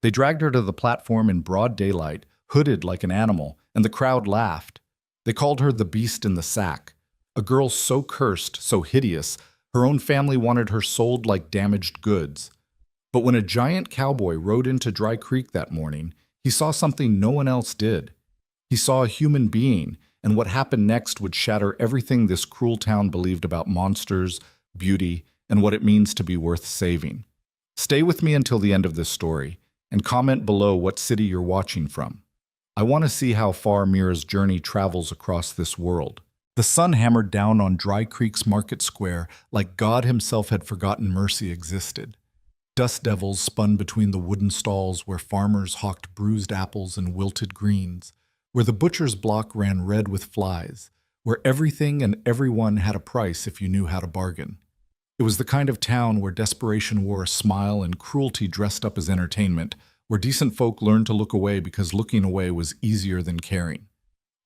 They dragged her to the platform in broad daylight, hooded like an animal, and the crowd laughed. They called her the beast in the sack, a girl so cursed, so hideous, her own family wanted her sold like damaged goods. But when a giant cowboy rode into Dry Creek that morning, he saw something no one else did. He saw a human being, and what happened next would shatter everything this cruel town believed about monsters, beauty, and what it means to be worth saving. Stay with me until the end of this story, and comment below what city you're watching from. I want to see how far Mira's journey travels across this world. The sun hammered down on Dry Creek's market square like God himself had forgotten mercy existed. Dust devils spun between the wooden stalls where farmers hawked bruised apples and wilted greens, where the butcher's block ran red with flies, where everything and everyone had a price if you knew how to bargain. It was the kind of town where desperation wore a smile and cruelty dressed up as entertainment, where decent folk learned to look away because looking away was easier than caring.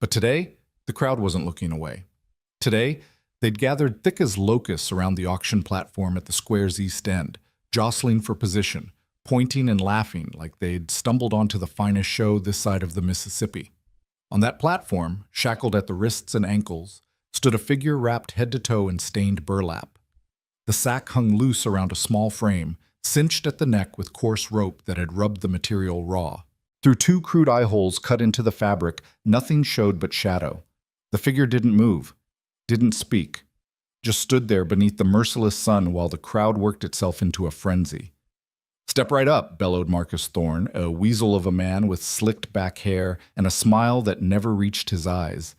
But today, the crowd wasn't looking away. Today, they'd gathered thick as locusts around the auction platform at the square's east end, jostling for position, pointing and laughing like they'd stumbled onto the finest show this side of the Mississippi. On that platform, shackled at the wrists and ankles, stood a figure wrapped head to toe in stained burlap. The sack hung loose around a small frame, cinched at the neck with coarse rope that had rubbed the material raw. Through two crude eye holes cut into the fabric, nothing showed but shadow. The figure didn't move, didn't speak, just stood there beneath the merciless sun while the crowd worked itself into a frenzy. "Step right up," bellowed Marcus Thorne, a weasel of a man with slicked back hair and a smile that never reached his eyes.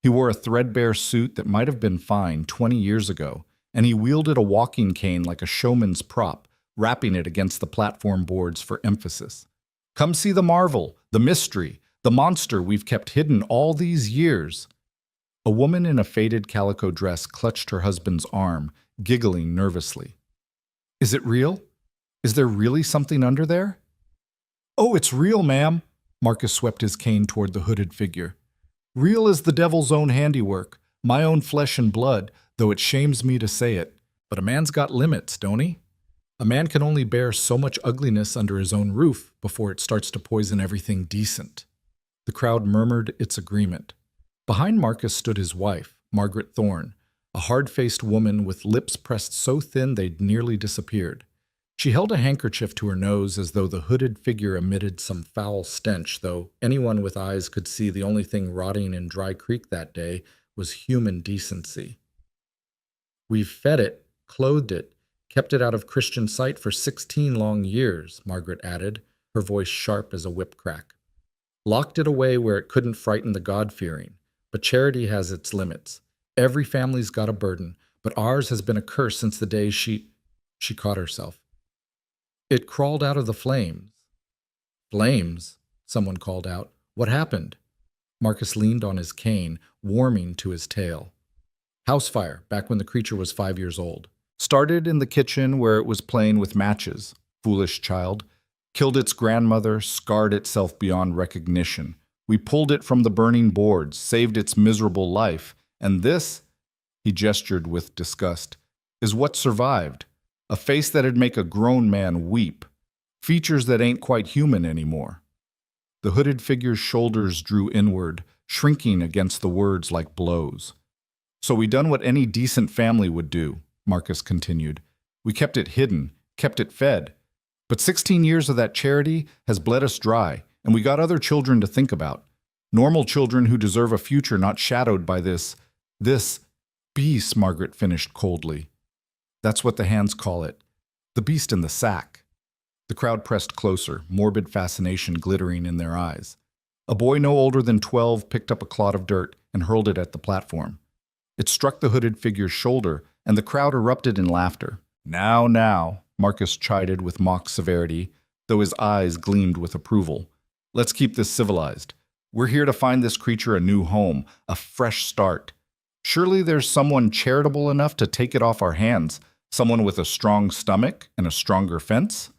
He wore a threadbare suit that might have been fine 20 years ago, and he wielded a walking cane like a showman's prop, rapping it against the platform boards for emphasis. "Come see the marvel, the mystery, the monster we've kept hidden all these years." A woman in a faded calico dress clutched her husband's arm, giggling nervously. "Is it real? Is there really something under there?" "Oh, it's real, ma'am." Marcus swept his cane toward the hooded figure. "Real as the devil's own handiwork, my own flesh and blood, though it shames me to say it. But a man's got limits, don't he? A man can only bear so much ugliness under his own roof before it starts to poison everything decent." The crowd murmured its agreement. Behind Marcus stood his wife, Margaret Thorne, a hard-faced woman with lips pressed so thin they'd nearly disappeared. She held a handkerchief to her nose as though the hooded figure emitted some foul stench, though anyone with eyes could see the only thing rotting in Dry Creek that day was human decency. "We've fed it, clothed it, kept it out of Christian sight for 16 long years," Margaret added, her voice sharp as a whip crack. "Locked it away where it couldn't frighten the God-fearing. But charity has its limits. Every family's got a burden, but ours has been a curse since the day she caught herself. It crawled out of the flames." "Flames?" someone called out. "What happened?" Marcus leaned on his cane, warming to his tale. "House fire, back when the creature was 5 years old. Started in the kitchen where it was playing with matches. Foolish child. Killed its grandmother, scarred itself beyond recognition. We pulled it from the burning boards, saved its miserable life, and this," he gestured with disgust, "is what survived. A face that'd make a grown man weep. Features that ain't quite human anymore." The hooded figure's shoulders drew inward, shrinking against the words like blows. "So we done what any decent family would do," Marcus continued. "We kept it hidden, kept it fed. But 16 years of that charity has bled us dry, and we got other children to think about. Normal children who deserve a future not shadowed by this beast," Margaret finished coldly. "That's what the hands call it. The beast in the sack." The crowd pressed closer, morbid fascination glittering in their eyes. A boy no older than 12 picked up a clod of dirt and hurled it at the platform. It struck the hooded figure's shoulder, and the crowd erupted in laughter. Now," Marcus chided with mock severity, though his eyes gleamed with approval. "Let's keep this civilized. We're here to find this creature a new home, a fresh start. Surely there's someone charitable enough to take it off our hands, someone with a strong stomach and a stronger fence?"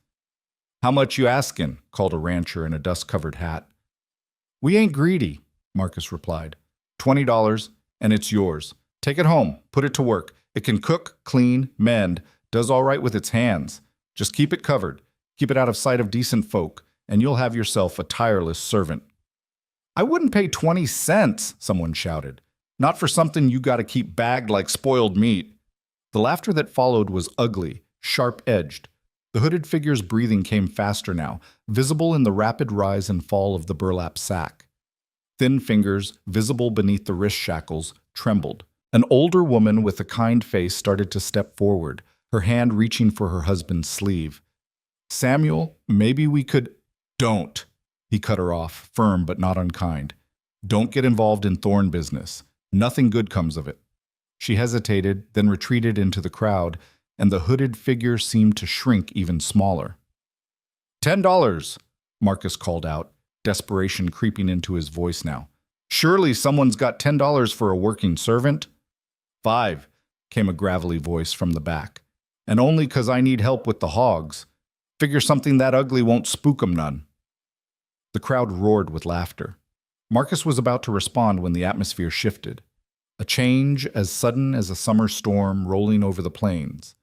"How much you askin'?" called a rancher in a dust-covered hat. "We ain't greedy," Marcus replied. $20, and it's yours. Take it home, put it to work. It can cook, clean, mend, does all right with its hands. Just keep it covered. Keep it out of sight of decent folk. and you'll have yourself a tireless servant." "I wouldn't pay 20 cents, someone shouted. "Not for something you gotta keep bagged like spoiled meat." The laughter that followed was ugly, sharp-edged. The hooded figure's breathing came faster now, visible in the rapid rise and fall of the burlap sack. Thin fingers, visible beneath the wrist shackles, trembled. An older woman with a kind face started to step forward, her hand reaching for her husband's sleeve. "Samuel, maybe we could—" "Don't!" He cut her off, firm but not unkind. "Don't get involved in thorn business. Nothing good comes of it." She hesitated, then retreated into the crowd, and the hooded figure seemed to shrink even smaller. $10, Marcus called out, desperation creeping into his voice now. "Surely someone's got $10 for a working servant?" "5, came a gravelly voice from the back. "And only 'cause I need help with the hogs. Figure something that ugly won't spook 'em none." The crowd roared with laughter. Marcus was about to respond when the atmosphere shifted. A change as sudden as a summer storm rolling over the plains.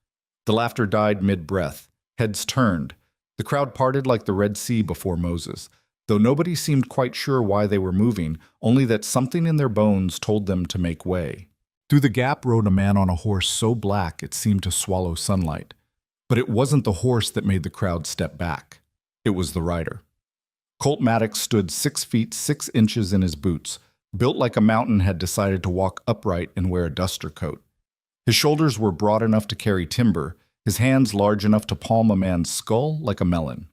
The laughter died mid-breath. Heads turned. The crowd parted like the Red Sea before Moses, though nobody seemed quite sure why they were moving, only that something in their bones told them to make way. Through the gap rode a man on a horse so black it seemed to swallow sunlight. But it wasn't the horse that made the crowd step back. It was the rider. Colt Maddox stood 6 feet 6 inches in his boots, built like a mountain had decided to walk upright and wear a duster coat. His shoulders were broad enough to carry timber, his hands large enough to palm a man's skull like a melon.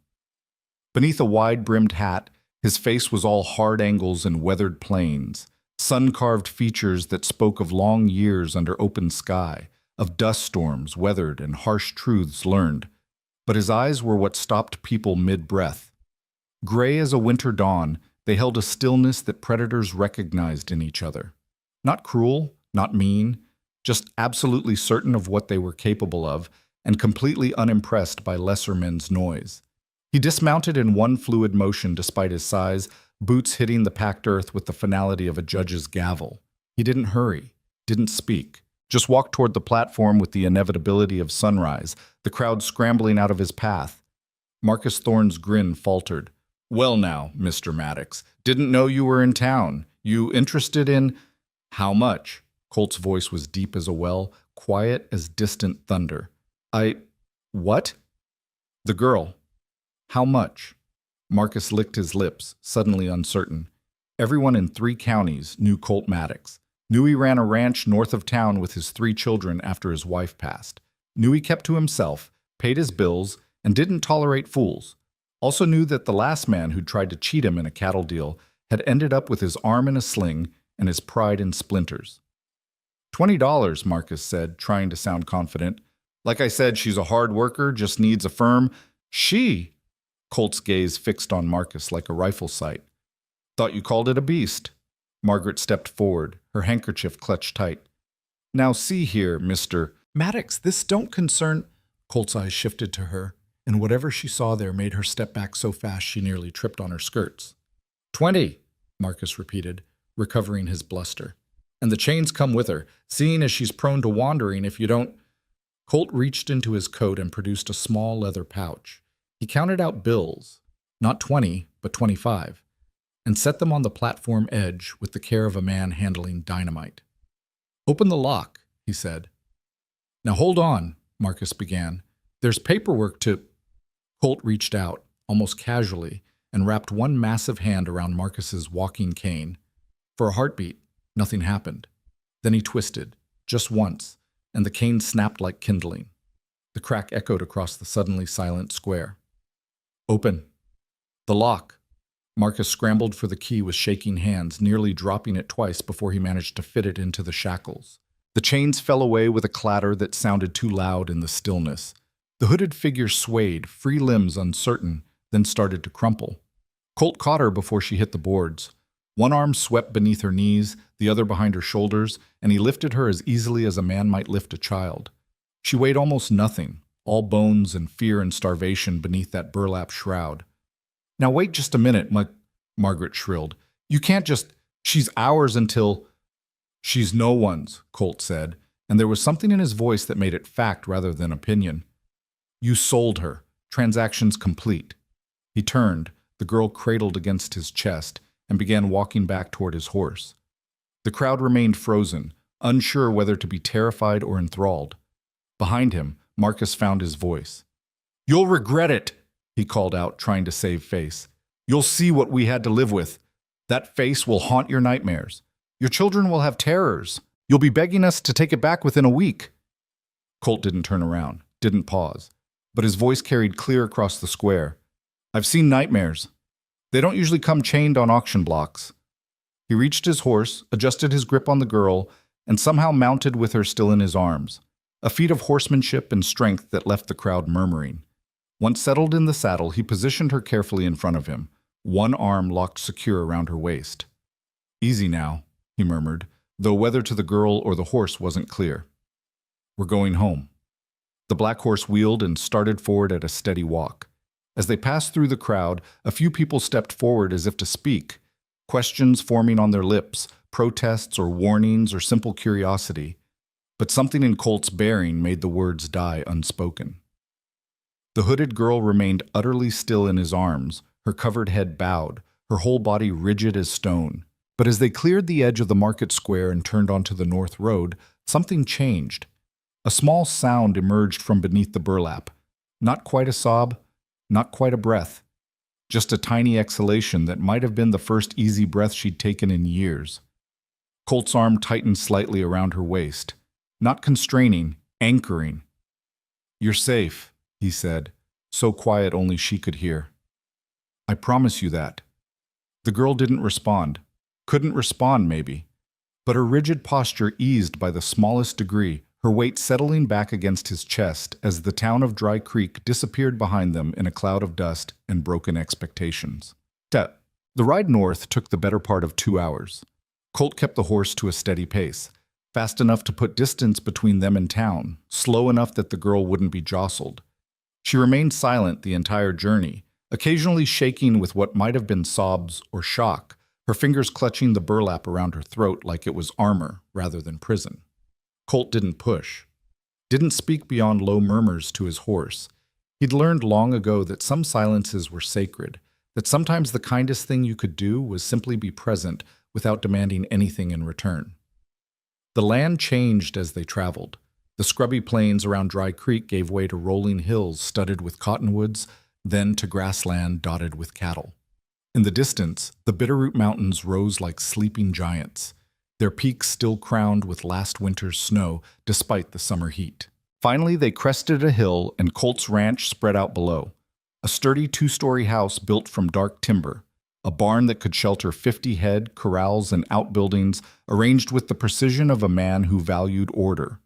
Beneath a wide-brimmed hat, his face was all hard angles and weathered planes, sun-carved features that spoke of long years under open sky, of dust storms weathered and harsh truths learned. But his eyes were what stopped people mid-breath. Gray as a winter dawn, they held a stillness that predators recognized in each other. Not cruel, not mean, just absolutely certain of what they were capable of and completely unimpressed by lesser men's noise. He dismounted in one fluid motion despite his size, boots hitting the packed earth with the finality of a judge's gavel. He didn't hurry, didn't speak, just walked toward the platform with the inevitability of sunrise, the crowd scrambling out of his path. Marcus Thorne's grin faltered. "Well now, Mr. Maddox, didn't know you were in town. You interested in—" "How much?" Colt's voice was deep as a well, quiet as distant thunder. What?" "The girl. How much?" Marcus licked his lips, suddenly uncertain. Everyone in 3 counties knew Colt Maddox. Knew he ran a ranch north of town with his 3 children after his wife passed. Knew he kept to himself, paid his bills, and didn't tolerate fools. Also knew that the last man who'd tried to cheat him in a cattle deal had ended up with his arm in a sling and his pride in splinters. $20, Marcus said, trying to sound confident. "Like I said, she's a hard worker, just needs a firm—" "She!" Colt's gaze fixed on Marcus like a rifle sight. "Thought you called it a beast." Margaret stepped forward, her handkerchief clutched tight. "Now see here, Mr. Maddox, this don't concern—" Colt's eyes shifted to her, and whatever she saw there made her step back so fast she nearly tripped on her skirts. 20, Marcus repeated, recovering his bluster. "And the chains come with her, seeing as she's prone to wandering if you don't—" Colt reached into his coat and produced a small leather pouch. He counted out bills, not 20, but 25, and set them on the platform edge with the care of a man handling dynamite. "Open the lock," he said. "Now hold on," Marcus began. "There's paperwork to—" Colt reached out, almost casually, and wrapped one massive hand around Marcus's walking cane. For a heartbeat, nothing happened. Then he twisted, just once, and the cane snapped like kindling. The crack echoed across the suddenly silent square. "Open." "The lock." Marcus scrambled for the key with shaking hands, nearly dropping it twice before he managed to fit it into the shackles. The chains fell away with a clatter that sounded too loud in the stillness. The hooded figure swayed, free limbs uncertain, then started to crumple. Colt caught her before she hit the boards. One arm swept beneath her knees, the other behind her shoulders, and he lifted her as easily as a man might lift a child. She weighed almost nothing, all bones and fear and starvation beneath that burlap shroud. "Now wait just a minute," Margaret shrilled. "You can't just— She's ours until—" "She's no one's," Colt said, and there was something in his voice that made it fact rather than opinion. "You sold her. Transaction's complete." He turned, The girl cradled against his chest and began walking back toward his horse. The crowd remained frozen, unsure whether to be terrified or enthralled. Behind him, Marcus found his voice. "You'll regret it," he called out, trying to save face. "You'll see what we had to live with. That face will haunt your nightmares. Your children will have terrors. You'll be begging us to take it back within a week." Colt didn't turn around, didn't pause, but his voice carried clear across the square. "I've seen nightmares. They don't usually come chained on auction blocks." He reached his horse, adjusted his grip on the girl, and somehow mounted with her still in his arms, a feat of horsemanship and strength that left the crowd murmuring. Once settled in the saddle, he positioned her carefully in front of him, one arm locked secure around her waist. "Easy now," he murmured, though whether to the girl or the horse wasn't clear. "We're going home." The black horse wheeled and started forward at a steady walk. As they passed through the crowd, a few people stepped forward as if to speak, questions forming on their lips, protests or warnings or simple curiosity. But something in Colt's bearing made the words die unspoken. The hooded girl remained utterly still in his arms, her covered head bowed, her whole body rigid as stone. But as they cleared the edge of the market square and turned onto the north road, something changed. A small sound emerged from beneath the burlap. Not quite a sob, not quite a breath. Just a tiny exhalation that might have been the first easy breath she'd taken in years. Colt's arm tightened slightly around her waist. Not constraining, anchoring. "You're safe," he said, so quiet only she could hear. "I promise you that." The girl didn't respond. Couldn't respond, maybe. But her rigid posture eased by the smallest degree, her weight settling back against his chest as the town of Dry Creek disappeared behind them in a cloud of dust and broken expectations. The ride north took the better part of 2 hours. Colt kept the horse to a steady pace, fast enough to put distance between them and town, slow enough that the girl wouldn't be jostled. She remained silent the entire journey, occasionally shaking with what might have been sobs or shock, her fingers clutching the burlap around her throat like it was armor rather than prison. Colt didn't push, didn't speak beyond low murmurs to his horse. He'd learned long ago that some silences were sacred, that sometimes the kindest thing you could do was simply be present without demanding anything in return. The land changed as they traveled. The scrubby plains around Dry Creek gave way to rolling hills studded with cottonwoods, then to grassland dotted with cattle. In the distance, the Bitterroot Mountains rose like sleeping giants, their peaks still crowned with last winter's snow despite the summer heat. Finally, they crested a hill and Colt's ranch spread out below, a sturdy 2-story house built from dark timber, a barn that could shelter 50 head, corrals, and outbuildings arranged with the precision of a man who valued order.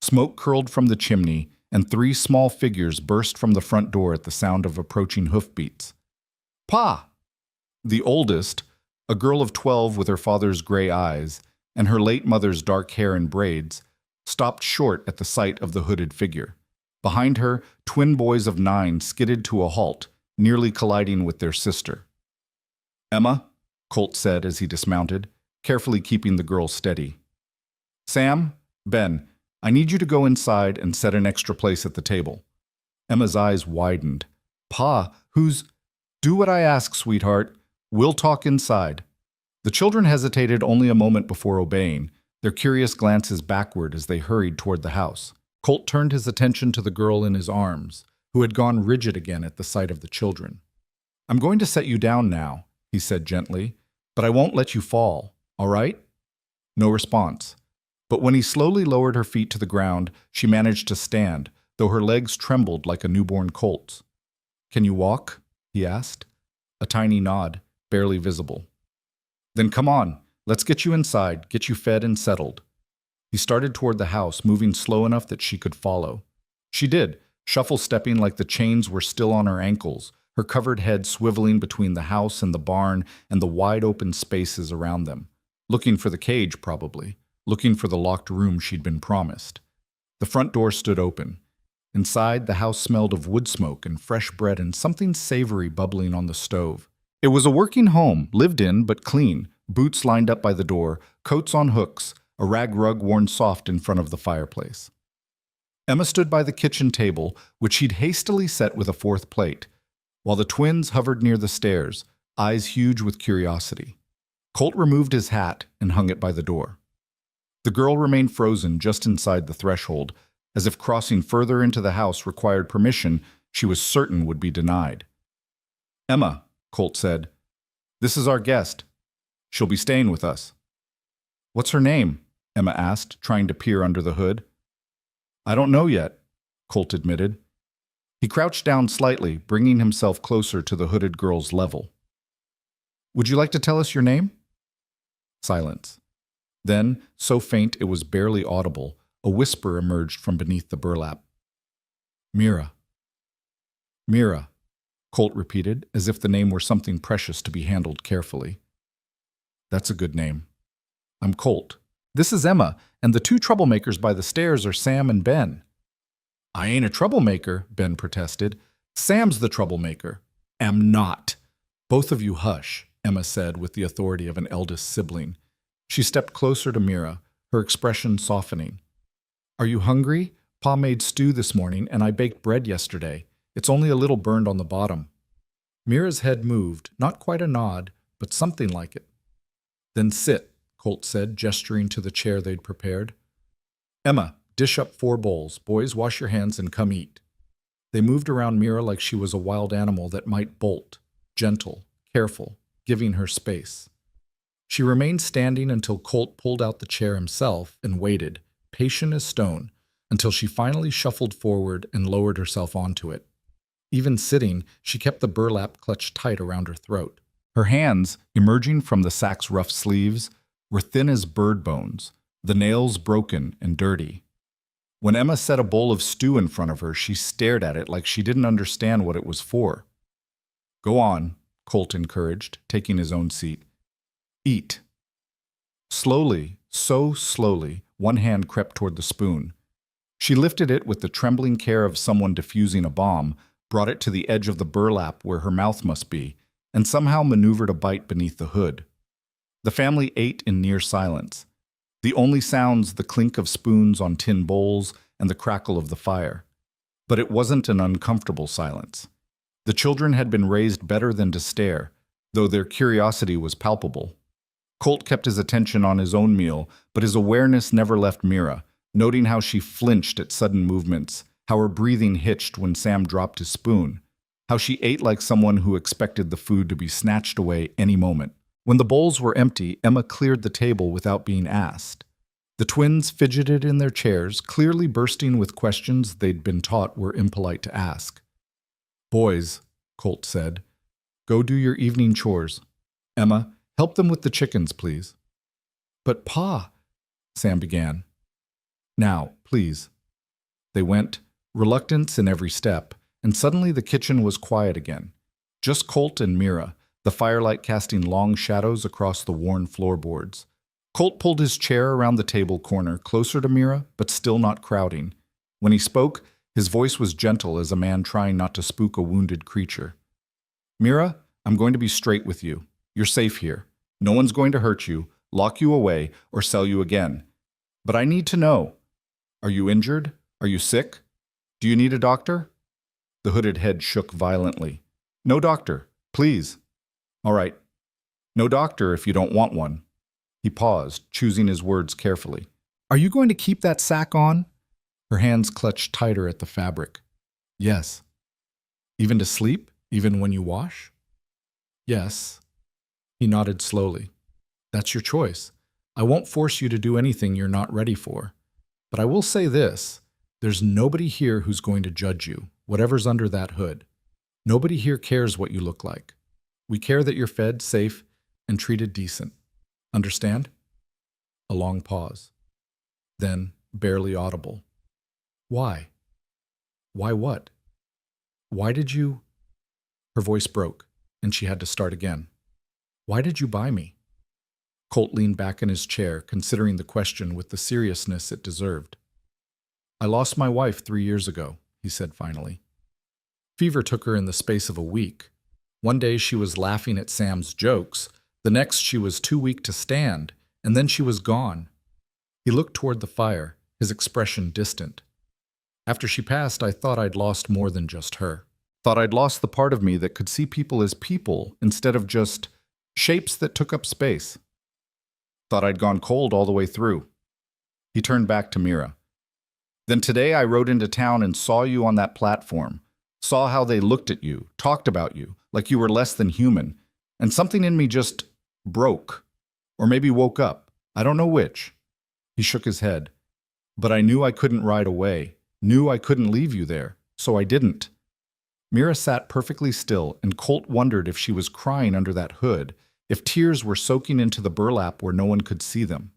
Smoke curled from the chimney, and 3 small figures burst from the front door at the sound of approaching hoofbeats. "Pa!" The oldest, a girl of 12 with her father's gray eyes and her late mother's dark hair in braids, stopped short at the sight of the hooded figure. Behind her, twin boys of 9 skidded to a halt, nearly colliding with their sister. "Emma," Colt said as he dismounted, carefully keeping the girl steady. "Sam, Ben, I need you to go inside and set an extra place at the table." Emma's eyes widened. "Pa, who's—" "Do what I ask, sweetheart. We'll talk inside." The children hesitated only a moment before obeying, their curious glances backward as they hurried toward the house. Colt turned his attention to the girl in his arms, who had gone rigid again at the sight of the children. "I'm going to set you down now," he said gently, "but I won't let you fall, all right?" No response. But when he slowly lowered her feet to the ground, she managed to stand, though her legs trembled like a newborn colt's. "Can you walk?" he asked. A tiny nod, barely visible. "Then come on, let's get you inside, get you fed and settled." He started toward the house, moving slow enough that she could follow. She did, shuffle-stepping like the chains were still on her ankles, her covered head swiveling between the house and the barn and the wide-open spaces around them. Looking for the cage, probably. Looking for the locked room she'd been promised. The front door stood open. Inside, the house smelled of wood smoke and fresh bread and something savory bubbling on the stove. It was a working home, lived in but clean, boots lined up by the door, coats on hooks, a rag rug worn soft in front of the fireplace. Emma stood by the kitchen table, which she'd hastily set with a 4th plate. while the twins hovered near the stairs, eyes huge with curiosity. Colt removed his hat and hung it by the door. The girl remained frozen just inside the threshold, as if crossing further into the house required permission she was certain would be denied. "Emma," Colt said, "this is our guest. She'll be staying with us." "What's her name?" Emma asked, trying to peer under the hood. "I don't know yet," Colt admitted. He crouched down slightly, bringing himself closer to the hooded girl's level. "Would you like to tell us your name?" Silence. Then, so faint it was barely audible, a whisper emerged from beneath the burlap. "Mira." "Mira," Colt repeated, as if the name were something precious to be handled carefully. "That's a good name. I'm Colt. This is Emma, and the two troublemakers by the stairs are Sam and Ben." "I ain't a troublemaker," Ben protested. "Sam's the troublemaker." "Am not." "Both of you hush," Emma said with the authority of an eldest sibling. She stepped closer to Mira, her expression softening. "Are you hungry? Pa made stew this morning, and I baked bread yesterday. It's only a little burned on the bottom." Mira's head moved, not quite a nod, but something like it. "Then sit," Colt said, gesturing to the chair they'd prepared. "Emma, dish up 4 bowls. Boys, wash your hands and come eat." They moved around Mira like she was a wild animal that might bolt, gentle, careful, giving her space. She remained standing until Colt pulled out the chair himself and waited, patient as stone, until she finally shuffled forward and lowered herself onto it. Even sitting, she kept the burlap clutched tight around her throat. Her hands, emerging from the sack's rough sleeves, were thin as bird bones, the nails broken and dirty. When Emma set a bowl of stew in front of her, she stared at it like she didn't understand what it was for. "Go on," Colt encouraged, taking his own seat. "Eat." Slowly, so slowly, one hand crept toward the spoon. She lifted it with the trembling care of someone defusing a bomb, brought it to the edge of the burlap where her mouth must be, and somehow maneuvered a bite beneath the hood. The family ate in near silence. The only sounds the clink of spoons on tin bowls and the crackle of the fire. But it wasn't an uncomfortable silence. The children had been raised better than to stare, though their curiosity was palpable. Colt kept his attention on his own meal, but his awareness never left Mira, noting how she flinched at sudden movements, how her breathing hitched when Sam dropped his spoon, how she ate like someone who expected the food to be snatched away any moment. When the bowls were empty, Emma cleared the table without being asked. The twins fidgeted in their chairs, clearly bursting with questions they'd been taught were impolite to ask. "Boys," Colt said, "go do your evening chores. Emma, help them with the chickens, please." "But Pa," Sam began. "Now, please." They went, reluctance in every step, and suddenly the kitchen was quiet again. Just Colt and Mira, the firelight casting long shadows across the worn floorboards. Colt pulled his chair around the table corner, closer to Mira, but still not crowding. When he spoke, his voice was gentle as a man trying not to spook a wounded creature. "Mira, I'm going to be straight with you. You're safe here. No one's going to hurt you, lock you away, or sell you again. But I need to know. Are you injured? Are you sick? Do you need a doctor?" The hooded head shook violently. "No doctor, please." "All right. No doctor if you don't want one." He paused, choosing his words carefully. "Are you going to keep that sack on?" Her hands clutched tighter at the fabric. "Yes." "Even to sleep? Even when you wash?" "Yes." He nodded slowly. "That's your choice. I won't force you to do anything you're not ready for. But I will say this. There's nobody here who's going to judge you, whatever's under that hood. Nobody here cares what you look like. We care that you're fed, safe, and treated decent. Understand?" A long pause. Then, barely audible. "Why? Why what? Why did you—" Her voice broke, and she had to start again. "Why did you buy me?" Colt leaned back in his chair, considering the question with the seriousness it deserved. "I lost my wife 3 years ago," he said finally. Fever took her in the space of a week. One day she was laughing at Sam's jokes, the next she was too weak to stand, and then she was gone. He looked toward the fire, his expression distant. "After she passed, I thought I'd lost more than just her. Thought I'd lost the part of me that could see people as people instead of just shapes that took up space. Thought I'd gone cold all the way through. He turned back to Mira. Then today I rode into town and saw you on that platform. Saw how they looked at you, talked about you, like you were less than human. And something in me just broke. Or maybe woke up. I don't know which. He shook his head. But I knew I couldn't ride away. Knew I couldn't leave you there. So I didn't. Mira sat perfectly still, and Colt wondered if she was crying under that hood, if tears were soaking into the burlap where no one could see them.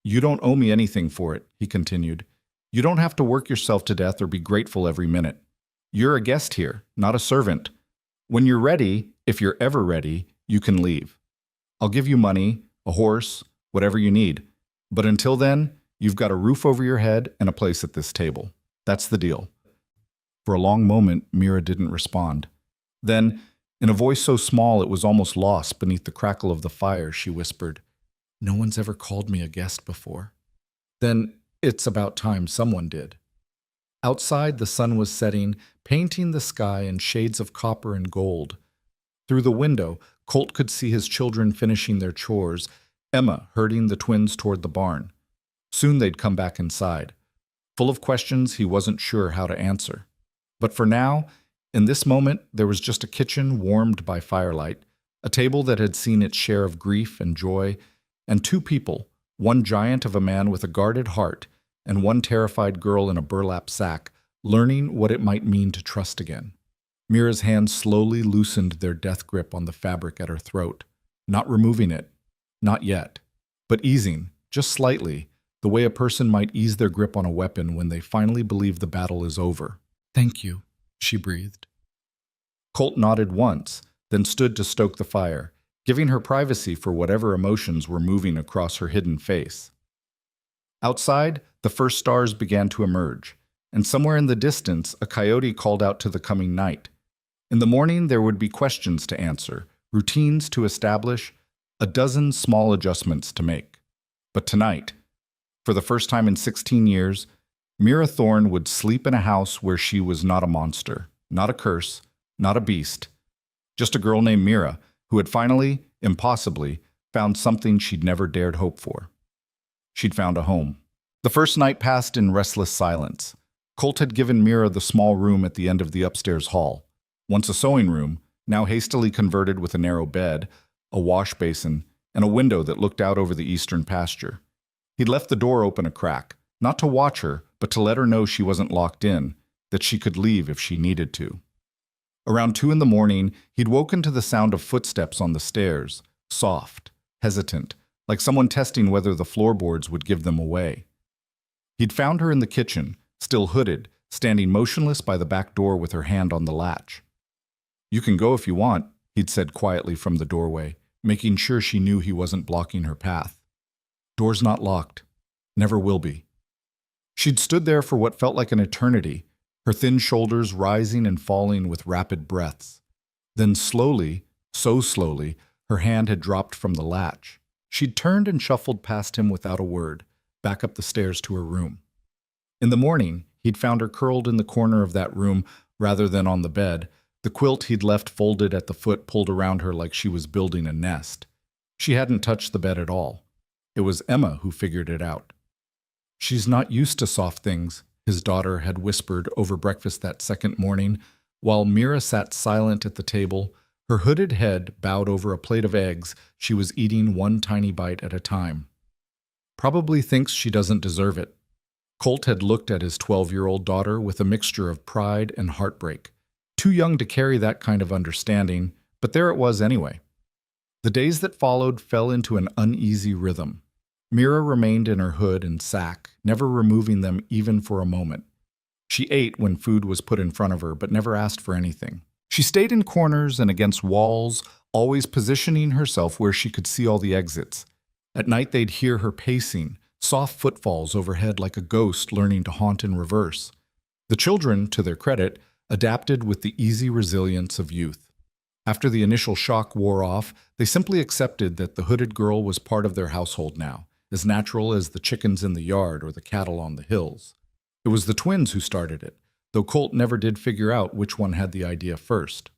You don't owe me anything for it, he continued. You don't have to work yourself to death or be grateful every minute. You're a guest here, not a servant. When you're ready, if you're ever ready, you can leave. I'll give you money, a horse, whatever you need. But until then, you've got a roof over your head and a place at this table. That's the deal. For a long moment, Mira didn't respond. Then, in a voice so small it was almost lost beneath the crackle of the fire, she whispered, "No one's ever called me a guest before." Then, it's about time someone did. Outside, the sun was setting, painting the sky in shades of copper and gold. Through the window, Colt could see his children finishing their chores, Emma herding the twins toward the barn. Soon they'd come back inside, full of questions he wasn't sure how to answer. But for now, in this moment, there was just a kitchen warmed by firelight, a table that had seen its share of grief and joy, and two people, one giant of a man with a guarded heart, and one terrified girl in a burlap sack, learning what it might mean to trust again. Mira's hands slowly loosened their death grip on the fabric at her throat, not removing it, not yet, but easing, just slightly, the way a person might ease their grip on a weapon when they finally believe the battle is over. "Thank you," she breathed. Colt nodded once, then stood to stoke the fire, giving her privacy for whatever emotions were moving across her hidden face. Outside, the first stars began to emerge, and somewhere in the distance, a coyote called out to the coming night. In the morning, there would be questions to answer, routines to establish, a dozen small adjustments to make. But tonight, for the first time in 16 years, Mira Thorne would sleep in a house where she was not a monster, not a curse, not a beast, just a girl named Mira who had finally, impossibly, found something she'd never dared hope for. She'd found a home. The first night passed in restless silence. Colt had given Mira the small room at the end of the upstairs hall, once a sewing room, now hastily converted with a narrow bed, a wash basin, and a window that looked out over the eastern pasture. He'd left the door open a crack, not to watch her, but to let her know she wasn't locked in, that she could leave if she needed to. Around 2 in the morning, he'd woken to the sound of footsteps on the stairs, soft, hesitant, like someone testing whether the floorboards would give them away. He'd found her in the kitchen, still hooded, standing motionless by the back door with her hand on the latch. "You can go if you want," he'd said quietly from the doorway, making sure she knew he wasn't blocking her path. "Door's not locked. Never will be." She'd stood there for what felt like an eternity, her thin shoulders rising and falling with rapid breaths. Then slowly, so slowly, her hand had dropped from the latch. She'd turned and shuffled past him without a word, back up the stairs to her room. In the morning, he'd found her curled in the corner of that room rather than on the bed, the quilt he'd left folded at the foot pulled around her like she was building a nest. She hadn't touched the bed at all. It was Emma who figured it out. "She's not used to soft things," his daughter had whispered over breakfast that second morning, while Mira sat silent at the table, her hooded head bowed over a plate of eggs she was eating one tiny bite at a time. "Probably thinks she doesn't deserve it." Colt had looked at his 12-year-old daughter with a mixture of pride and heartbreak. Too young to carry that kind of understanding, but there it was anyway. The days that followed fell into an uneasy rhythm. Mira remained in her hood and sack, never removing them even for a moment. She ate when food was put in front of her, but never asked for anything. She stayed in corners and against walls, always positioning herself where she could see all the exits. At night they'd hear her pacing, soft footfalls overhead like a ghost learning to haunt in reverse. The children, to their credit, adapted with the easy resilience of youth. After the initial shock wore off, they simply accepted that the hooded girl was part of their household now, as natural as the chickens in the yard or the cattle on the hills. It was the twins who started it, though Colt never did figure out which one had the idea first.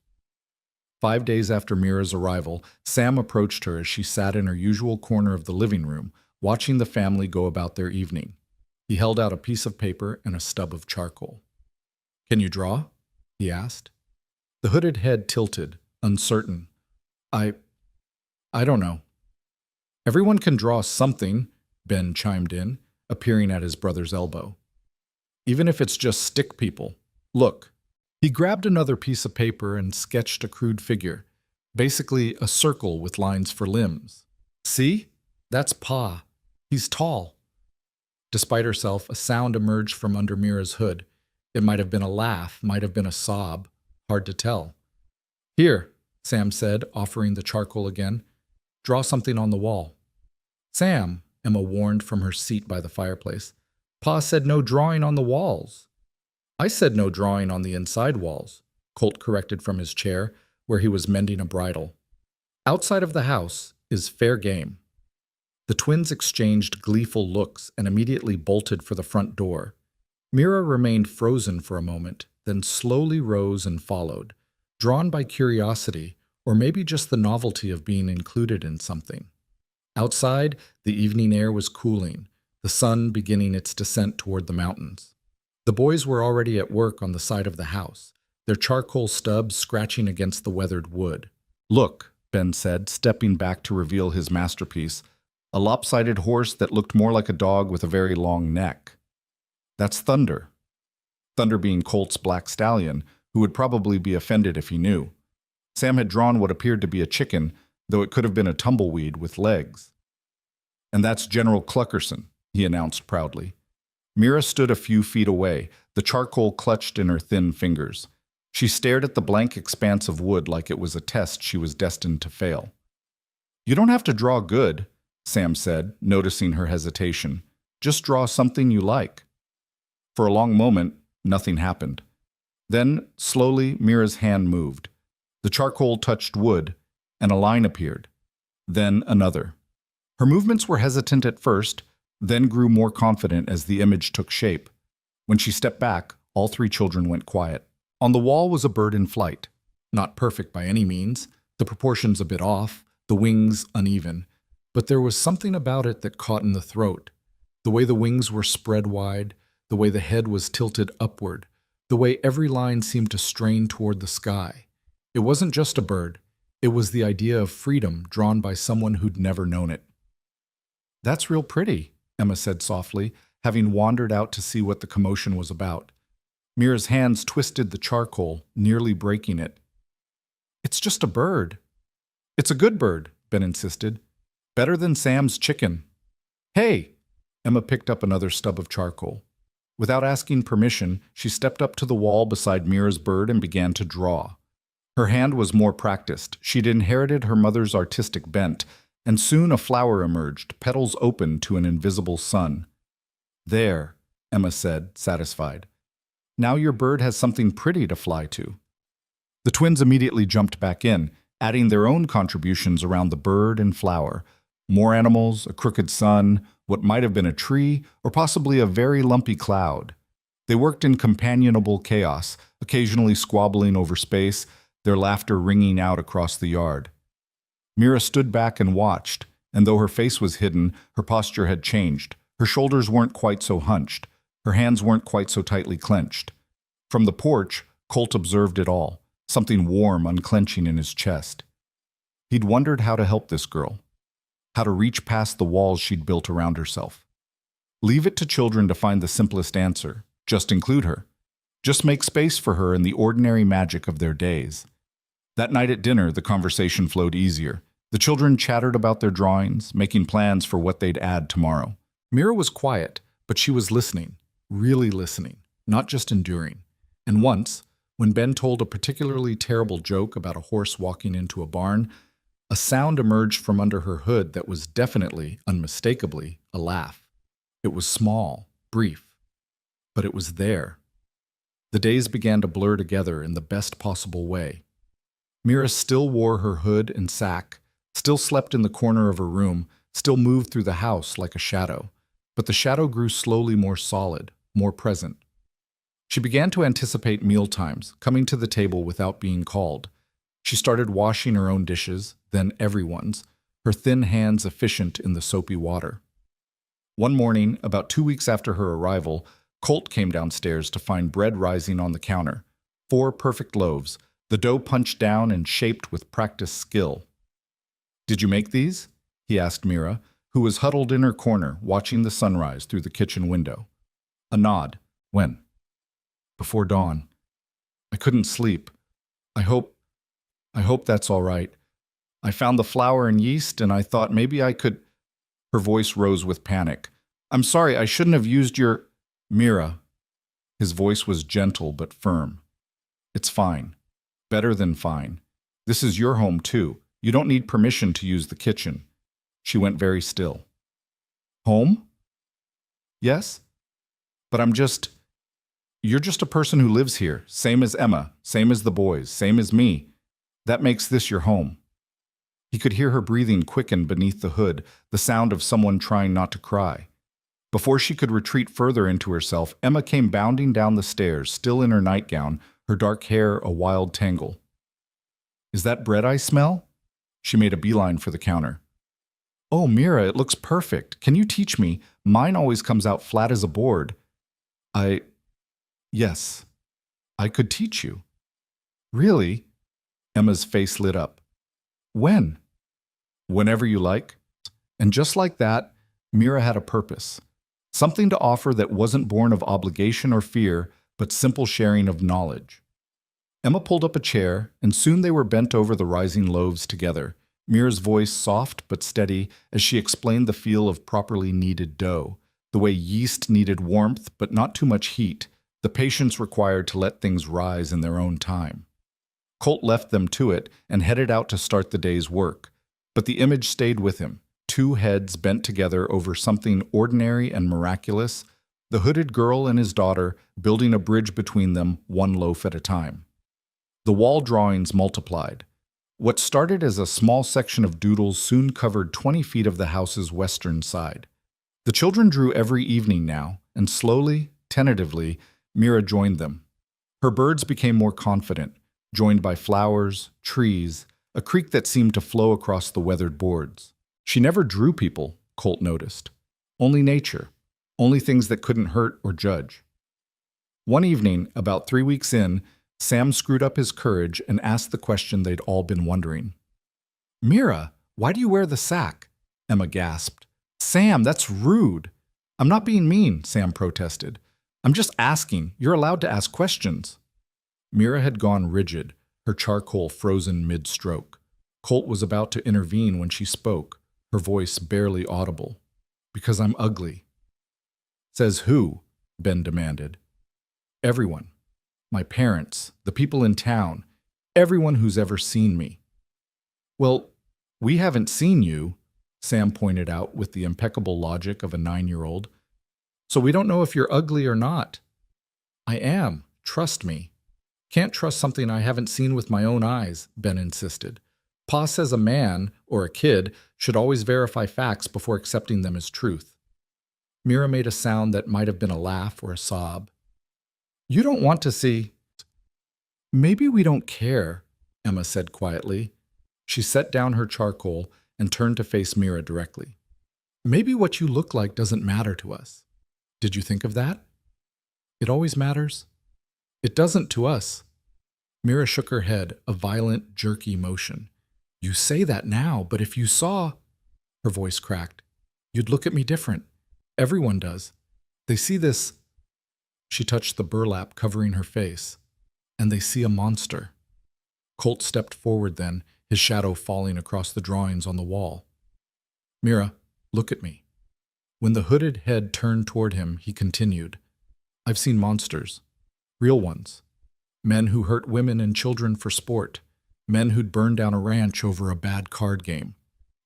5 days after Mira's arrival, Sam approached her as she sat in her usual corner of the living room, watching the family go about their evening. He held out a piece of paper and a stub of charcoal. "Can you draw?" he asked. The hooded head tilted, uncertain. I don't know." "Everyone can draw something," Ben chimed in, appearing at his brother's elbow. "Even if it's just stick people. Look." He grabbed another piece of paper and sketched a crude figure, basically a circle with lines for limbs. "See? That's Pa. He's tall." Despite herself, a sound emerged from under Mira's hood. It might have been a laugh, might have been a sob. Hard to tell. "Here," Sam said, offering the charcoal again. "Draw something on the wall." "Sam," Emma warned from her seat by the fireplace. "Pa said no drawing on the walls." "I said no drawing on the inside walls," Colt corrected from his chair, where he was mending a bridle. "Outside of the house is fair game." The twins exchanged gleeful looks and immediately bolted for the front door. Mira remained frozen for a moment, then slowly rose and followed, drawn by curiosity, or maybe just the novelty of being included in something. Outside, the evening air was cooling, the sun beginning its descent toward the mountains. The boys were already at work on the side of the house, their charcoal stubs scratching against the weathered wood. "Look," Ben said, stepping back to reveal his masterpiece, a lopsided horse that looked more like a dog with a very long neck. "That's Thunder." Thunder being Colt's black stallion, who would probably be offended if he knew. Sam had drawn what appeared to be a chicken, though it could have been a tumbleweed with legs. "And that's General Cluckerson," he announced proudly. Mira stood a few feet away, the charcoal clutched in her thin fingers. She stared at the blank expanse of wood like it was a test she was destined to fail. "You don't have to draw good," Sam said, noticing her hesitation. "Just draw something you like." For a long moment, nothing happened. Then, slowly, Mira's hand moved. The charcoal touched wood, and a line appeared. Then another. Her movements were hesitant at first, then grew more confident as the image took shape. When she stepped back, all three children went quiet. On the wall was a bird in flight. Not perfect by any means, the proportions a bit off, the wings uneven, but there was something about it that caught in the throat. The way the wings were spread wide, the way the head was tilted upward, the way every line seemed to strain toward the sky. It wasn't just a bird. It was the idea of freedom drawn by someone who'd never known it. "That's real pretty," Emma said softly, having wandered out to see what the commotion was about. Mira's hands twisted the charcoal, nearly breaking it. "It's just a bird." "It's a good bird," Ben insisted. "Better than Sam's chicken." "Hey!" Emma picked up another stub of charcoal. Without asking permission, she stepped up to the wall beside Mira's bird and began to draw. Her hand was more practiced. She'd inherited her mother's artistic bent, and soon a flower emerged, petals open to an invisible sun. "There," Emma said, satisfied. "Now your bird has something pretty to fly to." The twins immediately jumped back in, adding their own contributions around the bird and flower. More animals, a crooked sun, what might have been a tree, or possibly a very lumpy cloud. They worked in companionable chaos, occasionally squabbling over space, their laughter ringing out across the yard. Mira stood back and watched, and though her face was hidden, her posture had changed. Her shoulders weren't quite so hunched. Her hands weren't quite so tightly clenched. From the porch, Colt observed it all, something warm unclenching in his chest. He'd wondered how to help this girl, how to reach past the walls she'd built around herself. Leave it to children to find the simplest answer. Just include her. Just make space for her in the ordinary magic of their days. That night at dinner, the conversation flowed easier. The children chattered about their drawings, making plans for what they'd add tomorrow. Mira was quiet, but she was listening, really listening, not just enduring. And once, when Ben told a particularly terrible joke about a horse walking into a barn, a sound emerged from under her hood that was definitely, unmistakably, a laugh. It was small, brief, but it was there. The days began to blur together in the best possible way. Mira still wore her hood and sack, still slept in the corner of her room, still moved through the house like a shadow. But the shadow grew slowly more solid, more present. She began to anticipate mealtimes, coming to the table without being called. She started washing her own dishes, then everyone's, her thin hands efficient in the soapy water. One morning, about 2 weeks after her arrival, Colt came downstairs to find bread rising on the counter. 4 perfect loaves, the dough punched down and shaped with practiced skill. "Did you make these?" he asked Mira, who was huddled in her corner, watching the sunrise through the kitchen window. A nod. "When?" "Before dawn. I couldn't sleep. I hope that's all right. I found the flour and yeast, and I thought maybe I could—" Her voice rose with panic. "I'm sorry, I shouldn't have used your—" "Mira." His voice was gentle but firm. "It's fine. Better than fine. This is your home, too. You don't need permission to use the kitchen." She went very still. "Home?" "Yes. But you're just a person who lives here, same as Emma, same as the boys, same as me. That makes this your home." He could hear her breathing quicken beneath the hood, the sound of someone trying not to cry. Before she could retreat further into herself, Emma came bounding down the stairs, still in her nightgown, her dark hair a wild tangle. "Is that bread I smell?" She made a beeline for the counter. "Oh, Mira, it looks perfect. Can you teach me? Mine always comes out flat as a board." Yes, I could teach you." "Really?" Emma's face lit up. "When?" "Whenever you like." And just like that, Mira had a purpose. Something to offer that wasn't born of obligation or fear, but simple sharing of knowledge. Emma pulled up a chair, and soon they were bent over the rising loaves together, Mira's voice soft but steady as she explained the feel of properly kneaded dough, the way yeast needed warmth but not too much heat, the patience required to let things rise in their own time. Colt left them to it and headed out to start the day's work, but the image stayed with him, 2 heads bent together over something ordinary and miraculous, the hooded girl and his daughter building a bridge between them, 1 loaf at a time. The wall drawings multiplied. What started as a small section of doodles soon covered 20 feet of the house's western side. The children drew every evening now, and slowly, tentatively, Mira joined them. Her birds became more confident, joined by flowers, trees, a creek that seemed to flow across the weathered boards. She never drew people, Colt noticed. Only nature, only things that couldn't hurt or judge. One evening, about 3 weeks in, Sam screwed up his courage and asked the question they'd all been wondering. "Mira, why do you wear the sack?" Emma gasped. "Sam, that's rude." "I'm not being mean," Sam protested. "I'm just asking. You're allowed to ask questions." Mira had gone rigid, her charcoal frozen mid-stroke. Colt was about to intervene when she spoke, her voice barely audible. "Because I'm ugly." "Says who?" Ben demanded. "Everyone. My parents, the people in town, everyone who's ever seen me." "Well, we haven't seen you," Sam pointed out with the impeccable logic of a 9-year-old. "So we don't know if you're ugly or not." "I am. Trust me." "Can't trust something I haven't seen with my own eyes," Ben insisted. "Pa says a man, or a kid, should always verify facts before accepting them as truth." Mira made a sound that might have been a laugh or a sob. "You don't want to see—" "Maybe we don't care," Emma said quietly. She set down her charcoal and turned to face Mira directly. "Maybe what you look like doesn't matter to us. Did you think of that? It always matters. It doesn't to us." Mira shook her head, a violent, jerky motion. "You say that now, but if you saw—" Her voice cracked. "You'd look at me different. Everyone does. They see this—" She touched the burlap covering her face. "And they see a monster." Colt stepped forward then, his shadow falling across the drawings on the wall. "Mira, look at me." When the hooded head turned toward him, he continued, "I've seen monsters. Real ones. Men who hurt women and children for sport. Men who'd burn down a ranch over a bad card game.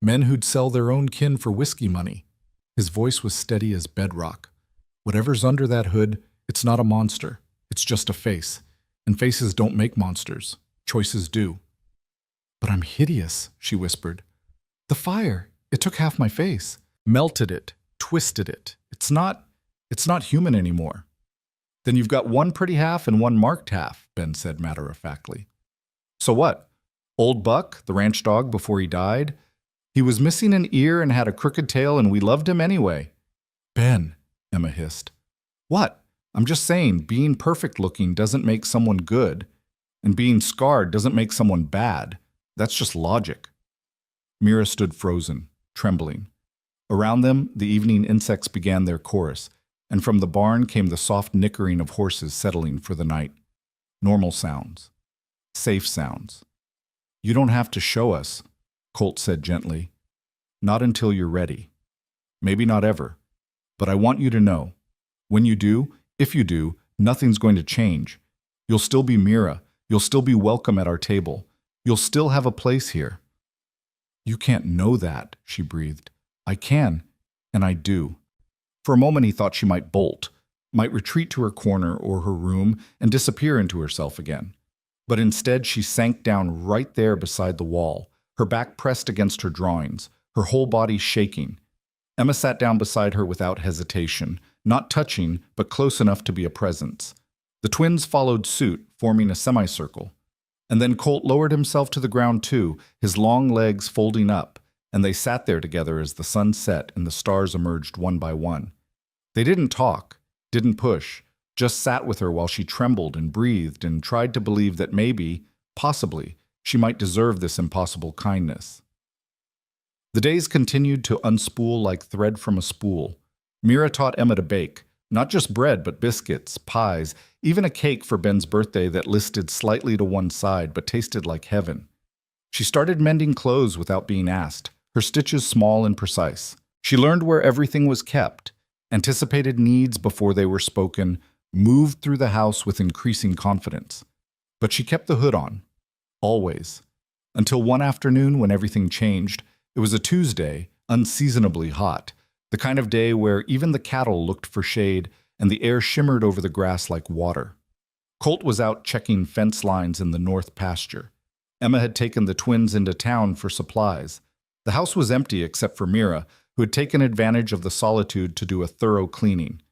Men who'd sell their own kin for whiskey money." His voice was steady as bedrock. "Whatever's under that hood, it's not a monster. It's just a face. And faces don't make monsters. Choices do." "But I'm hideous," she whispered. "The fire, it took half my face. Melted it, twisted it. It's not human anymore." Then you've got one pretty half and one marked half, Ben said matter-of-factly. So what? Old Buck, the ranch dog before he died? He was missing an ear and had a crooked tail, and we loved him anyway. Ben, Emma hissed. What? I'm just saying, being perfect-looking doesn't make someone good, and being scarred doesn't make someone bad. That's just logic. Mira stood frozen, trembling. Around them, the evening insects began their chorus, and from the barn came the soft nickering of horses settling for the night. Normal sounds. Safe sounds. You don't have to show us, Colt said gently. Not until you're ready. Maybe not ever. But I want you to know. When you do, if you do, nothing's going to change. You'll still be Mira. You'll still be welcome at our table. You'll still have a place here. You can't know that, she breathed. I can, and I do. For a moment he thought she might bolt, might retreat to her corner or her room and disappear into herself again. But instead she sank down right there beside the wall, her back pressed against her drawings, her whole body shaking. Emma sat down beside her without hesitation, not touching, but close enough to be a presence. The twins followed suit, forming a semicircle. And then Colt lowered himself to the ground too, his long legs folding up, and they sat there together as the sun set and the stars emerged one by one. They didn't talk, didn't push, just sat with her while she trembled and breathed and tried to believe that maybe, possibly, she might deserve this impossible kindness. The days continued to unspool like thread from a spool. Mira taught Emma to bake, not just bread but biscuits, pies, even a cake for Ben's birthday that listed slightly to one side but tasted like heaven. She started mending clothes without being asked, her stitches small and precise. She learned where everything was kept, anticipated needs before they were spoken, moved through the house with increasing confidence. But she kept the hood on, always. Until one afternoon when everything changed. It was a Tuesday, unseasonably hot, the kind of day where even the cattle looked for shade and the air shimmered over the grass like water. Colt was out checking fence lines in the north pasture. Emma had taken the twins into town for supplies. The house was empty except for Mira, who had taken advantage of the solitude to do a thorough cleaning.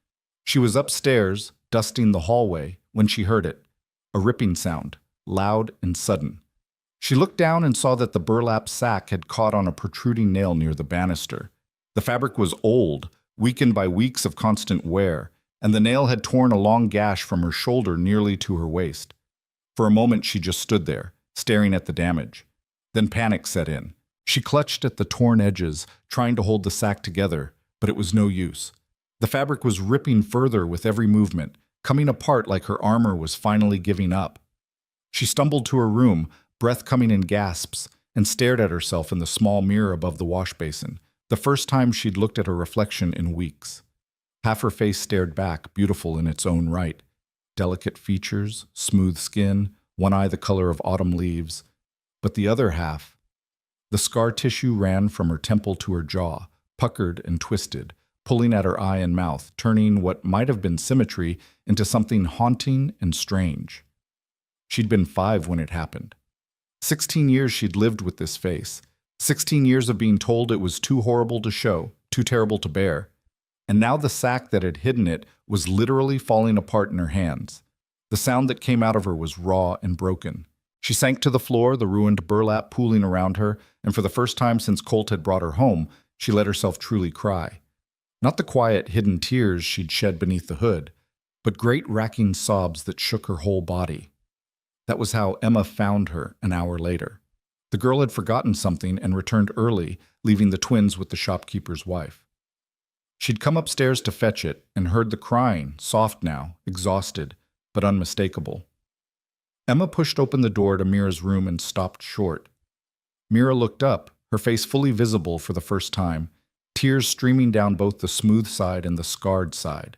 She was upstairs, dusting the hallway, when she heard it, a ripping sound, loud and sudden. She looked down and saw that the burlap sack had caught on a protruding nail near the banister. The fabric was old, weakened by weeks of constant wear, and the nail had torn a long gash from her shoulder nearly to her waist. For a moment she just stood there, staring at the damage. Then panic set in. She clutched at the torn edges, trying to hold the sack together, but it was no use. The fabric was ripping further with every movement, coming apart like her armor was finally giving up. She stumbled to her room, breath coming in gasps, and stared at herself in the small mirror above the wash basin, the first time she'd looked at her reflection in weeks. Half her face stared back, beautiful in its own right. Delicate features, smooth skin, one eye the color of autumn leaves. But the other half, the scar tissue ran from her temple to her jaw, puckered and twisted, pulling at her eye and mouth, turning what might have been symmetry into something haunting and strange. She'd been 5 when it happened. 16 years she'd lived with this face. 16 years of being told it was too horrible to show, too terrible to bear. And now the sack that had hidden it was literally falling apart in her hands. The sound that came out of her was raw and broken. She sank to the floor, the ruined burlap pooling around her, and for the first time since Colt had brought her home, she let herself truly cry. Not the quiet, hidden tears she'd shed beneath the hood, but great racking sobs that shook her whole body. That was how Emma found her an hour later. The girl had forgotten something and returned early, leaving the twins with the shopkeeper's wife. She'd come upstairs to fetch it and heard the crying, soft now, exhausted, but unmistakable. Emma pushed open the door to Mira's room and stopped short. Mira looked up, her face fully visible for the first time, tears streaming down both the smooth side and the scarred side.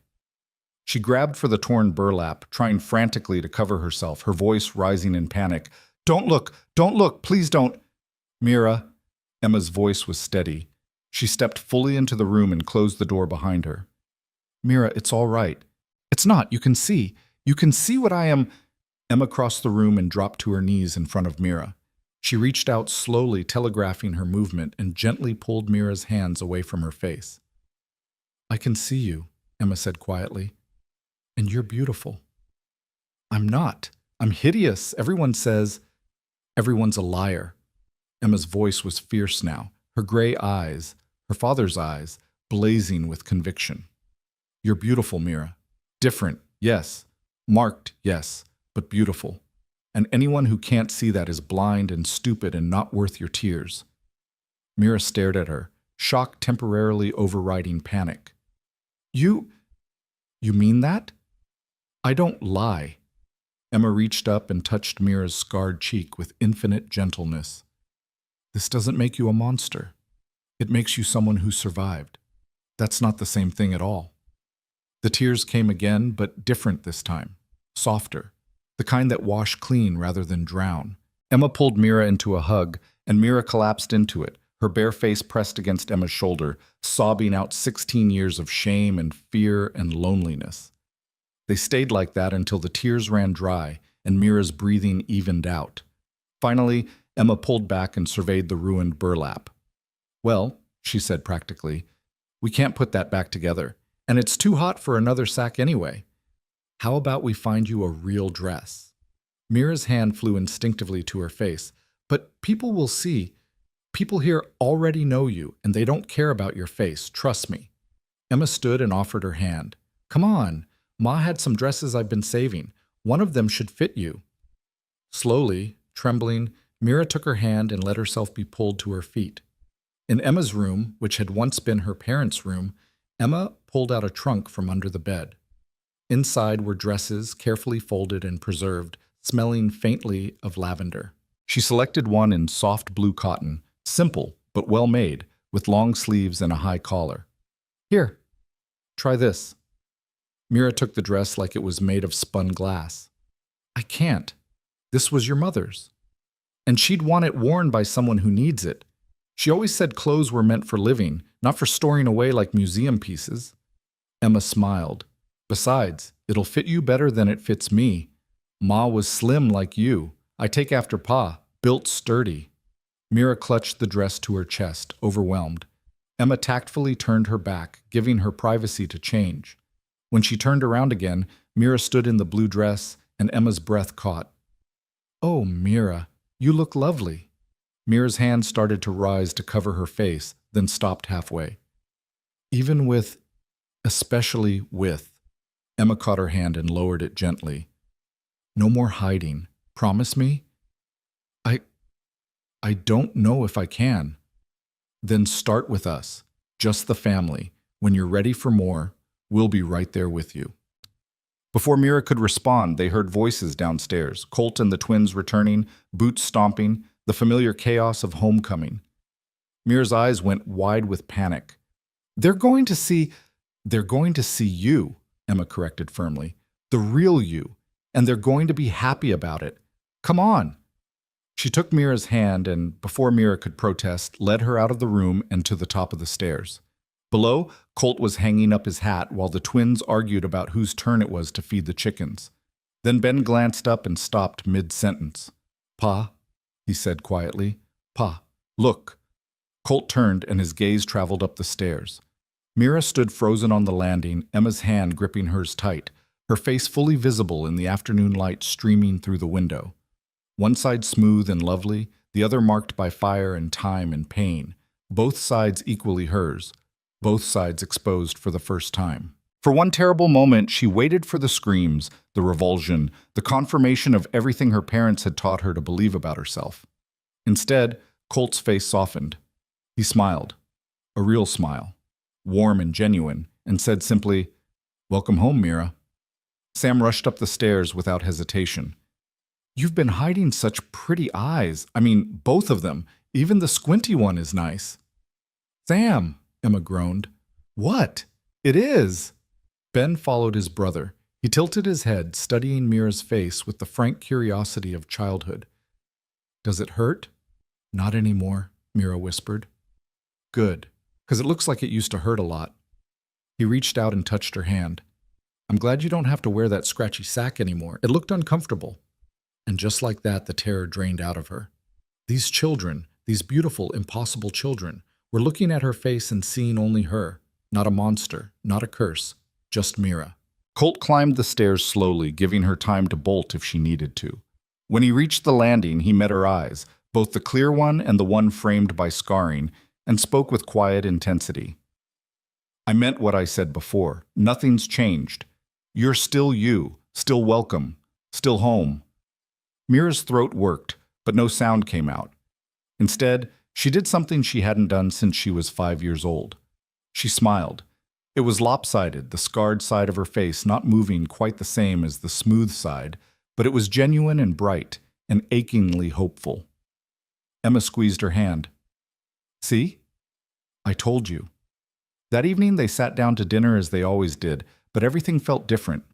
She grabbed for the torn burlap, trying frantically to cover herself, her voice rising in panic. Don't look, please don't. Mira, Emma's voice was steady. She stepped fully into the room and closed the door behind her. Mira, it's all right. It's not, you can see. You can see what I am. Emma crossed the room and dropped to her knees in front of Mira. She reached out slowly, telegraphing her movement, and gently pulled Mira's hands away from her face. I can see you, Emma said quietly. And you're beautiful. I'm not. I'm hideous. Everyone says. Everyone's a liar. Emma's voice was fierce now, her gray eyes, her father's eyes, blazing with conviction. You're beautiful, Mira. Different, yes. Marked, yes, but beautiful. And anyone who can't see that is blind and stupid and not worth your tears. Mira stared at her, shock temporarily overriding panic. You mean that? I don't lie. Emma reached up and touched Mira's scarred cheek with infinite gentleness. This doesn't make you a monster. It makes you someone who survived. That's not the same thing at all. The tears came again, but different this time. Softer. The kind that wash clean rather than drown. Emma pulled Mira into a hug, and Mira collapsed into it, her bare face pressed against Emma's shoulder, sobbing out 16 years of shame and fear and loneliness. They stayed like that until the tears ran dry and Mira's breathing evened out. Finally, Emma pulled back and surveyed the ruined burlap. Well, she said practically, we can't put that back together, and it's too hot for another sack anyway. How about we find you a real dress? Mira's hand flew instinctively to her face. But people will see. People here already know you, and they don't care about your face, trust me. Emma stood and offered her hand. Come on, Ma had some dresses I've been saving. One of them should fit you. Slowly, trembling, Mira took her hand and let herself be pulled to her feet. In Emma's room, which had once been her parents' room, Emma pulled out a trunk from under the bed. Inside were dresses carefully folded and preserved, smelling faintly of lavender. She selected one in soft blue cotton, simple but well made, with long sleeves and a high collar. Here, try this. Mira took the dress like it was made of spun glass. I can't. This was your mother's. And she'd want it worn by someone who needs it. She always said clothes were meant for living, not for storing away like museum pieces. Emma smiled. Besides, it'll fit you better than it fits me. Ma was slim like you. I take after Pa, built sturdy. Mira clutched the dress to her chest, overwhelmed. Emma tactfully turned her back, giving her privacy to change. When she turned around again, Mira stood in the blue dress, and Emma's breath caught. Oh, Mira, you look lovely. Mira's hand started to rise to cover her face, then stopped halfway. Even with, especially with. Emma caught her hand and lowered it gently. No more hiding. Promise me? I don't know if I can. Then start with us, just the family. When you're ready for more, we'll be right there with you. Before Mira could respond, they heard voices downstairs, Colt and the twins returning, boots stomping, the familiar chaos of homecoming. Mira's eyes went wide with panic. They're going to see you, Emma corrected firmly. The real you. And they're going to be happy about it. Come on. She took Mira's hand and, before Mira could protest, led her out of the room and to the top of the stairs. Below, Colt was hanging up his hat while the twins argued about whose turn it was to feed the chickens. Then Ben glanced up and stopped mid-sentence. Pa, he said quietly. Pa, look. Colt turned and his gaze traveled up the stairs. Mira stood frozen on the landing, Emma's hand gripping hers tight, her face fully visible in the afternoon light streaming through the window. One side smooth and lovely, the other marked by fire and time and pain. Both sides equally hers. Both sides exposed for the first time. For one terrible moment, she waited for the screams, the revulsion, the confirmation of everything her parents had taught her to believe about herself. Instead, Colt's face softened. He smiled. A real smile. Warm and genuine, and said simply, Welcome home, Mira. Sam rushed up the stairs without hesitation. You've been hiding such pretty eyes. I mean, both of them. Even the squinty one is nice. Sam, Emma groaned. What? It is. Ben followed his brother. He tilted his head, studying Mira's face with the frank curiosity of childhood. Does it hurt? Not anymore, Mira whispered. Good, because it looks like it used to hurt a lot. He reached out and touched her hand. I'm glad you don't have to wear that scratchy sack anymore. It looked uncomfortable. And just like that, the terror drained out of her. These children, these beautiful, impossible children, were looking at her face and seeing only her. Not a monster, not a curse, just Mira. Colt climbed the stairs slowly, giving her time to bolt if she needed to. When he reached the landing, he met her eyes, both the clear one and the one framed by scarring, and spoke with quiet intensity. I meant what I said before. Nothing's changed. You're still you, still welcome, still home. Mira's throat worked, but no sound came out. Instead, she did something she hadn't done since she was 5 years old. She smiled. It was lopsided, the scarred side of her face not moving quite the same as the smooth side, but it was genuine and bright and achingly hopeful. Emma squeezed her hand. See? I told you. That evening they sat down to dinner as they always did, but everything felt different.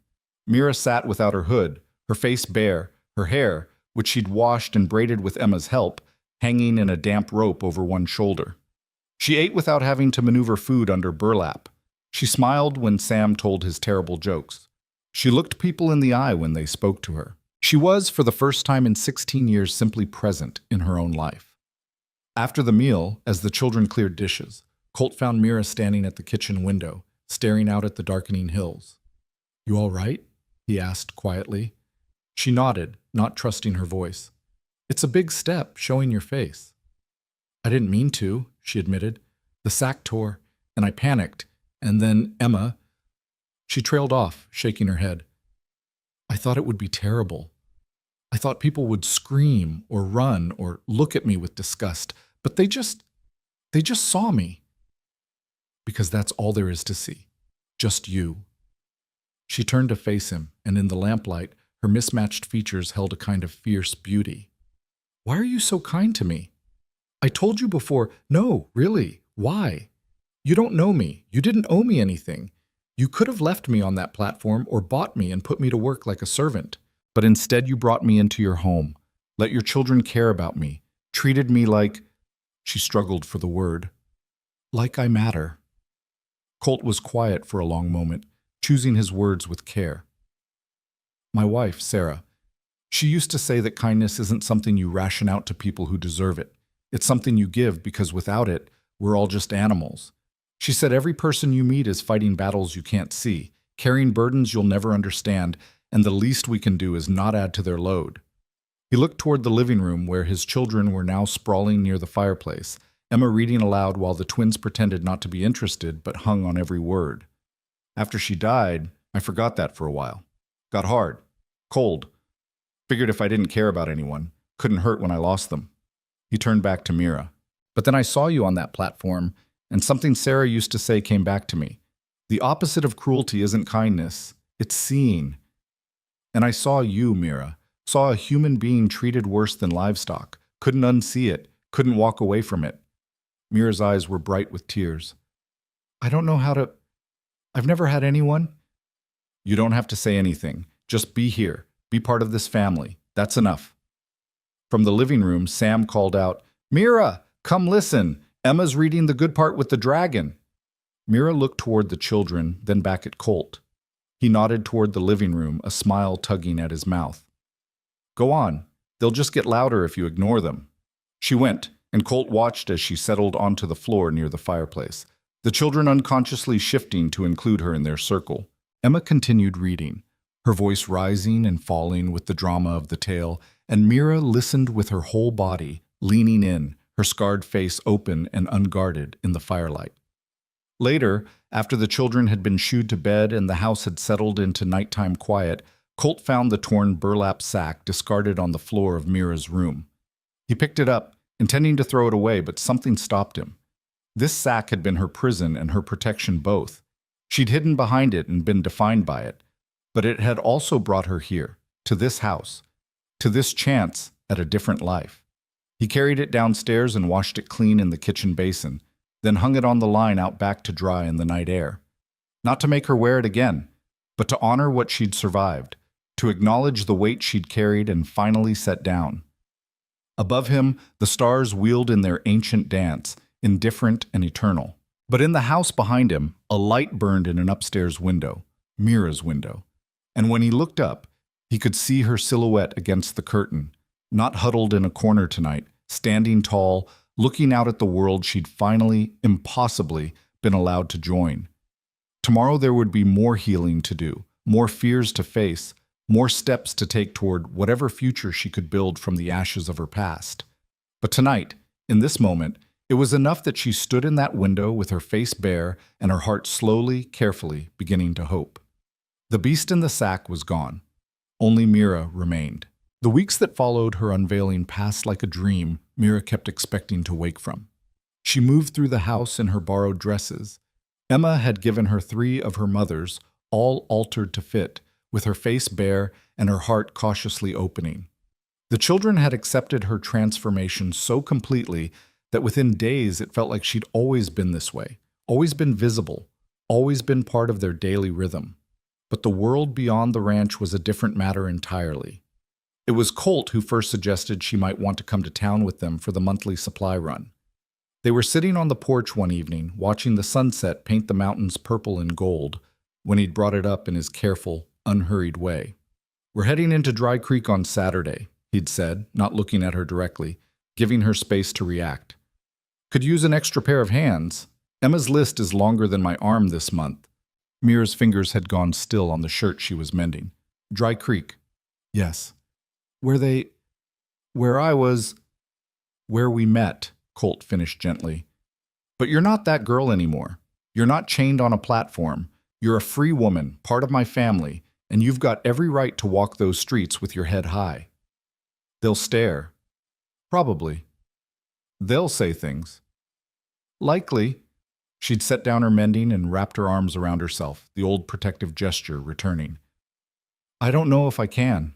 Mira sat without her hood, her face bare, her hair, which she'd washed and braided with Emma's help, hanging in a damp rope over one shoulder. She ate without having to maneuver food under burlap. She smiled when Sam told his terrible jokes. She looked people in the eye when they spoke to her. She was, for the first time in 16 years, simply present in her own life. After the meal, as the children cleared dishes, Colt found Mira standing at the kitchen window, staring out at the darkening hills. "You all right?" he asked quietly. She nodded, not trusting her voice. "It's a big step, showing your face." "I didn't mean to," she admitted. "The sack tore, and I panicked, and then Emma—" She trailed off, shaking her head. "I thought it would be terrible. I thought people would scream or run or look at me with disgust, but they just saw me. Because that's all there is to see. Just you." She turned to face him, and in the lamplight, her mismatched features held a kind of fierce beauty. "Why are you so kind to me? I told you before, no, really, why? You don't know me. You didn't owe me anything. You could have left me on that platform or bought me and put me to work like a servant. But instead you brought me into your home, let your children care about me, treated me like—" She struggled for the word. "Like I matter." Colt was quiet for a long moment, choosing his words with care. "My wife, Sarah, she used to say that kindness isn't something you ration out to people who deserve it. It's something you give because without it, we're all just animals. She said every person you meet is fighting battles you can't see, carrying burdens you'll never understand, and the least we can do is not add to their load." He looked toward the living room where his children were now sprawling near the fireplace, Emma reading aloud while the twins pretended not to be interested but hung on every word. "After she died, I forgot that for a while. Got hard. Cold. Figured if I didn't care about anyone, couldn't hurt when I lost them." He turned back to Mira. "But then I saw you on that platform, and something Sarah used to say came back to me. The opposite of cruelty isn't kindness, it's seeing. And I saw you, Mira. Saw a human being treated worse than livestock. Couldn't unsee it, couldn't walk away from it." Mira's eyes were bright with tears. "I don't know how to... I've never had anyone." "You don't have to say anything. Just be here. Be part of this family. That's enough." From the living room, Sam called out, "Mira, come listen. Emma's reading the good part with the dragon." Mira looked toward the children, then back at Colt. He nodded toward the living room, a smile tugging at his mouth. "Go on. They'll just get louder if you ignore them." She went, and Colt watched as she settled onto the floor near the fireplace, the children unconsciously shifting to include her in their circle. Emma continued reading, her voice rising and falling with the drama of the tale, and Mira listened with her whole body, leaning in, her scarred face open and unguarded in the firelight. Later, after the children had been shooed to bed and the house had settled into nighttime quiet, Colt found the torn burlap sack discarded on the floor of Mira's room. He picked it up, intending to throw it away, but something stopped him. This sack had been her prison and her protection both. She'd hidden behind it and been defined by it, but it had also brought her here, to this house, to this chance at a different life. He carried it downstairs and washed it clean in the kitchen basin, then hung it on the line out back to dry in the night air. Not to make her wear it again, but to honor what she'd survived, to acknowledge the weight she'd carried and finally set down. Above him, the stars wheeled in their ancient dance, indifferent and eternal. But in the house behind him, a light burned in an upstairs window, Mira's window. And when he looked up, he could see her silhouette against the curtain, not huddled in a corner tonight, standing tall, looking out at the world she'd finally, impossibly, been allowed to join. Tomorrow there would be more healing to do, more fears to face, more steps to take toward whatever future she could build from the ashes of her past. But tonight, in this moment, it was enough that she stood in that window with her face bare and her heart slowly, carefully beginning to hope. The beast in the sack was gone. Only Mira remained. The weeks that followed her unveiling passed like a dream Mira kept expecting to wake from. She moved through the house in her borrowed dresses. Emma had given her 3 of her mother's, all altered to fit, with her face bare and her heart cautiously opening. The children had accepted her transformation so completely that within days it felt like she'd always been this way, always been visible, always been part of their daily rhythm. But the world beyond the ranch was a different matter entirely. It was Colt who first suggested she might want to come to town with them for the monthly supply run. They were sitting on the porch one evening, watching the sunset paint the mountains purple and gold, when he'd brought it up in his careful, unhurried way. "We're heading into Dry Creek on Saturday," he'd said, not looking at her directly, giving her space to react. "Could use an extra pair of hands. Emma's list is longer than my arm this month." Mira's fingers had gone still on the shirt she was mending. "Dry Creek." "Yes." Where we met," Colt finished gently. "But you're not that girl anymore. You're not chained on a platform. You're a free woman, part of my family, and you've got every right to walk those streets with your head high." "They'll stare." "Probably." "They'll say things." "Likely." She'd set down her mending and wrapped her arms around herself, the old protective gesture returning. "I don't know if I can."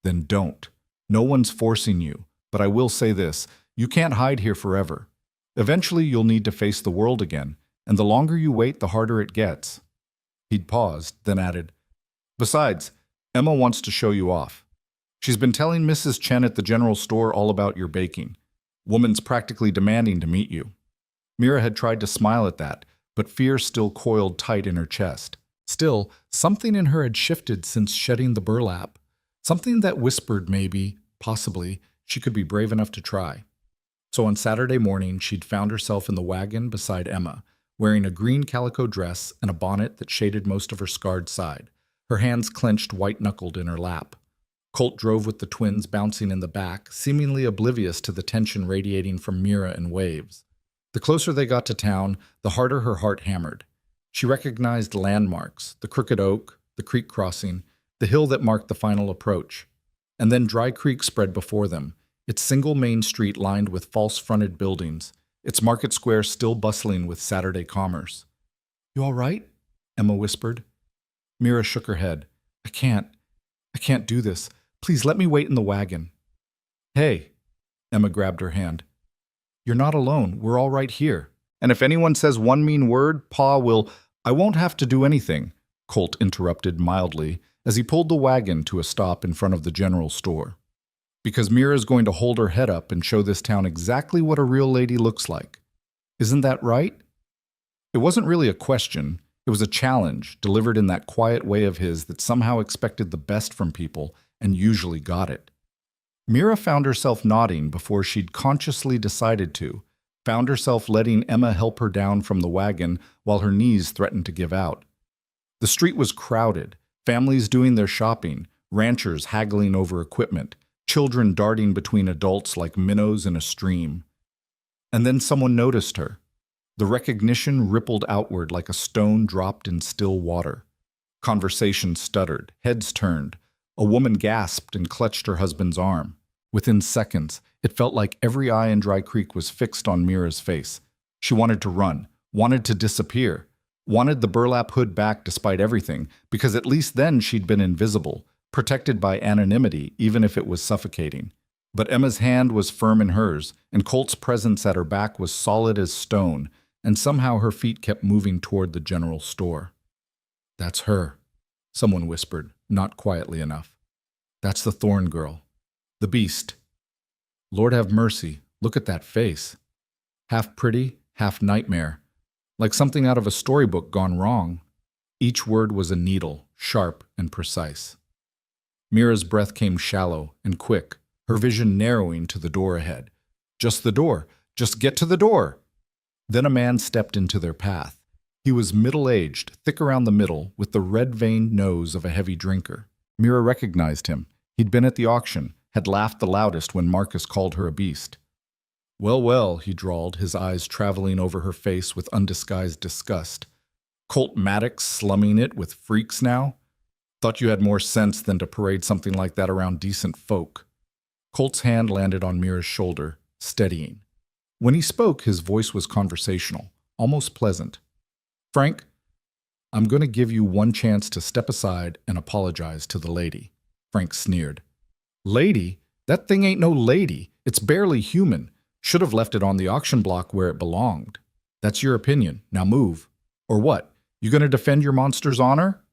"Then don't. No one's forcing you, but I will say this, you can't hide here forever. Eventually you'll need to face the world again, and the longer you wait, the harder it gets." He'd paused, then added, "Besides, Emma wants to show you off. She's been telling Mrs. Chen at the general store all about your baking. Woman's practically demanding to meet you." Mira had tried to smile at that, but fear still coiled tight in her chest. Still, something in her had shifted since shedding the burlap. Something that whispered maybe, possibly, she could be brave enough to try. So on Saturday morning, she'd found herself in the wagon beside Emma, wearing a green calico dress and a bonnet that shaded most of her scarred side, her hands clenched white-knuckled in her lap. Colt drove with the twins bouncing in the back, seemingly oblivious to the tension radiating from Mira in waves. The closer they got to town, the harder her heart hammered. She recognized landmarks, the crooked oak, the creek crossing, the hill that marked the final approach. And then Dry Creek spread before them, its single main street lined with false-fronted buildings, its market square still bustling with Saturday commerce. "You all right?" Emma whispered. Mira shook her head. I can't do this. Please let me wait in the wagon." "Hey," Emma grabbed her hand. "You're not alone. We're all right here. And if anyone says one mean word, Pa will—" "I won't have to do anything," Colt interrupted mildly as he pulled the wagon to a stop in front of the general store. "Because Mira's going to hold her head up and show this town exactly what a real lady looks like. Isn't that right?" It wasn't really a question. It was a challenge, delivered in that quiet way of his that somehow expected the best from people and usually got it. Mira found herself nodding before she'd consciously decided to, found herself letting Emma help her down from the wagon while her knees threatened to give out. The street was crowded, families doing their shopping, ranchers haggling over equipment, children darting between adults like minnows in a stream. And then someone noticed her. The recognition rippled outward like a stone dropped in still water. Conversation stuttered, heads turned. A woman gasped and clutched her husband's arm. Within seconds, it felt like every eye in Dry Creek was fixed on Mira's face. She wanted to run, wanted to disappear, wanted the burlap hood back despite everything, because at least then she'd been invisible, protected by anonymity, even if it was suffocating. But Emma's hand was firm in hers, and Colt's presence at her back was solid as stone, and somehow her feet kept moving toward the general store. "That's her," someone whispered, not quietly enough. "That's the Thorn girl. The beast. Lord have mercy, look at that face. Half pretty, half nightmare. Like something out of a storybook gone wrong." Each word was a needle, sharp and precise. Mira's breath came shallow and quick, her vision narrowing to the door ahead. Just the door. Just get to the door. Then a man stepped into their path. He was middle-aged, thick around the middle, with the red-veined nose of a heavy drinker. Mira recognized him. He'd been at the auction, had laughed the loudest when Marcus called her a beast. "Well, well," he drawled, his eyes traveling over her face with undisguised disgust. "Colt Maddox slumming it with freaks now? Thought you had more sense than to parade something like that around decent folk." Colt's hand landed on Mira's shoulder, steadying. When he spoke, his voice was conversational, almost pleasant. "Frank, I'm going to give you one chance to step aside and apologize to the lady." Frank sneered. "Lady? That thing ain't no lady. It's barely human. Should have left it on the auction block where it belonged. That's your opinion. Now move. Or what? You going to defend your monster's honor?"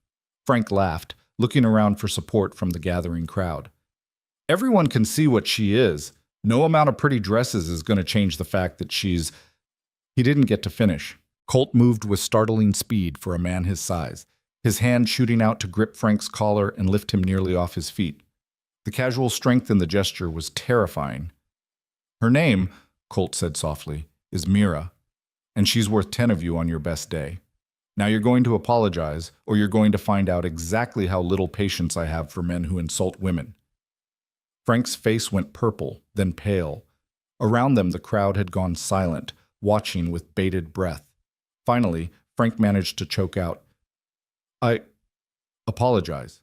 Frank laughed, looking around for support from the gathering crowd. "Everyone can see what she is. No amount of pretty dresses is going to change the fact that she's—" He didn't get to finish. Colt moved with startling speed for a man his size, his hand shooting out to grip Frank's collar and lift him nearly off his feet. The casual strength in the gesture was terrifying. "Her name," Colt said softly, "is Mira, and she's worth 10 of you on your best day. Now you're going to apologize, or you're going to find out exactly how little patience I have for men who insult women." Frank's face went purple, then pale. Around them the crowd had gone silent, watching with bated breath. Finally, Frank managed to choke out, "I apologize.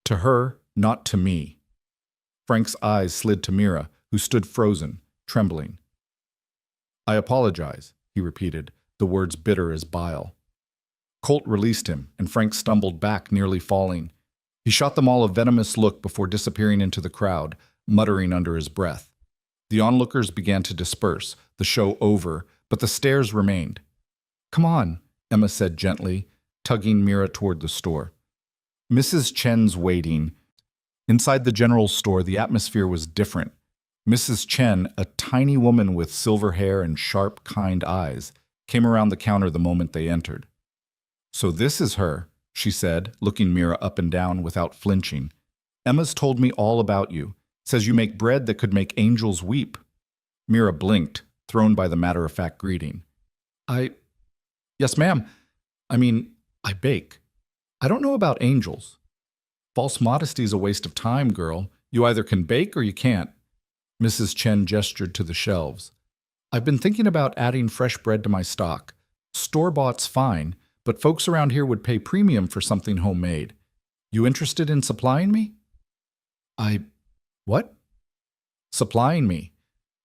To her, not to me." Frank's eyes slid to Mira, who stood frozen, trembling. "I apologize," he repeated, the words bitter as bile. Colt released him, and Frank stumbled back, nearly falling. He shot them all a venomous look before disappearing into the crowd, muttering under his breath. The onlookers began to disperse, the show over, but the stares remained. "Come on," Emma said gently, tugging Mira toward the store. Mrs. Chen's waiting. Inside the general store, the atmosphere was different. Mrs. Chen, a tiny woman with silver hair and sharp, kind eyes, came around the counter the moment they entered. "So this is her," she said, looking Mira up and down without flinching. "Emma's told me all about you. Says you make bread that could make angels weep." Mira blinked, thrown by the matter-of-fact greeting. Yes, ma'am. I bake. I don't know about angels." "False modesty's a waste of time, girl. You either can bake or you can't." Mrs. Chen gestured to the shelves. "I've been thinking about adding fresh bread to my stock. Store-bought's fine, but folks around here would pay premium for something homemade. You interested in supplying me?" What?" "Supplying me.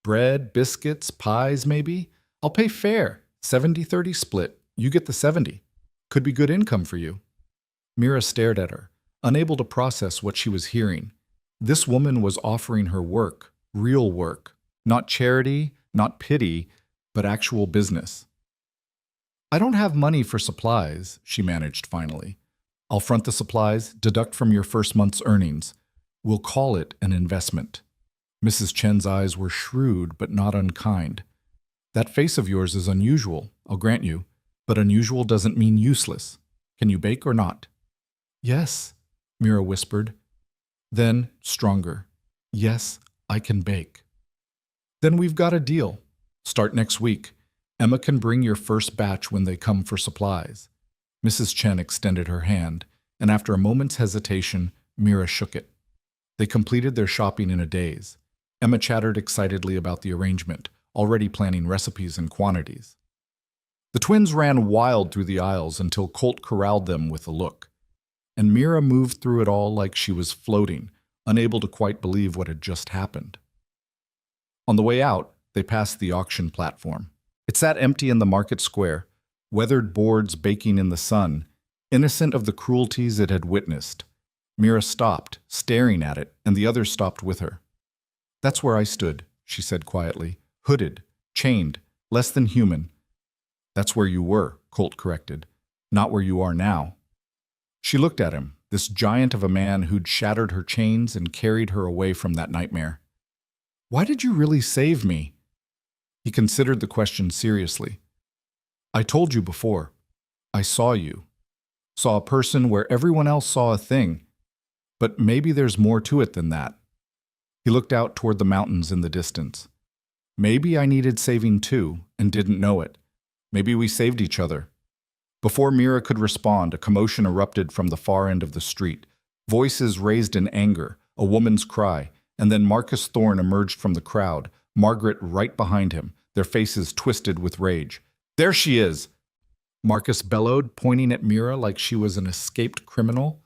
Bread, biscuits, pies, maybe. I'll pay fair, 70-30 split. You get the 70. Could be good income for you." Mira stared at her, unable to process what she was hearing. This woman was offering her work, real work, not charity, not pity, but actual business. "I don't have money for supplies," she managed finally. "I'll front the supplies, deduct from your first month's earnings. We'll call it an investment." Mrs. Chen's eyes were shrewd but not unkind. "That face of yours is unusual, I'll grant you, but unusual doesn't mean useless. Can you bake or not?" "Yes," Mira whispered. Then, stronger, "Yes, I can bake." "Then we've got a deal. Start next week. Emma can bring your first batch when they come for supplies." Mrs. Chen extended her hand, and after a moment's hesitation, Mira shook it. They completed their shopping in a daze. Emma chattered excitedly about the arrangement, already planning recipes and quantities. The twins ran wild through the aisles until Colt corralled them with a look. And Mira moved through it all like she was floating, unable to quite believe what had just happened. On the way out, they passed the auction platform. It sat empty in the market square, weathered boards baking in the sun, innocent of the cruelties it had witnessed. Mira stopped, staring at it, and the others stopped with her. "That's where I stood," she said quietly, "hooded, chained, less than human." "That's where you were," Colt corrected, "not where you are now." She looked at him, this giant of a man who'd shattered her chains and carried her away from that nightmare. "Why did you really save me?" He considered the question seriously. "I told you before. I saw you. Saw a person where everyone else saw a thing. But maybe there's more to it than that." He looked out toward the mountains in the distance. "Maybe I needed saving too, and didn't know it. Maybe we saved each other. Before Mira could respond, a commotion erupted from the far end of the street. Voices raised in anger, a woman's cry, and then Marcus Thorne emerged from the crowd, Margaret right behind him, their faces twisted with rage. "There she is!" Marcus bellowed, pointing at Mira like she was an escaped criminal.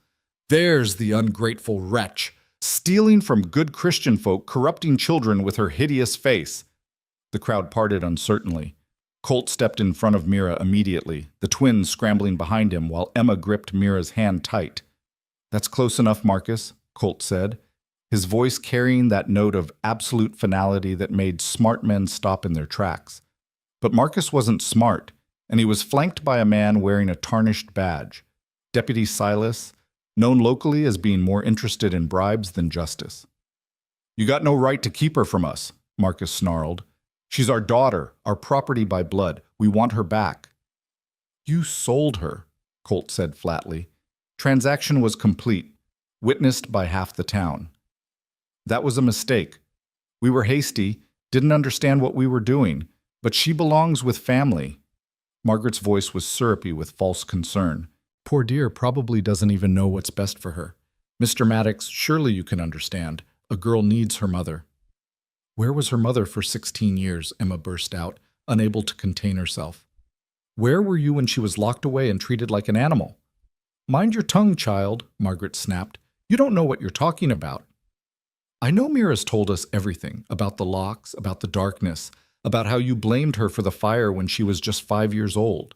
"There's the ungrateful wretch, stealing from good Christian folk, corrupting children with her hideous face." The crowd parted uncertainly. Colt stepped in front of Mira immediately, the twins scrambling behind him while Emma gripped Mira's hand tight. "That's close enough, Marcus," Colt said, his voice carrying that note of absolute finality that made smart men stop in their tracks. But Marcus wasn't smart, and he was flanked by a man wearing a tarnished badge, Deputy Silas, known locally as being more interested in bribes than justice. "You got no right to keep her from us," Marcus snarled. "She's our daughter, our property by blood. We want her back." "You sold her," Colt said flatly. "Transaction was complete, witnessed by half the town." "That was a mistake. We were hasty, didn't understand what we were doing, but she belongs with family." Margaret's voice was syrupy with false concern. "Poor dear probably doesn't even know what's best for her. Mr. Maddox, surely you can understand. A girl needs her mother." "Where was her mother for 16 years?" Emma burst out, unable to contain herself. "Where were you when she was locked away and treated like an animal?" "Mind your tongue, child," Margaret snapped. "You don't know what you're talking about." "I know Mira's told us everything, about the locks, about the darkness, about how you blamed her for the fire when she was just 5 years old."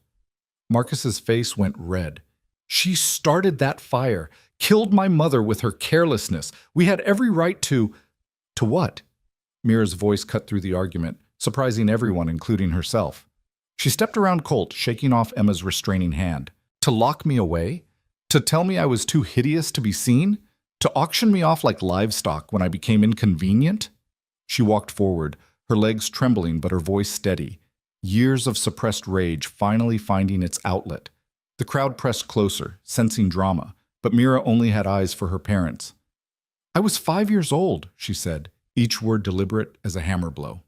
Marcus's face went red. "She started that fire, killed my mother with her carelessness. We had every right to—" "To what?" Mira's voice cut through the argument, surprising everyone, including herself. She stepped around Colt, shaking off Emma's restraining hand. "To lock me away? To tell me I was too hideous to be seen? To auction me off like livestock when I became inconvenient?" She walked forward, her legs trembling but her voice steady. Years of suppressed rage finally finding its outlet. The crowd pressed closer, sensing drama, but Mira only had eyes for her parents. "I was 5 years old," she said, each word deliberate as a hammer blow.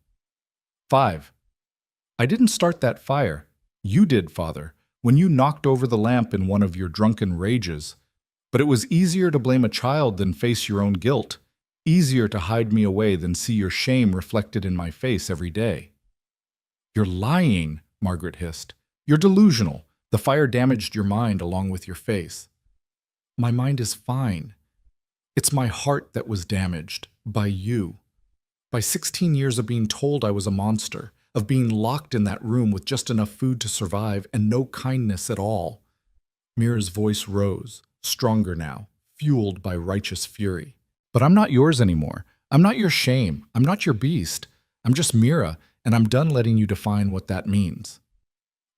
5. "I didn't start that fire. You did, Father, when you knocked over the lamp in one of your drunken rages. But it was easier to blame a child than face your own guilt. Easier to hide me away than see your shame reflected in my face every day." "You're lying," Margaret hissed. "You're delusional. The fire damaged your mind along with your face." "My mind is fine. It's my heart that was damaged by you. By 16 years of being told I was a monster, of being locked in that room with just enough food to survive and no kindness at all." Mira's voice rose, stronger now, fueled by righteous fury. "But I'm not yours anymore. I'm not your shame. I'm not your beast. I'm just Mira, and I'm done letting you define what that means."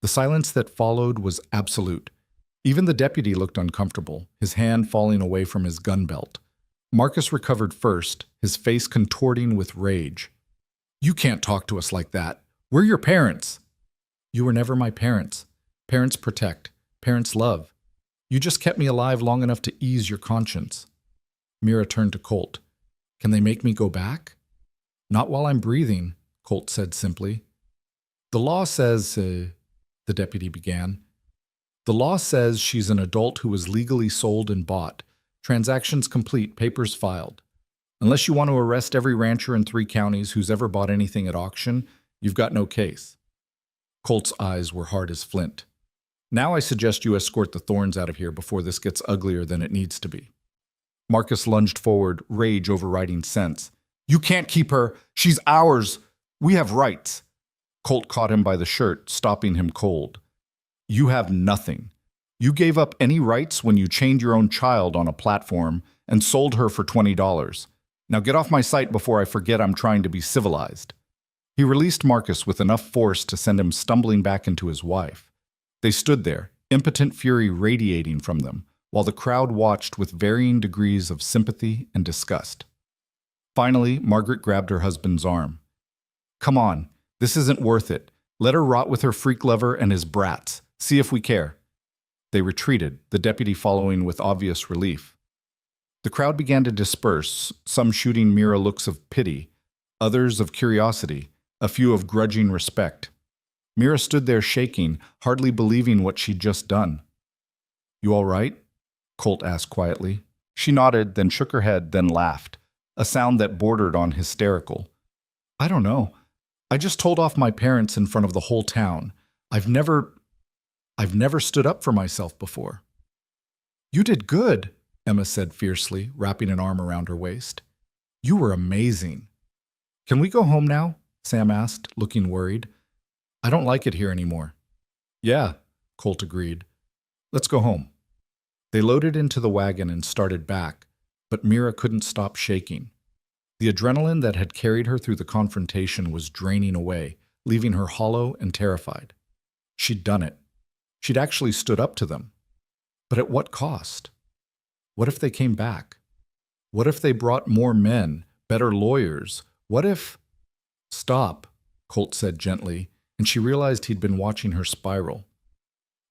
The silence that followed was absolute. Even the deputy looked uncomfortable, his hand falling away from his gun belt. Marcus recovered first, his face contorting with rage. "You can't talk to us like that. We're your parents." "You were never my parents. Parents protect. Parents love. You just kept me alive long enough to ease your conscience." Mira turned to Colt. "Can they make me go back?" "Not while I'm breathing," Colt said simply. "The law says," the deputy began. "The law says she's an adult who was legally sold and bought. Transactions complete, papers filed. Unless you want to arrest every rancher in 3 counties who's ever bought anything at auction, you've got no case." Colt's eyes were hard as flint. "Now I suggest you escort the Thorns out of here before this gets uglier than it needs to be." Marcus lunged forward, rage overriding sense. "You can't keep her. She's ours. We have rights." Colt caught him by the shirt, stopping him cold. "You have nothing. You gave up any rights when you chained your own child on a platform and sold her for $20. Now get off my sight before I forget I'm trying to be civilized." He released Marcus with enough force to send him stumbling back into his wife. They stood there, impotent fury radiating from them, while the crowd watched with varying degrees of sympathy and disgust. Finally, Margaret grabbed her husband's arm. "Come on, this isn't worth it. Let her rot with her freak lover and his brats. See if we care." They retreated, the deputy following with obvious relief. The crowd began to disperse, some shooting Mira looks of pity, others of curiosity, a few of grudging respect. Mira stood there shaking, hardly believing what she'd just done. "You all right?" Colt asked quietly. She nodded, then shook her head, then laughed, a sound that bordered on hysterical. "I don't know. I just told off my parents in front of the whole town. I've never stood up for myself before." "You did good," Emma said fiercely, wrapping an arm around her waist. "You were amazing." "Can we go home now?" Sam asked, looking worried. "I don't like it here anymore." "Yeah," Colt agreed. "Let's go home." They loaded into the wagon and started back, but Mira couldn't stop shaking. The adrenaline that had carried her through the confrontation was draining away, leaving her hollow and terrified. She'd done it. She'd actually stood up to them. But at what cost? What if they came back? What if they brought more men, better lawyers? What if— "Stop," Colt said gently, and she realized he'd been watching her spiral.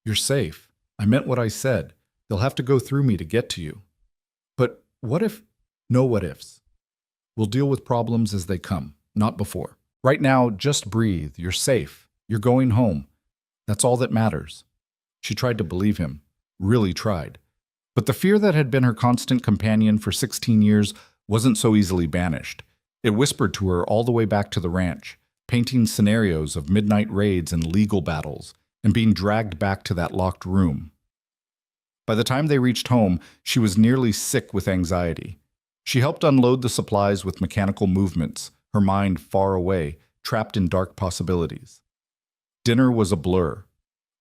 "You're safe. I meant what I said. They'll have to go through me to get to you." "But what if—" "No what ifs. We'll deal with problems as they come, not before. Right now, just breathe. You're safe. You're going home. That's all that matters." She tried to believe him, really tried. But the fear that had been her constant companion for 16 years wasn't so easily banished. It whispered to her all the way back to the ranch, painting scenarios of midnight raids and legal battles, and being dragged back to that locked room. By the time they reached home, she was nearly sick with anxiety. She helped unload the supplies with mechanical movements, her mind far away, trapped in dark possibilities. Dinner was a blur.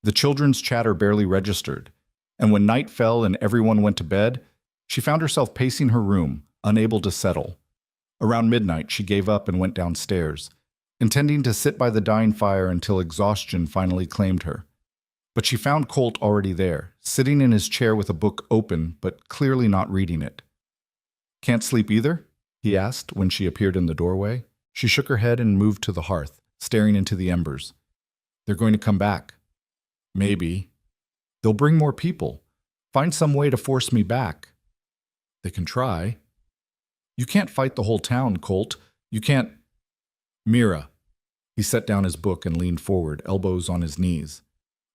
The children's chatter barely registered, and when night fell and everyone went to bed, she found herself pacing her room, unable to settle. Around midnight, she gave up and went downstairs, intending to sit by the dying fire until exhaustion finally claimed her. But she found Colt already there, sitting in his chair with a book open, but clearly not reading it. "Can't sleep either?" he asked when she appeared in the doorway. She shook her head and moved to the hearth, staring into the embers. "They're going to come back." "Maybe. They'll bring more people. Find some way to force me back." "They can try." "You can't fight the whole town, Colt. You can't—" "Mira." He set down his book and leaned forward, elbows on his knees.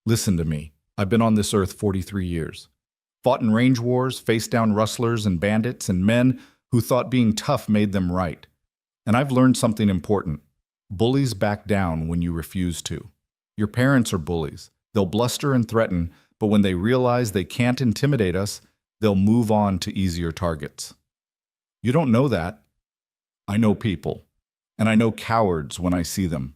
"Listen to me. I've been on this earth 43 years. Fought in range wars, faced down rustlers and bandits and men who thought being tough made them right. And I've learned something important. Bullies back down when you refuse to. Your parents are bullies. They'll bluster and threaten, but when they realize they can't intimidate us, they'll move on to easier targets. You don't know that. I know people, and I know cowards when I see them."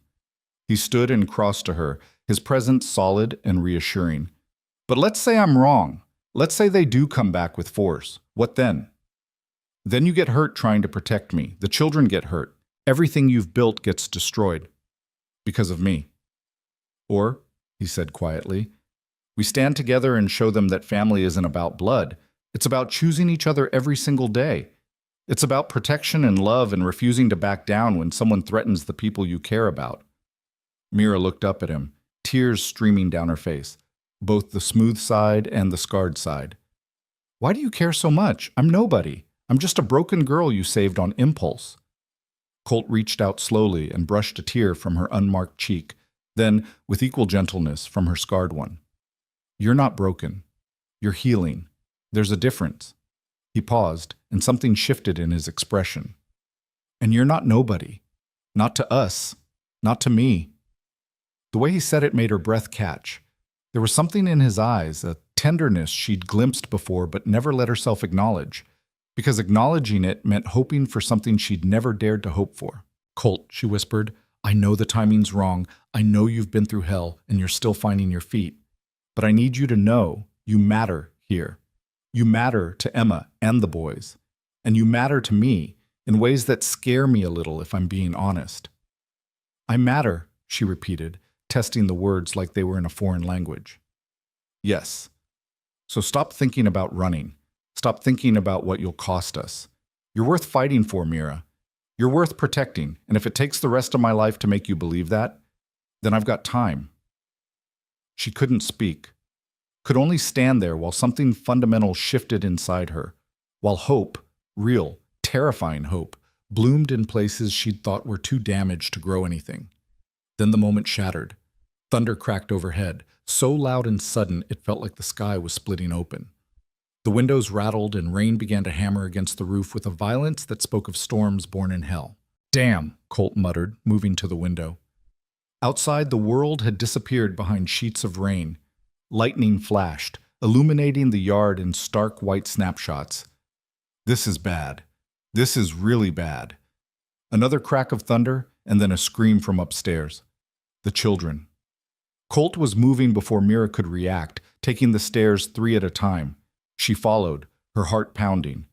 He stood and crossed to her, his presence solid and reassuring. "But let's say I'm wrong. Let's say they do come back with force. What then? Then you get hurt trying to protect me. The children get hurt. Everything you've built gets destroyed. Because of me. Or," he said quietly, "we stand together and show them that family isn't about blood. It's about choosing each other every single day. It's about protection and love and refusing to back down when someone threatens the people you care about." Mira looked up at him, tears streaming down her face, both the smooth side and the scarred side. "Why do you care so much? I'm nobody. I'm just a broken girl you saved on impulse." Colt reached out slowly and brushed a tear from her unmarked cheek, then, with equal gentleness, from her scarred one. "You're not broken. You're healing. There's a difference." He paused, and something shifted in his expression. "And you're not nobody. Not to us. Not to me." The way he said it made her breath catch. There was something in his eyes, a tenderness she'd glimpsed before but never let herself acknowledge, because acknowledging it meant hoping for something she'd never dared to hope for. "Colt," she whispered, "I know the timing's wrong. I know you've been through hell and you're still finding your feet. But I need you to know you matter here. You matter to Emma and the boys. And you matter to me in ways that scare me a little, if I'm being honest." "I matter," she repeated, testing the words like they were in a foreign language. "Yes. So stop thinking about running. Stop thinking about what you'll cost us. You're worth fighting for, Mira. You're worth protecting, and if it takes the rest of my life to make you believe that, then I've got time." She couldn't speak, could only stand there while something fundamental shifted inside her, while hope, real, terrifying hope, bloomed in places she'd thought were too damaged to grow anything. Then the moment shattered. Thunder cracked overhead, so loud and sudden it felt like the sky was splitting open. The windows rattled and rain began to hammer against the roof with a violence that spoke of storms born in hell. "Damn," Colt muttered, moving to the window. Outside, the world had disappeared behind sheets of rain. Lightning flashed, illuminating the yard in stark white snapshots. This is bad. This is really bad. Another crack of thunder, and then a scream from upstairs. The children. Colt was moving before Mira could react, taking the stairs 3 at a time. She followed, her heart pounding.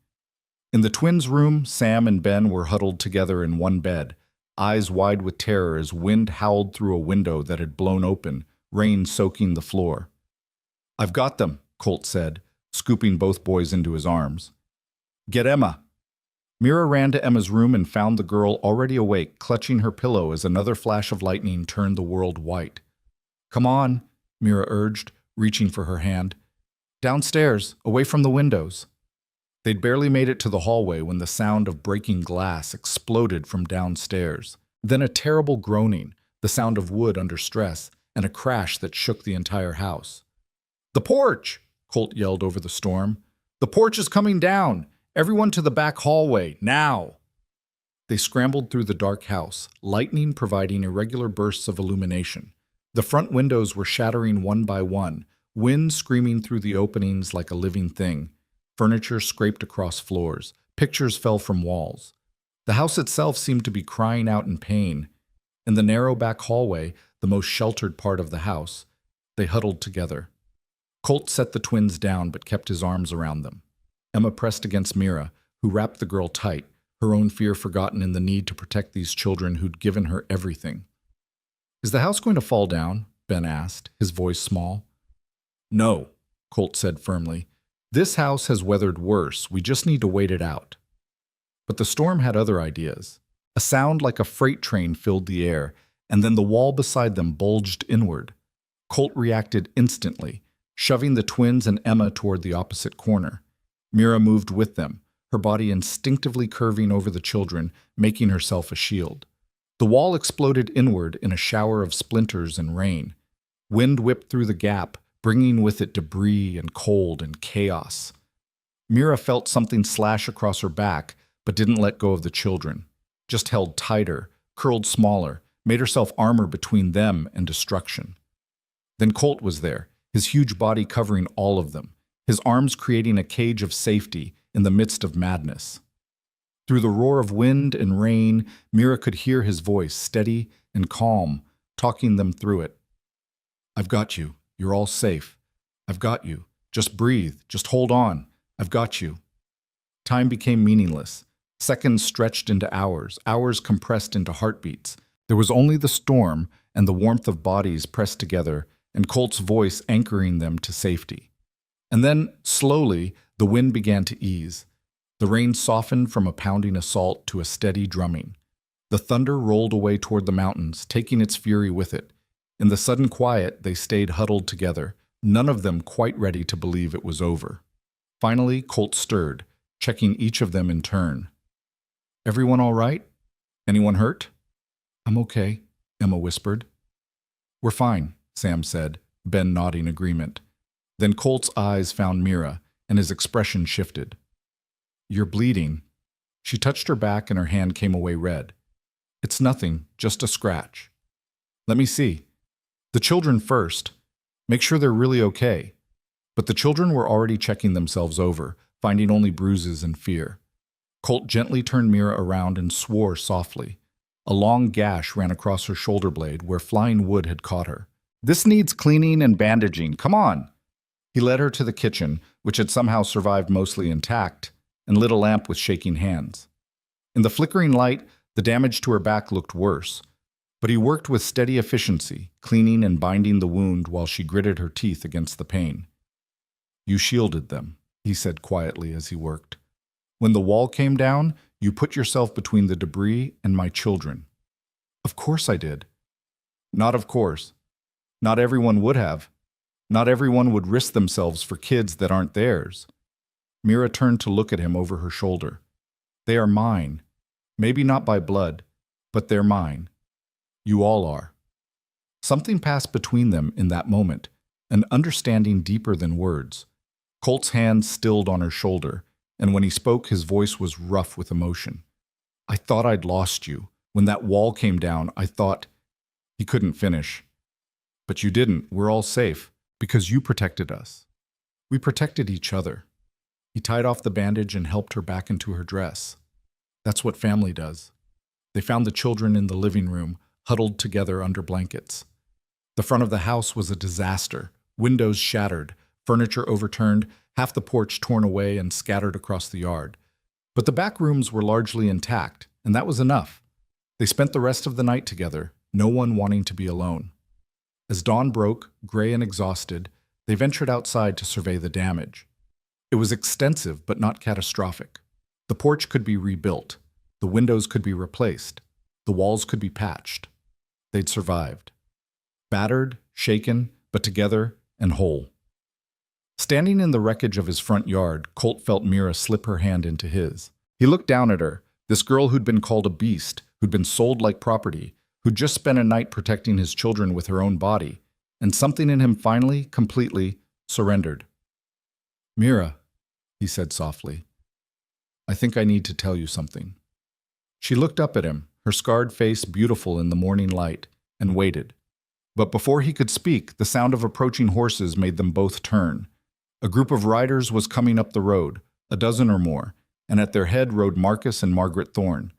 In the twins' room, Sam and Ben were huddled together in one bed, eyes wide with terror as wind howled through a window that had blown open, rain soaking the floor. "I've got them," Colt said, scooping both boys into his arms. "Get Emma." Mira ran to Emma's room and found the girl already awake, clutching her pillow as another flash of lightning turned the world white. "Come on," Mira urged, reaching for her hand. "Downstairs, away from the windows." They'd barely made it to the hallway when the sound of breaking glass exploded from downstairs. Then a terrible groaning, the sound of wood under stress, and a crash that shook the entire house. "The porch!" Colt yelled over the storm. "The porch is coming down! Everyone to the back hallway, now!" They scrambled through the dark house, lightning providing irregular bursts of illumination. The front windows were shattering one by one, wind screaming through the openings like a living thing. Furniture scraped across floors. Pictures fell from walls. The house itself seemed to be crying out in pain. In the narrow back hallway, the most sheltered part of the house, they huddled together. Colt set the twins down but kept his arms around them. Emma pressed against Mira, who wrapped the girl tight, her own fear forgotten in the need to protect these children who'd given her everything. "Is the house going to fall down?" Ben asked, his voice small. "No," Colt said firmly. "This house has weathered worse. We just need to wait it out." But the storm had other ideas. A sound like a freight train filled the air, and then the wall beside them bulged inward. Colt reacted instantly, shoving the twins and Emma toward the opposite corner. Mira moved with them, her body instinctively curving over the children, making herself a shield. The wall exploded inward in a shower of splinters and rain. Wind whipped through the gap, bringing with it debris and cold and chaos. Mira felt something slash across her back, but didn't let go of the children. Just held tighter, curled smaller, made herself armor between them and destruction. Then Colt was there, his huge body covering all of them, his arms creating a cage of safety in the midst of madness. Through the roar of wind and rain, Mira could hear his voice, steady and calm, talking them through it. "I've got you. You're all safe. I've got you. Just breathe. Just hold on. I've got you." Time became meaningless. Seconds stretched into hours, hours compressed into heartbeats. There was only the storm and the warmth of bodies pressed together, and Colt's voice anchoring them to safety. And then, slowly, the wind began to ease. The rain softened from a pounding assault to a steady drumming. The thunder rolled away toward the mountains, taking its fury with it. In the sudden quiet, they stayed huddled together, none of them quite ready to believe it was over. Finally, Colt stirred, checking each of them in turn. "Everyone all right? Anyone hurt?" "I'm okay," Emma whispered. "We're fine," Sam said, Ben nodding agreement. Then Colt's eyes found Mira, and his expression shifted. "You're bleeding." She touched her back and her hand came away red. "It's nothing, just a scratch." "Let me see." "The children first. Make sure they're really okay." But the children were already checking themselves over, finding only bruises and fear. Colt gently turned Mira around and swore softly. A long gash ran across her shoulder blade where flying wood had caught her. "This needs cleaning and bandaging. Come on." He led her to the kitchen, which had somehow survived mostly intact, and lit a lamp with shaking hands. In the flickering light, the damage to her back looked worse. But he worked with steady efficiency, cleaning and binding the wound while she gritted her teeth against the pain. "You shielded them," he said quietly as he worked. "When the wall came down, you put yourself between the debris and my children." "Of course I did." "Not of course. Not everyone would have. Not everyone would risk themselves for kids that aren't theirs." Mira turned to look at him over her shoulder. "They are mine. Maybe not by blood, but they're mine. You all are." Something passed between them in that moment, an understanding deeper than words. Colt's hand stilled on her shoulder, and when he spoke, his voice was rough with emotion. I thought I'd lost you. When that wall came down, I thought... He couldn't finish. But you didn't. We're all safe, because you protected us. We protected each other. He tied off the bandage and helped her back into her dress. That's what family does. They found the children in the living room, huddled together under blankets. The front of the house was a disaster. Windows shattered, furniture overturned, half the porch torn away and scattered across the yard. But the back rooms were largely intact, and that was enough. They spent the rest of the night together, no one wanting to be alone. As dawn broke, gray and exhausted, they ventured outside to survey the damage. It was extensive but not catastrophic. The porch could be rebuilt. The windows could be replaced. The walls could be patched. They'd survived. Battered, shaken, but together and whole. Standing in the wreckage of his front yard, Colt felt Mira slip her hand into his. He looked down at her, this girl who'd been called a beast, who'd been sold like property, who'd just spent a night protecting his children with her own body, and something in him finally, completely, surrendered. Mira, he said softly, I think I need to tell you something. She looked up at him, her scarred face beautiful in the morning light, and waited. But before he could speak, the sound of approaching horses made them both turn. A group of riders was coming up the road, a dozen or more, and at their head rode Marcus and Margaret Thorne.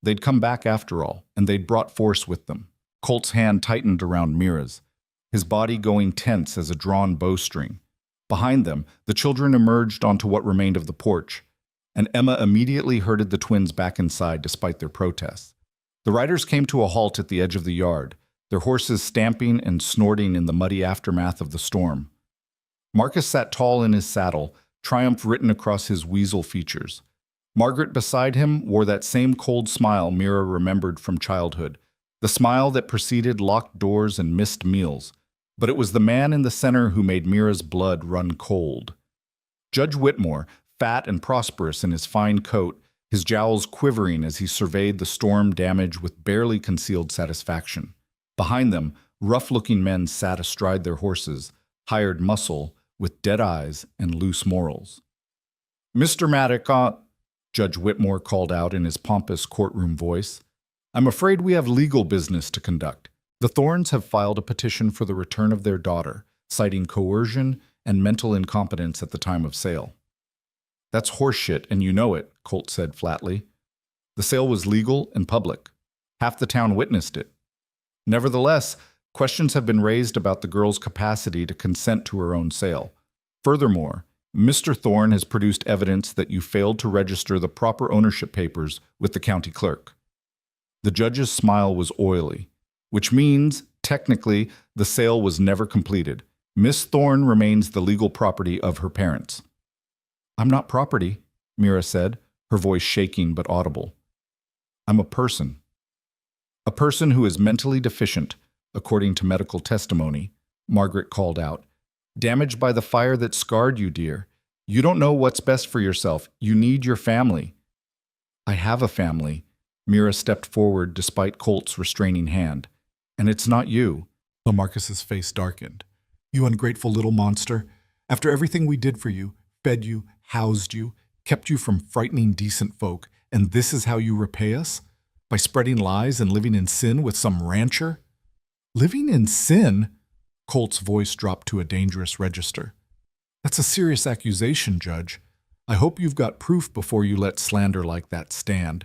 They'd come back after all, and they'd brought force with them. Colt's hand tightened around Mira's, his body going tense as a drawn bowstring. Behind them, the children emerged onto what remained of the porch, and Emma immediately herded the twins back inside despite their protests. The riders came to a halt at the edge of the yard, their horses stamping and snorting in the muddy aftermath of the storm. Marcus sat tall in his saddle, triumph written across his weasel features. Margaret beside him wore that same cold smile Mira remembered from childhood, the smile that preceded locked doors and missed meals. But it was the man in the center who made Mira's blood run cold. Judge Whitmore, fat and prosperous in his fine coat, his jowls quivering as he surveyed the storm damage with barely concealed satisfaction. Behind them, rough-looking men sat astride their horses, hired muscle, with dead eyes and loose morals. Mr. Maddock, Judge Whitmore called out in his pompous courtroom voice, I'm afraid we have legal business to conduct. The Thornes have filed a petition for the return of their daughter, citing coercion and mental incompetence at the time of sale. That's horseshit, and you know it, Colt said flatly. The sale was legal and public. Half the town witnessed it. Nevertheless, questions have been raised about the girl's capacity to consent to her own sale. Furthermore, Mr. Thorne has produced evidence that you failed to register the proper ownership papers with the county clerk. The judge's smile was oily, which means, technically, the sale was never completed. Miss Thorne remains the legal property of her parents. I'm not property, Mira said, her voice shaking but audible. I'm a person. A person who is mentally deficient, according to medical testimony, Margaret called out. Damaged by the fire that scarred you, dear. You don't know what's best for yourself. You need your family. I have a family. Mira stepped forward despite Colt's restraining hand. And it's not you. Marcus's face darkened. You ungrateful little monster. After everything we did for you, fed you, housed you, kept you from frightening decent folk, and this is how you repay us? By spreading lies and living in sin with some rancher? Living in sin? Colt's voice dropped to a dangerous register. That's a serious accusation, Judge. I hope you've got proof before you let slander like that stand.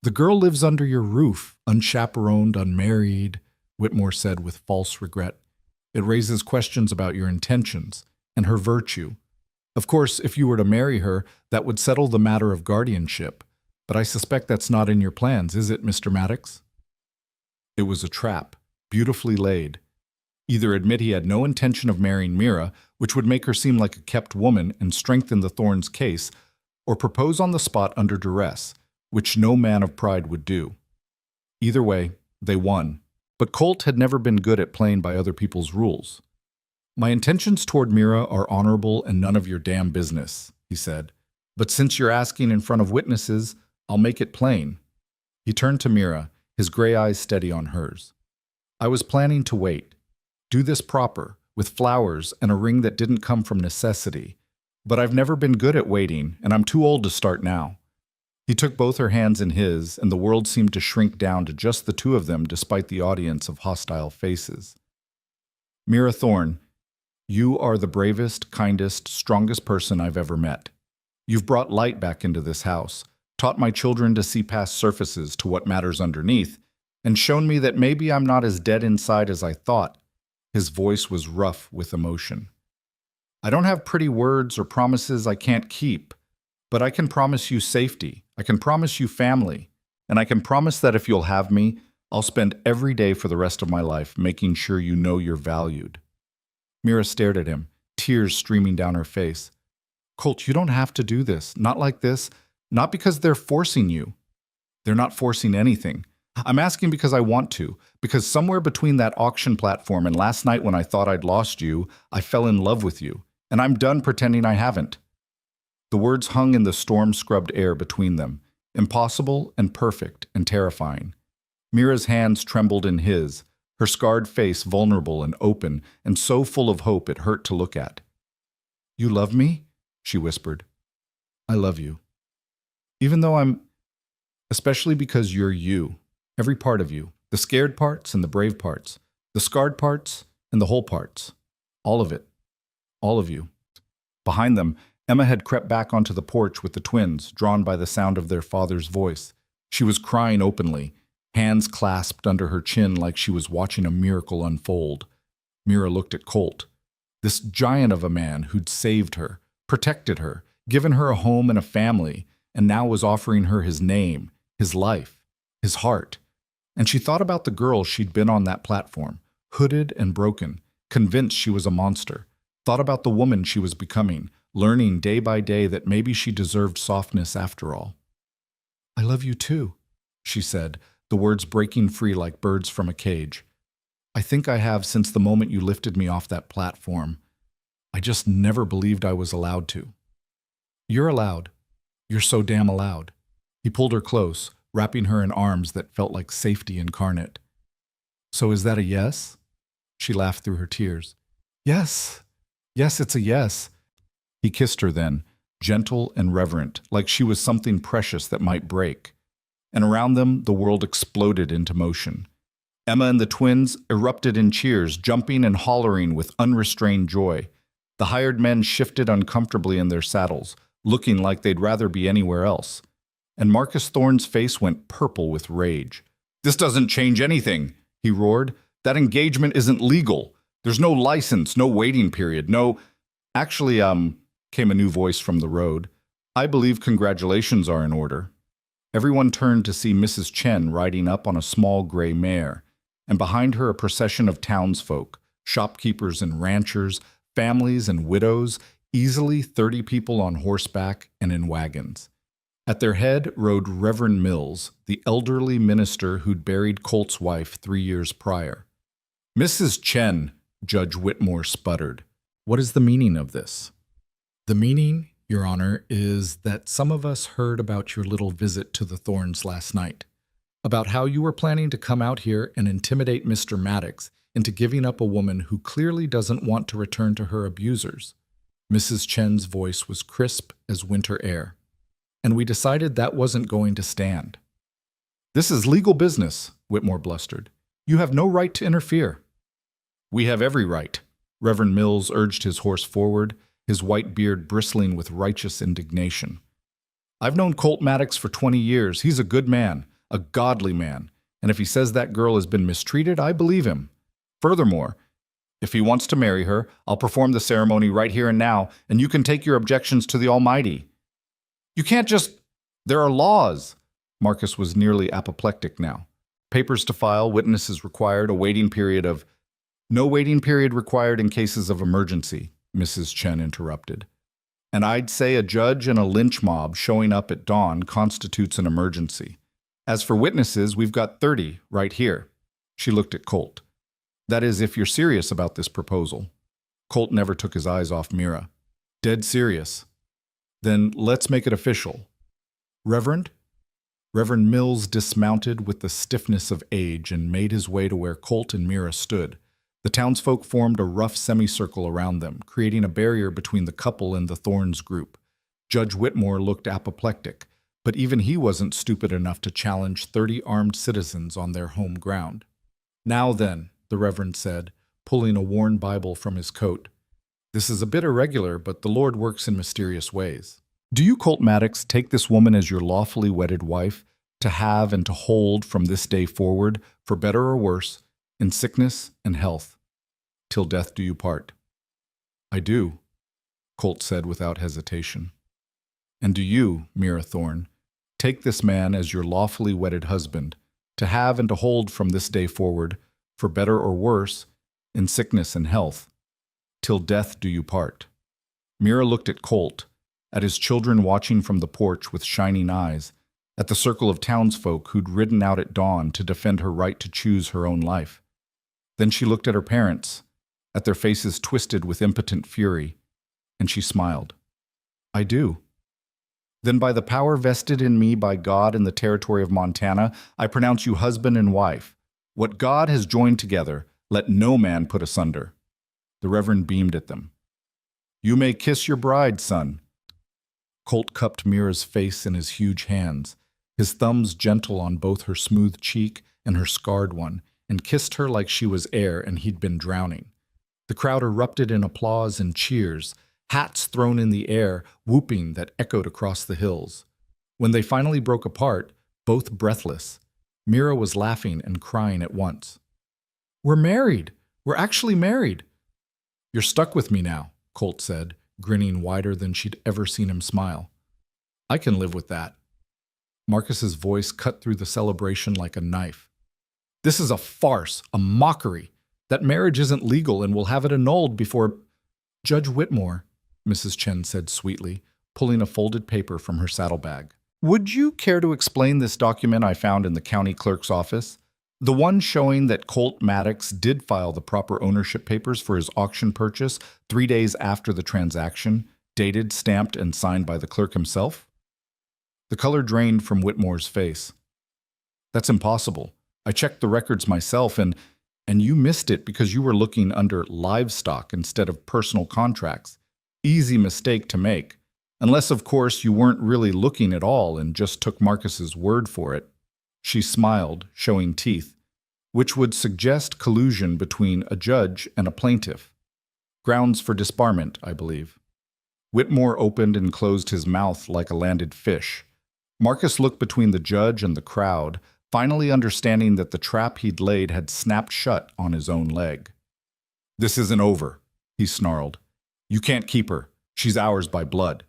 The girl lives under your roof, unchaperoned, unmarried, Whitmore said with false regret. It raises questions about your intentions and her virtue. Of course, if you were to marry her, that would settle the matter of guardianship. But I suspect that's not in your plans, is it, Mr. Maddox? It was a trap, beautifully laid. Either admit he had no intention of marrying Mira, which would make her seem like a kept woman and strengthen the Thornes' case, or propose on the spot under duress, which no man of pride would do. Either way, they won. But Colt had never been good at playing by other people's rules. My intentions toward Mira are honorable and none of your damn business, he said. But since you're asking in front of witnesses, I'll make it plain. He turned to Mira, his gray eyes steady on hers. I was planning to wait. Do this proper, with flowers and a ring that didn't come from necessity. But I've never been good at waiting, and I'm too old to start now. He took both her hands in his, and the world seemed to shrink down to just the two of them despite the audience of hostile faces. Mira Thorne, you are the bravest, kindest, strongest person I've ever met. You've brought light back into this house, taught my children to see past surfaces to what matters underneath, and shown me that maybe I'm not as dead inside as I thought. His voice was rough with emotion. I don't have pretty words or promises I can't keep, but I can promise you safety. I can promise you family. And I can promise that if you'll have me, I'll spend every day for the rest of my life making sure you know you're valued. Mira stared at him, tears streaming down her face. Colt, you don't have to do this. Not like this. Not because they're forcing you. They're not forcing anything. I'm asking because I want to, because somewhere between that auction platform and last night when I thought I'd lost you, I fell in love with you, and I'm done pretending I haven't. The words hung in the storm-scrubbed air between them, impossible and perfect and terrifying. Mira's hands trembled in his, her scarred face vulnerable and open and so full of hope it hurt to look at. You love me? She whispered. I love you. Even though especially because you're you, every part of you, the scared parts and the brave parts, the scarred parts and the whole parts, all of it, all of you. Behind them, Emma had crept back onto the porch with the twins, drawn by the sound of their father's voice. She was crying openly, hands clasped under her chin like she was watching a miracle unfold. Mira looked at Colt, this giant of a man who'd saved her, protected her, given her a home and a family, and now was offering her his name, his life, his heart. And she thought about the girl she'd been on that platform, hooded and broken, convinced she was a monster, thought about the woman she was becoming, learning day by day that maybe she deserved softness after all. I love you too, she said, the words breaking free like birds from a cage. I think I have since the moment you lifted me off that platform. I just never believed I was allowed to. You're allowed. You're so damn allowed. He pulled her close, wrapping her in arms that felt like safety incarnate. So is that a yes? She laughed through her tears. Yes. Yes, it's a yes. He kissed her then, gentle and reverent, like she was something precious that might break. And around them, the world exploded into motion. Emma and the twins erupted in cheers, jumping and hollering with unrestrained joy. The hired men shifted uncomfortably in their saddles, looking like they'd rather be anywhere else. And Marcus Thorne's face went purple with rage. This doesn't change anything, he roared. That engagement isn't legal. There's no license, no waiting period, no... Actually, came a new voice from the road. I believe congratulations are in order. Everyone turned to see Mrs. Chen riding up on a small gray mare, and behind her a procession of townsfolk, shopkeepers and ranchers, families and widows, easily 30 people on horseback and in wagons. At their head rode Reverend Mills, the elderly minister who'd buried Colt's wife 3 years prior. Mrs. Chen, Judge Whitmore sputtered. What is the meaning of this? The meaning, Your Honor, is that some of us heard about your little visit to the Thorns last night, about how you were planning to come out here and intimidate Mr. Maddox into giving up a woman who clearly doesn't want to return to her abusers. Mrs. Chen's voice was crisp as winter air. And we decided that wasn't going to stand. This is legal business, Whitmore blustered. You have no right to interfere. We have every right. Reverend Mills urged his horse forward, his white beard bristling with righteous indignation. I've known Colt Maddox for 20 years. He's a good man, a godly man, and if he says that girl has been mistreated, I believe him. Furthermore, if he wants to marry her, I'll perform the ceremony right here and now, and you can take your objections to the Almighty. You can't just... There are laws. Marcus was nearly apoplectic now. Papers to file, witnesses required, a waiting period of... No waiting period required in cases of emergency, Mrs. Chen interrupted. And I'd say a judge and a lynch mob showing up at dawn constitutes an emergency. As for witnesses, we've got 30 right here. She looked at Colt. That is, if you're serious about this proposal. Colt never took his eyes off Mira. Dead serious. Then let's make it official. Reverend Reverend Mills dismounted with the stiffness of age and made his way to where Colt and Mira stood. The townsfolk formed a rough semicircle around them, creating a barrier between the couple and the Thorns group. Judge Whitmore looked apoplectic, but even he wasn't stupid enough to challenge 30 armed citizens on their home ground. "Now then," the Reverend said, pulling a worn Bible from his coat. "This is a bit irregular, but the Lord works in mysterious ways. Do you, Colt Maddox, take this woman as your lawfully wedded wife, to have and to hold from this day forward, for better or worse, in sickness and health, till death do you part?" "I do," Colt said without hesitation. "And do you, Mira Thorne, take this man as your lawfully wedded husband, to have and to hold from this day forward, for better or worse, in sickness and health, till death do you part?" Mira looked at Colt, at his children watching from the porch with shining eyes, at the circle of townsfolk who'd ridden out at dawn to defend her right to choose her own life. Then she looked at her parents, at their faces twisted with impotent fury, and she smiled. "I do." "Then by the power vested in me by God in the territory of Montana, I pronounce you husband and wife. What God has joined together, let no man put asunder." The Reverend beamed at them. "You may kiss your bride, son." Colt cupped Mira's face in his huge hands, his thumbs gentle on both her smooth cheek and her scarred one, and kissed her like she was air and he'd been drowning. The crowd erupted in applause and cheers, hats thrown in the air, whooping that echoed across the hills. When they finally broke apart, both breathless, Mira was laughing and crying at once. "We're married! We're actually married!" "You're stuck with me now," Colt said, grinning wider than she'd ever seen him smile. "I can live with that." Marcus's voice cut through the celebration like a knife. "This is a farce, a mockery. That marriage isn't legal and we'll have it annulled before—" "Judge Whitmore," Mrs. Chen said sweetly, pulling a folded paper from her saddlebag. "Would you care to explain this document I found in the county clerk's office? The one showing that Colt Maddox did file the proper ownership papers for his auction purchase 3 days after the transaction, dated, stamped, and signed by the clerk himself?" The color drained from Whitmore's face. "That's impossible. I checked the records myself, and you missed it because you were looking under livestock instead of personal contracts. Easy mistake to make. Unless, of course, you weren't really looking at all and just took Marcus's word for it." She smiled, showing teeth, which would suggest collusion between a judge and a plaintiff. "Grounds for disbarment, I believe." Whitmore opened and closed his mouth like a landed fish. Marcus looked between the judge and the crowd, finally understanding that the trap he'd laid had snapped shut on his own leg. "This isn't over," he snarled. "You can't keep her. She's ours by blood."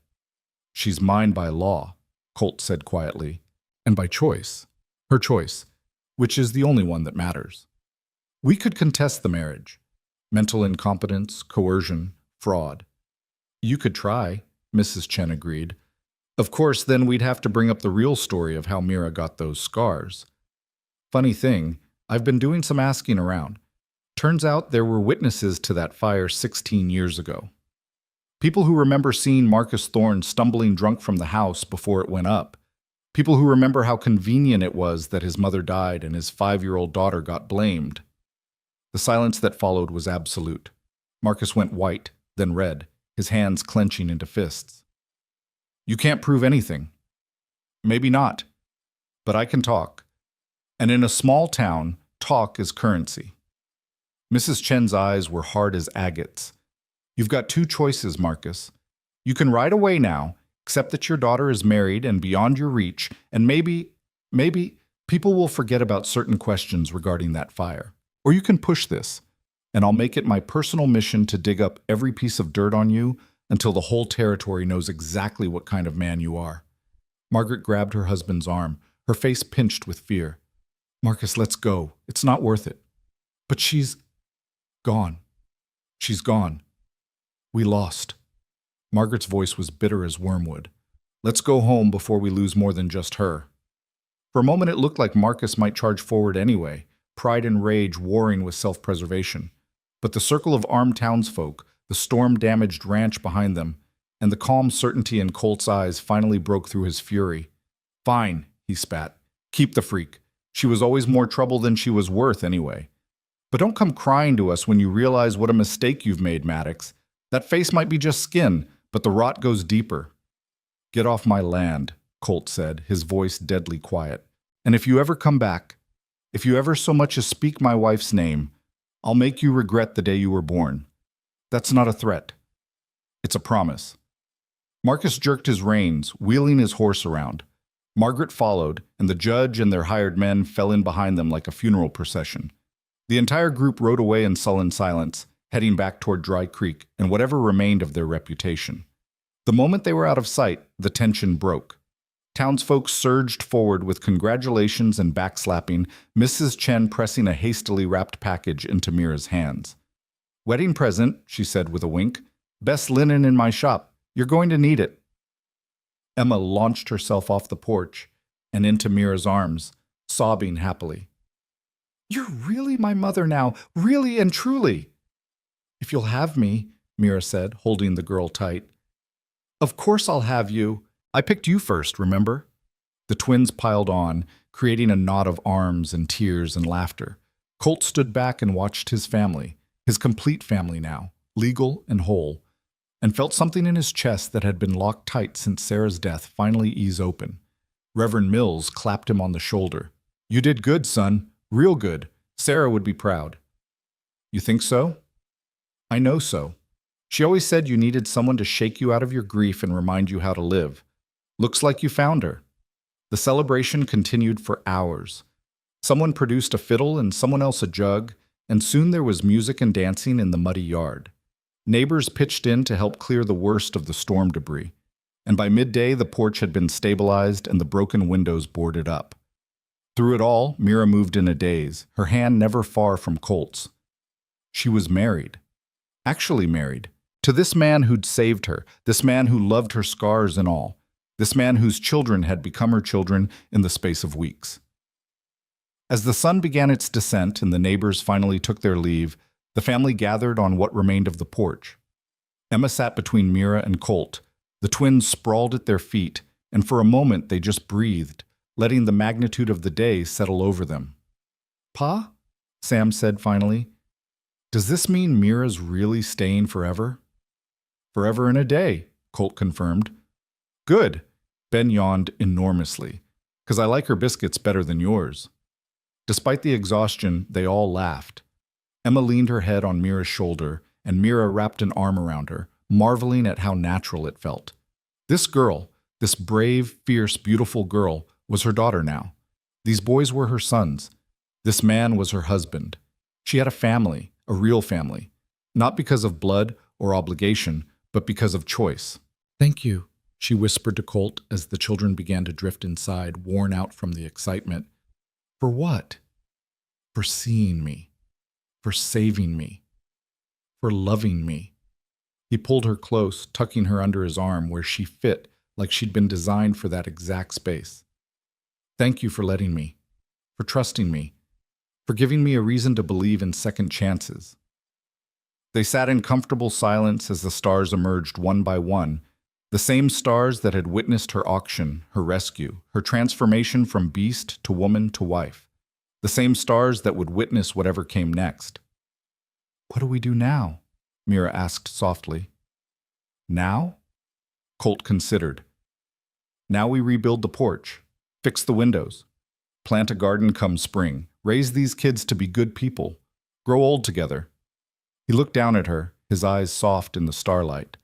"She's mine by law," Colt said quietly, "and by choice. Her choice, which is the only one that matters. We could contest the marriage. Mental incompetence, coercion, fraud." "You could try," Mrs. Chen agreed. "Of course, then we'd have to bring up the real story of how Mira got those scars. Funny thing, I've been doing some asking around. Turns out there were witnesses to that fire 16 years ago. People who remember seeing Marcus Thorne stumbling drunk from the house before it went up. People who remember how convenient it was that his mother died and his 5-year-old daughter got blamed." The silence that followed was absolute. Marcus went white, then red, his hands clenching into fists. "You can't prove anything." "Maybe not. But I can talk. And in a small town, talk is currency." Mrs. Chen's eyes were hard as agates. "You've got 2 choices, Marcus. You can ride away now, accept that your daughter is married and beyond your reach, and maybe people will forget about certain questions regarding that fire. Or you can push this, and I'll make it my personal mission to dig up every piece of dirt on you until the whole territory knows exactly what kind of man you are." Margaret grabbed her husband's arm, her face pinched with fear. "Marcus, let's go. It's not worth it." "But she's gone. She's gone. We lost." Margaret's voice was bitter as wormwood. "Let's go home before we lose more than just her." For a moment it looked like Marcus might charge forward anyway, pride and rage warring with self-preservation. But the circle of armed townsfolk, the storm-damaged ranch behind them, and the calm certainty in Colt's eyes finally broke through his fury. "Fine," he spat. Keep the freak. She was always more trouble than she was worth anyway. But don't come crying to us when you realize what a mistake you've made, Maddox. That face might be just skin, but the rot goes deeper. Get off my land, Colt said, his voice deadly quiet. And if you ever come back, if you ever so much as speak my wife's name, I'll make you regret the day you were born. That's not a threat. It's a promise. Marcus jerked his reins, wheeling his horse around. Margaret followed, and the judge and their hired men fell in behind them like a funeral procession. The entire group rode away in sullen silence, heading back toward Dry Creek and whatever remained of their reputation. The moment they were out of sight, the tension broke. Townsfolk surged forward with congratulations and backslapping, Mrs. Chen pressing a hastily wrapped package into Mira's hands. "Wedding present," she said with a wink. "Best linen in my shop. You're going to need it." Emma launched herself off the porch and into Mira's arms, sobbing happily. "You're really my mother now, really and truly." "If you'll have me," Mira said, holding the girl tight. "Of course I'll have you. I picked you first, remember?" The twins piled on, creating a knot of arms and tears and laughter. Colt stood back and watched his family, his complete family now, legal and whole, and felt something in his chest that had been locked tight since Sarah's death finally ease open. Reverend Mills clapped him on the shoulder. "You did good, son. Real good. Sarah would be proud." "You think so?" "I know so. She always said you needed someone to shake you out of your grief and remind you how to live. Looks like you found her." The celebration continued for hours. Someone produced a fiddle and someone else a jug, and soon there was music and dancing in the muddy yard. Neighbors pitched in to help clear the worst of the storm debris, and by midday the porch had been stabilized and the broken windows boarded up. Through it all, Mira moved in a daze, her hand never far from Colt's. She was married. Actually married. To this man who'd saved her, this man who loved her scars and all, this man whose children had become her children in the space of weeks. As the sun began its descent and the neighbors finally took their leave, the family gathered on what remained of the porch. Emma sat between Mira and Colt. The twins sprawled at their feet, and for a moment they just breathed, letting the magnitude of the day settle over them. "Pa?" Sam said finally. "Does this mean Mira's really staying forever?" "Forever and a day," Colt confirmed. "Good." Ben yawned enormously. "'Cause I like her biscuits better than yours." Despite the exhaustion, they all laughed. Emma leaned her head on Mira's shoulder, and Mira wrapped an arm around her, marveling at how natural it felt. This girl, this brave, fierce, beautiful girl, was her daughter now. These boys were her sons. This man was her husband. She had a family, a real family, not because of blood or obligation, but because of choice. "Thank you," she whispered to Colt as the children began to drift inside, worn out from the excitement. "For what?" "For seeing me. For saving me. For loving me." He pulled her close, tucking her under his arm where she fit like she'd been designed for that exact space. "Thank you for letting me. For trusting me. For giving me a reason to believe in second chances." They sat in comfortable silence as the stars emerged one by one, the same stars that had witnessed her auction, her rescue, her transformation from beast to woman to wife, the same stars that would witness whatever came next. "What do we do now?" Mira asked softly. "Now?" Colt considered. "Now we rebuild the porch, fix the windows, plant a garden come spring, raise these kids to be good people, grow old together." He looked down at her, his eyes soft in the starlight.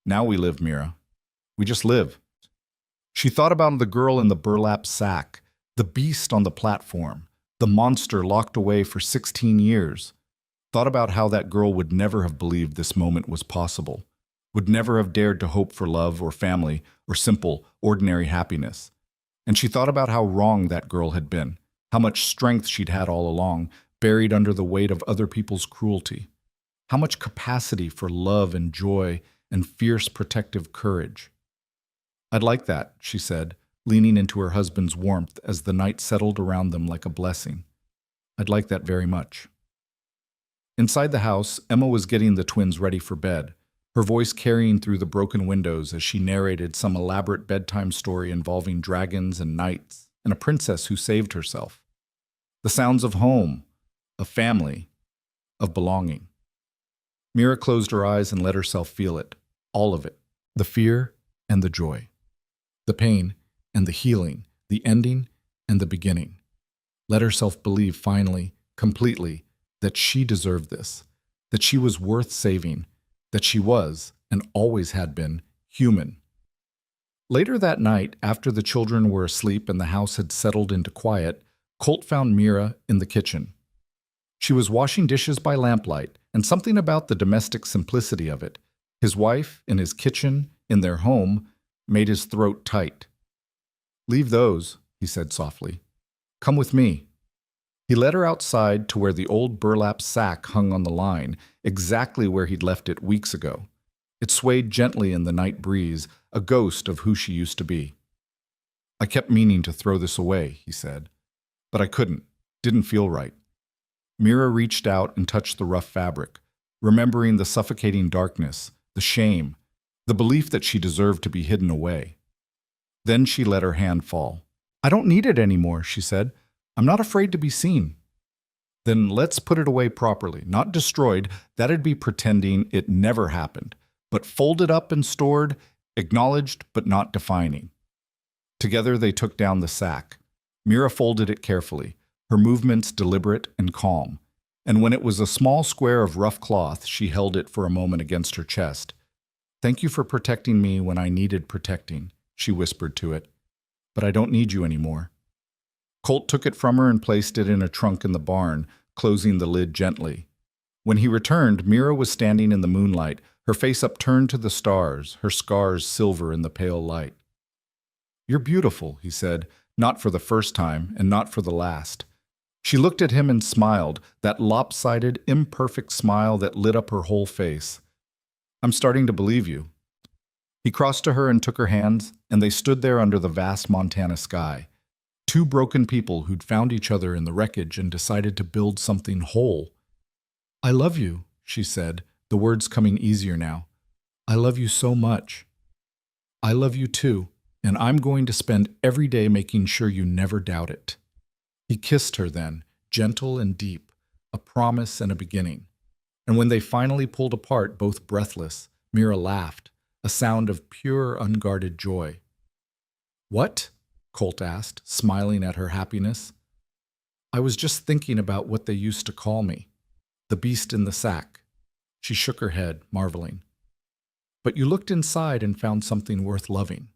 "Now we live, Mira. We just live." She thought about the girl in the burlap sack, the beast on the platform, the monster locked away for 16 years. Thought about how that girl would never have believed this moment was possible, would never have dared to hope for love or family or simple, ordinary happiness. And she thought about how wrong that girl had been, how much strength she'd had all along, buried under the weight of other people's cruelty. How much capacity for love and joy and fierce protective courage. "I'd like that," she said, leaning into her husband's warmth as the night settled around them like a blessing. "I'd like that very much." Inside the house, Emma was getting the twins ready for bed, her voice carrying through the broken windows as she narrated some elaborate bedtime story involving dragons and knights and a princess who saved herself. The sounds of home, of family, of belonging. Mira closed her eyes and let herself feel it, all of it, the fear and the joy, the pain and the healing, the ending and the beginning. Let herself believe finally, completely, that she deserved this, that she was worth saving, that she was, and always had been, human. Later that night, after the children were asleep and the house had settled into quiet, Colt found Mira in the kitchen. She was washing dishes by lamplight, and something about the domestic simplicity of it, his wife in his kitchen, in their home, made his throat tight. "Leave those," he said softly. "Come with me." He led her outside to where the old burlap sack hung on the line, exactly where he'd left it weeks ago. It swayed gently in the night breeze, a ghost of who she used to be. "I kept meaning to throw this away," he said, "but I couldn't. Didn't feel right." Mira reached out and touched the rough fabric, remembering the suffocating darkness, the shame, the belief that she deserved to be hidden away. Then she let her hand fall. "I don't need it anymore," she said. "I'm not afraid to be seen." "Then let's put it away properly, not destroyed. That'd be pretending it never happened, but folded up and stored, acknowledged but not defining." Together they took down the sack. Mira folded it carefully, her movements deliberate and calm, and when it was a small square of rough cloth, she held it for a moment against her chest. "Thank you for protecting me when I needed protecting," she whispered to it. "But I don't need you anymore." Colt took it from her and placed it in a trunk in the barn, closing the lid gently. When he returned, Mira was standing in the moonlight, her face upturned to the stars, her scars silver in the pale light. "You're beautiful," he said, not for the first time and not for the last. She looked at him and smiled, that lopsided, imperfect smile that lit up her whole face. "I'm starting to believe you." He crossed to her and took her hands, and they stood there under the vast Montana sky. Two broken people who'd found each other in the wreckage and decided to build something whole. "I love you," she said, the words coming easier now. "I love you so much." "I love you too, and I'm going to spend every day making sure you never doubt it." He kissed her then, gentle and deep, a promise and a beginning. And when they finally pulled apart, both breathless, Mira laughed, a sound of pure, unguarded joy. "What?" Colt asked, smiling at her happiness. "I was just thinking about what they used to call me. The beast in the sack." She shook her head, marveling. "But you looked inside and found something worth loving."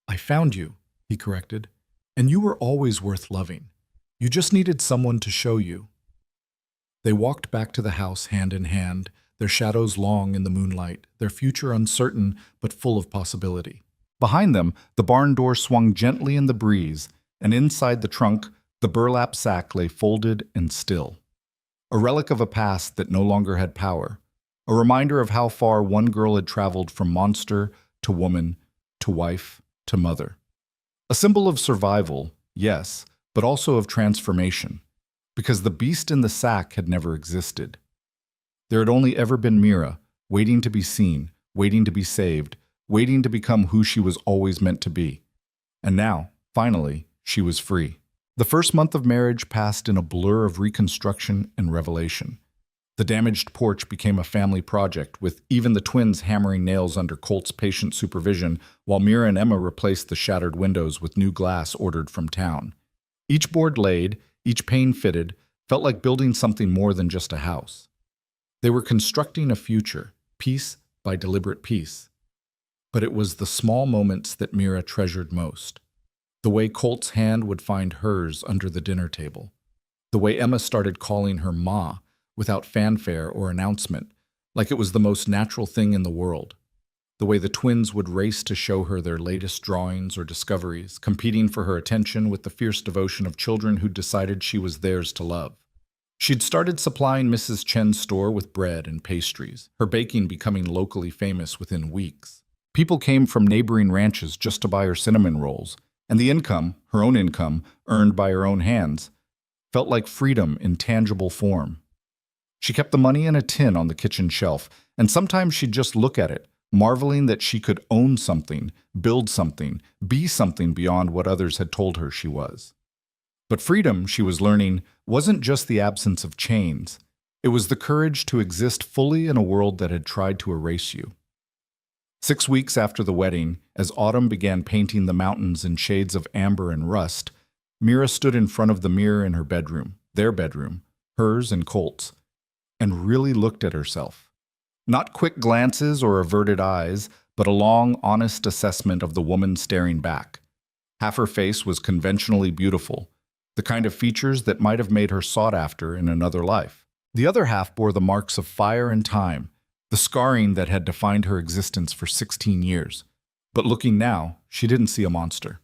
"I found you," he corrected, "and you were always worth loving. You just needed someone to show you." They walked back to the house hand in hand, their shadows long in the moonlight, their future uncertain but full of possibility. Behind them, the barn door swung gently in the breeze, and inside the trunk, the burlap sack lay folded and still. A relic of a past that no longer had power, a reminder of how far one girl had traveled from monster to woman to wife to mother. A symbol of survival, yes, but also of transformation, because the beast in the sack had never existed. There had only ever been Mira, waiting to be seen, waiting to be saved, waiting to become who she was always meant to be. And now, finally, she was free. The first month of marriage passed in a blur of reconstruction and revelation. The damaged porch became a family project, with even the twins hammering nails under Colt's patient supervision, while Mira and Emma replaced the shattered windows with new glass ordered from town. Each board laid, each pane fitted, felt like building something more than just a house. They were constructing a future, piece by deliberate piece. But it was the small moments that Mira treasured most. The way Colt's hand would find hers under the dinner table. The way Emma started calling her Ma without fanfare or announcement, like it was the most natural thing in the world. The way the twins would race to show her their latest drawings or discoveries, competing for her attention with the fierce devotion of children who'd decided she was theirs to love. She'd started supplying Mrs. Chen's store with bread and pastries, her baking becoming locally famous within weeks. People came from neighboring ranches just to buy her cinnamon rolls, and the income, her own income, earned by her own hands, felt like freedom in tangible form. She kept the money in a tin on the kitchen shelf, and sometimes she'd just look at it, marveling that she could own something, build something, be something beyond what others had told her she was. But freedom, she was learning, wasn't just the absence of chains. It was the courage to exist fully in a world that had tried to erase you. 6 weeks after the wedding, as autumn began painting the mountains in shades of amber and rust, Mira stood in front of the mirror in her bedroom, their bedroom, hers and Colt's, and really looked at herself. Not quick glances or averted eyes, but a long, honest assessment of the woman staring back. Half her face was conventionally beautiful, the kind of features that might have made her sought after in another life. The other half bore the marks of fire and time, the scarring that had defined her existence for 16 years. But looking now, she didn't see a monster.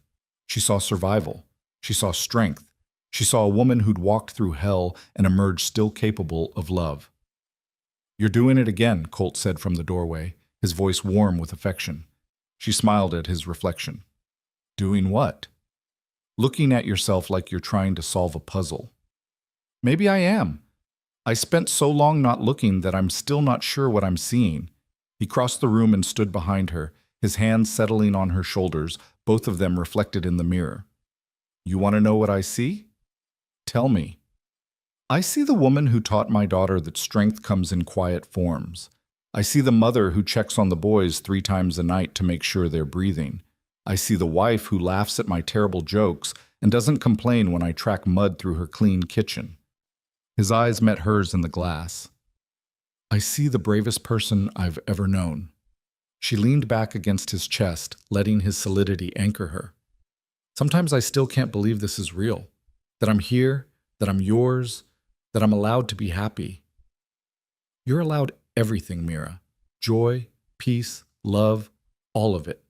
She saw survival. She saw strength. She saw a woman who'd walked through hell and emerged still capable of love. "You're doing it again," Colt said from the doorway, his voice warm with affection. She smiled at his reflection. "Doing what?" "Looking at yourself like you're trying to solve a puzzle." "Maybe I am. I spent so long not looking that I'm still not sure what I'm seeing." He crossed the room and stood behind her, his hands settling on her shoulders, both of them reflected in the mirror. "You want to know what I see? Tell me." "I see the woman who taught my daughter that strength comes in quiet forms. I see the mother who checks on the boys 3 times a night to make sure they're breathing. I see the wife who laughs at my terrible jokes and doesn't complain when I track mud through her clean kitchen." His eyes met hers in the glass. "I see the bravest person I've ever known." She leaned back against his chest, letting his solidity anchor her. "Sometimes I still can't believe this is real, that I'm here, that I'm yours, that I'm allowed to be happy." "You're allowed everything, Mira. Joy, peace, love, all of it.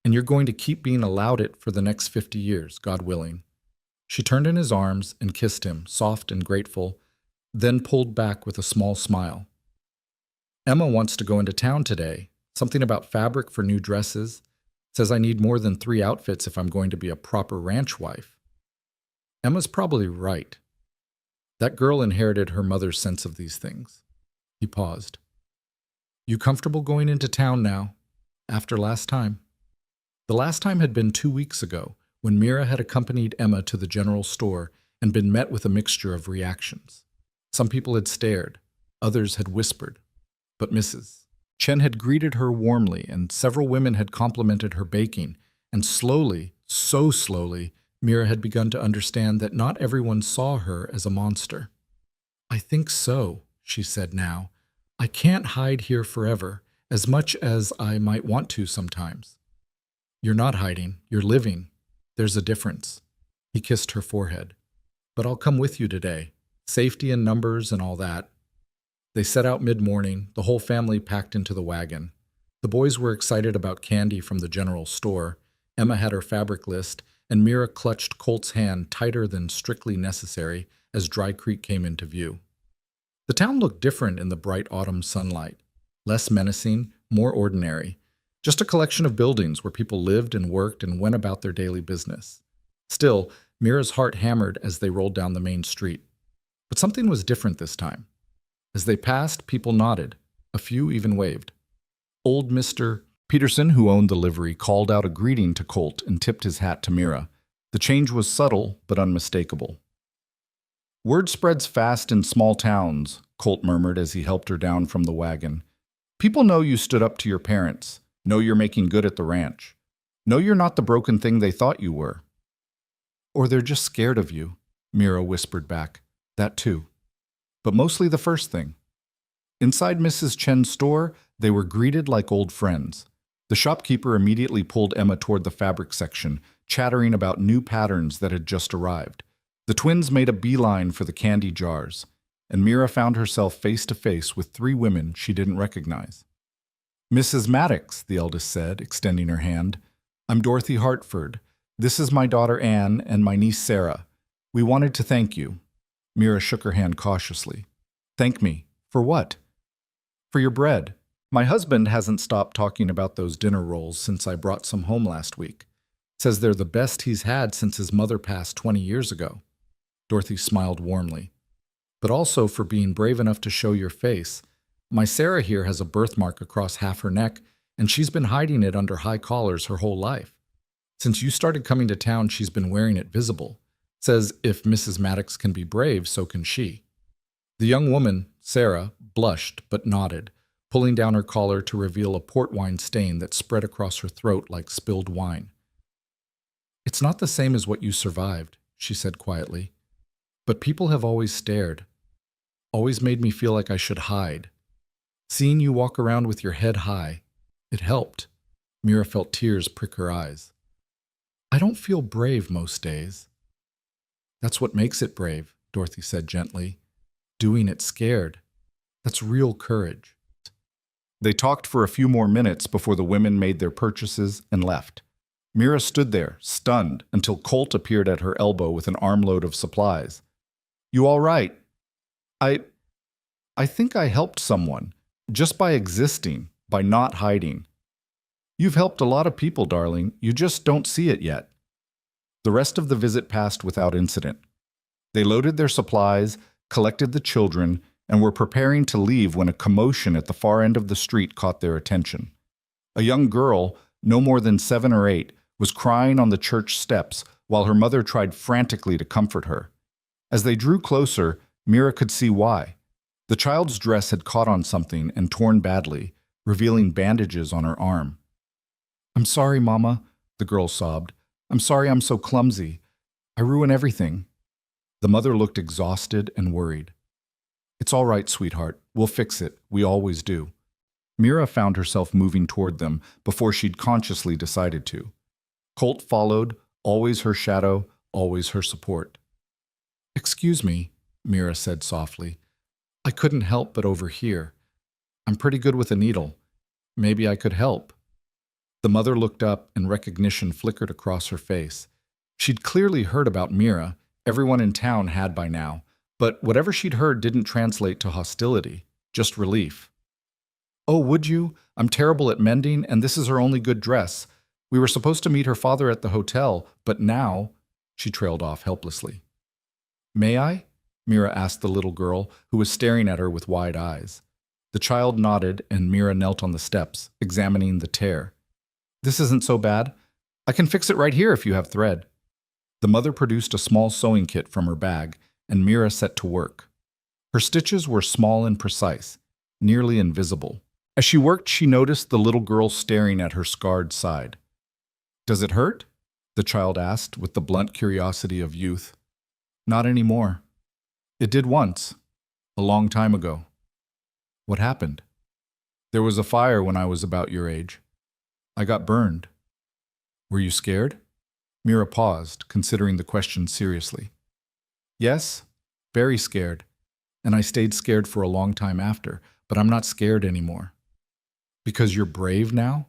And you're going to keep being allowed it for the next 50 years, God willing." She turned in his arms and kissed him, soft and grateful, then pulled back with a small smile. "Emma wants to go into town today. Something about fabric for new dresses. Says I need more than 3 outfits if I'm going to be a proper ranch wife." Emma's probably right. That girl inherited her mother's sense of these things. He paused. "You comfortable going into town now, after last time?" The last time had been 2 weeks ago, when Mira had accompanied Emma to the general store and been met with a mixture of reactions. Some people had stared, others had whispered, but Mrs. Chen had greeted her warmly, and several women had complimented her baking, and slowly, so slowly, Mira had begun to understand that not everyone saw her as a monster. "I think so," she said now. "I can't hide here forever, as much as I might want to sometimes." "You're not hiding, you're living. There's a difference." He kissed her forehead. "But I'll come with you today. Safety in numbers and all that." They set out mid-morning, the whole family packed into the wagon. The boys were excited about candy from the general store. Emma had her fabric list, and Mira clutched Colt's hand tighter than strictly necessary as Dry Creek came into view. The town looked different in the bright autumn sunlight. Less menacing, more ordinary. Just a collection of buildings where people lived and worked and went about their daily business. Still, Mira's heart hammered as they rolled down the main street. But something was different this time. As they passed, people nodded. A few even waved. Old Mr. Peterson, who owned the livery, called out a greeting to Colt and tipped his hat to Mira. The change was subtle but unmistakable. "Word spreads fast in small towns," Colt murmured as he helped her down from the wagon. "People know you stood up to your parents, know you're making good at the ranch, know you're not the broken thing they thought you were." "Or they're just scared of you," Mira whispered back. "That too. But mostly the first thing." Inside Mrs. Chen's store, they were greeted like old friends. The shopkeeper immediately pulled Emma toward the fabric section, chattering about new patterns that had just arrived. The twins made a beeline for the candy jars, and Mira found herself face to face with 3 women she didn't recognize. "Mrs. Maddox," the eldest said, extending her hand. "I'm Dorothy Hartford. This is my daughter Anne and my niece Sarah. We wanted to thank you." Mira shook her hand cautiously. "Thank me? For what?" "For your bread. My husband hasn't stopped talking about those dinner rolls since I brought some home last week. Says they're the best he's had since his mother passed 20 years ago." Dorothy smiled warmly. "But also for being brave enough to show your face. My Sarah here has a birthmark across half her neck, and she's been hiding it under high collars her whole life. Since you started coming to town, she's been wearing it visible. Says if Mrs. Maddox can be brave, so can she. The young woman, Sarah, blushed but nodded, pulling down her collar to reveal a port wine stain that spread across her throat like spilled wine. It's not the same as what you survived, she said quietly. But people have always stared, always made me feel like I should hide. Seeing you walk around with your head high, it helped. Mira felt tears prick her eyes. I don't feel brave most days. That's what makes it brave, Dorothy said gently. Doing it scared. That's real courage. They talked for a few more minutes before the women made their purchases and left. Mira stood there, stunned, until Colt appeared at her elbow with an armload of supplies. You all right? I think I helped someone, just by existing, by not hiding. You've helped a lot of people, darling. You just don't see it yet. The rest of the visit passed without incident. They loaded their supplies, collected the children, and were preparing to leave when a commotion at the far end of the street caught their attention. A young girl, no more than 7 or 8, was crying on the church steps while her mother tried frantically to comfort her. As they drew closer, Mira could see why. The child's dress had caught on something and torn badly, revealing bandages on her arm. I'm sorry, Mama, the girl sobbed. I'm sorry I'm so clumsy. I ruin everything. The mother looked exhausted and worried. It's all right, sweetheart. We'll fix it. We always do. Mira found herself moving toward them before she'd consciously decided to. Colt followed, always her shadow, always her support. Excuse me, Mira said softly. I couldn't help but overhear. I'm pretty good with a needle. Maybe I could help. The mother looked up and recognition flickered across her face. She'd clearly heard about Mira. Everyone in town had by now, but whatever she'd heard didn't translate to hostility, just relief. Oh, would you? I'm terrible at mending, and this is her only good dress. We were supposed to meet her father at the hotel, but now... She trailed off helplessly. May I? Mira asked the little girl, who was staring at her with wide eyes. The child nodded, and Mira knelt on the steps, examining the tear. This isn't so bad. I can fix it right here if you have thread. The mother produced a small sewing kit from her bag, and Mira set to work. Her stitches were small and precise, nearly invisible. As she worked, she noticed the little girl staring at her scarred side. Does it hurt? The child asked with the blunt curiosity of youth. Not anymore. It did once, a long time ago. What happened? There was a fire when I was about your age. I got burned. Were you scared? Mira paused, considering the question seriously. Yes, very scared. And I stayed scared for a long time after, but I'm not scared anymore. Because you're brave now?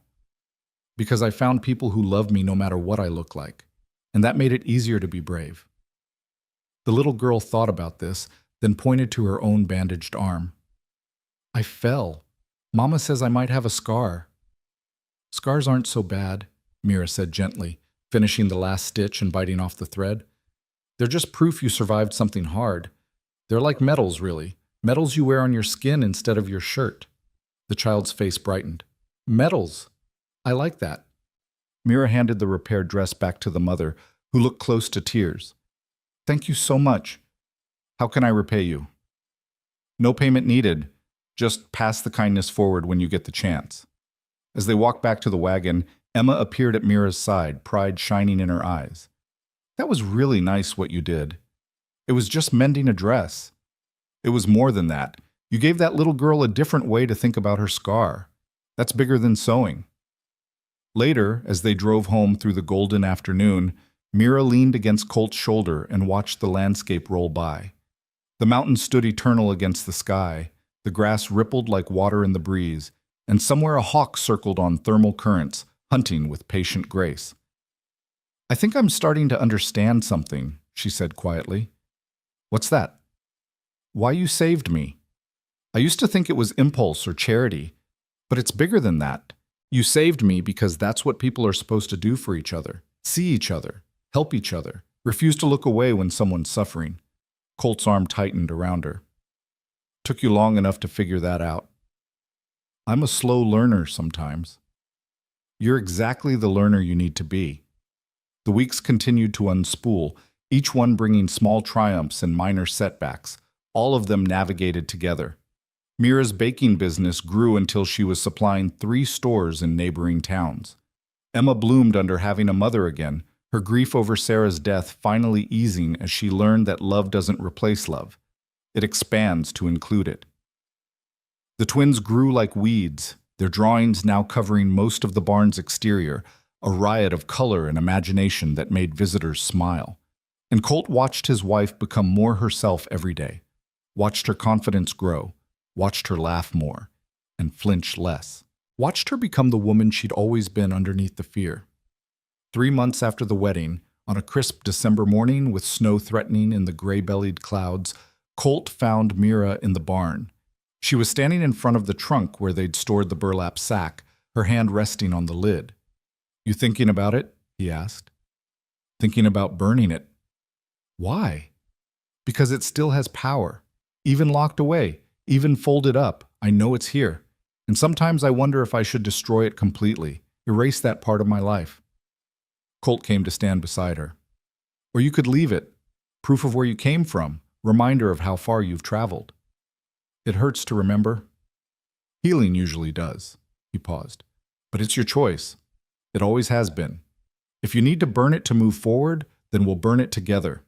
Because I found people who love me no matter what I look like, and that made it easier to be brave. The little girl thought about this, then pointed to her own bandaged arm. I fell. Mama says I might have a scar. Scars aren't so bad, Mira said gently, finishing the last stitch and biting off the thread. They're just proof you survived something hard. They're like medals, really. Medals you wear on your skin instead of your shirt. The child's face brightened. Medals. I like that. Mira handed the repaired dress back to the mother, who looked close to tears. Thank you so much. How can I repay you? No payment needed. Just pass the kindness forward when you get the chance. As they walked back to the wagon, Emma appeared at Mira's side, pride shining in her eyes. That was really nice what you did. It was just mending a dress. It was more than that. You gave that little girl a different way to think about her scar. That's bigger than sewing. Later, as they drove home through the golden afternoon, Mira leaned against Colt's shoulder and watched the landscape roll by. The mountains stood eternal against the sky, the grass rippled like water in the breeze, and somewhere a hawk circled on thermal currents, hunting with patient grace. I think I'm starting to understand something, she said quietly. What's that? Why you saved me. I used to think it was impulse or charity, but it's bigger than that. You saved me because that's what people are supposed to do for each other. See each other, help each other, refuse to look away when someone's suffering. Colt's arm tightened around her. Took you long enough to figure that out. I'm a slow learner sometimes. You're exactly the learner you need to be. The weeks continued to unspool, each one bringing small triumphs and minor setbacks, all of them navigated together. Mira's baking business grew until she was supplying 3 stores in neighboring towns. Emma bloomed under having a mother again, her grief over Sarah's death finally easing as she learned that love doesn't replace love. It expands to include it. The twins grew like weeds, their drawings now covering most of the barn's exterior, a riot of color and imagination that made visitors smile. And Colt watched his wife become more herself every day, watched her confidence grow, watched her laugh more, and flinch less. Watched her become the woman she'd always been underneath the fear. 3 months after the wedding, on a crisp December morning with snow threatening in the gray-bellied clouds, Colt found Mira in the barn. She was standing in front of the trunk where they'd stored the burlap sack, her hand resting on the lid. "You thinking about it?" he asked. "Thinking about burning it." "Why?" "Because it still has power. Even locked away, even folded up, I know it's here. And sometimes I wonder if I should destroy it completely, erase that part of my life." Colt came to stand beside her. "Or you could leave it. Proof of where you came from, reminder of how far you've traveled." "It hurts to remember." "Healing usually does." He paused. "But it's your choice. It always has been. If you need to burn it to move forward, then we'll burn it together."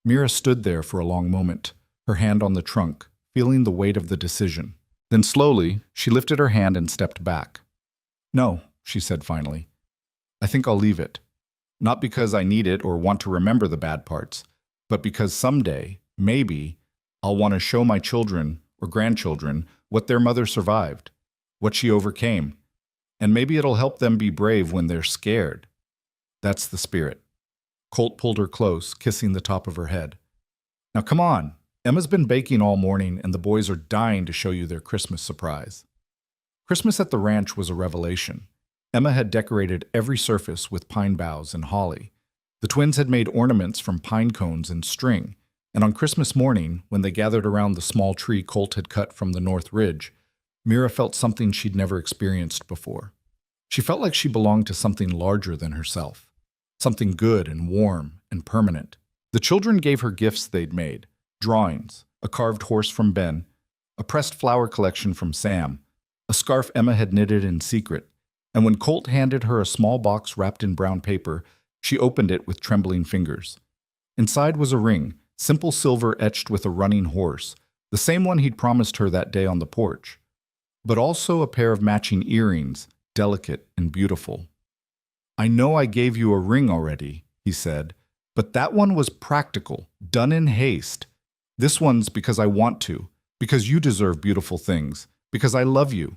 Mira stood there for a long moment, her hand on the trunk, feeling the weight of the decision. Then slowly, she lifted her hand and stepped back. "No," she said finally. "I think I'll leave it. Not because I need it or want to remember the bad parts, but because someday, maybe, I'll want to show my children or grandchildren what their mother survived, what she overcame, and maybe it'll help them be brave when they're scared. That's the spirit." Colt pulled her close, kissing the top of her head. "Now come on. Emma's been baking all morning, and the boys are dying to show you their Christmas surprise." Christmas at the ranch was a revelation. Emma had decorated every surface with pine boughs and holly. The twins had made ornaments from pine cones and string, and on Christmas morning, when they gathered around the small tree Colt had cut from the North Ridge, Mira felt something she'd never experienced before. She felt like she belonged to something larger than herself, something good and warm and permanent. The children gave her gifts they'd made: drawings, a carved horse from Ben, a pressed flower collection from Sam, a scarf Emma had knitted in secret, and when Colt handed her a small box wrapped in brown paper, she opened it with trembling fingers. Inside was a ring, simple silver etched with a running horse, the same one he'd promised her that day on the porch, but also a pair of matching earrings, delicate and beautiful. "I know I gave you a ring already," he said, "but that one was practical, done in haste. This one's because I want to, because you deserve beautiful things, because I love you."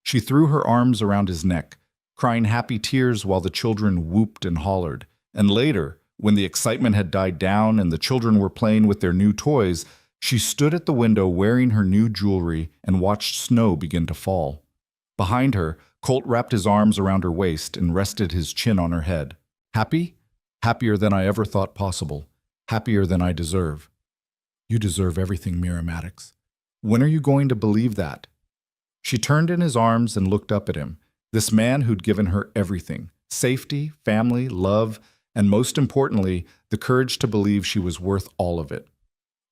She threw her arms around his neck, crying happy tears while the children whooped and hollered. And later, when the excitement had died down and the children were playing with their new toys, she stood at the window wearing her new jewelry and watched snow begin to fall. Behind her, Colt wrapped his arms around her waist and rested his chin on her head. "Happy? Happier than I ever thought possible. Happier than I deserve." "You deserve everything, Mira Maddox. When are you going to believe that?" She turned in his arms and looked up at him, this man who'd given her everything: safety, family, love, and most importantly, the courage to believe she was worth all of it.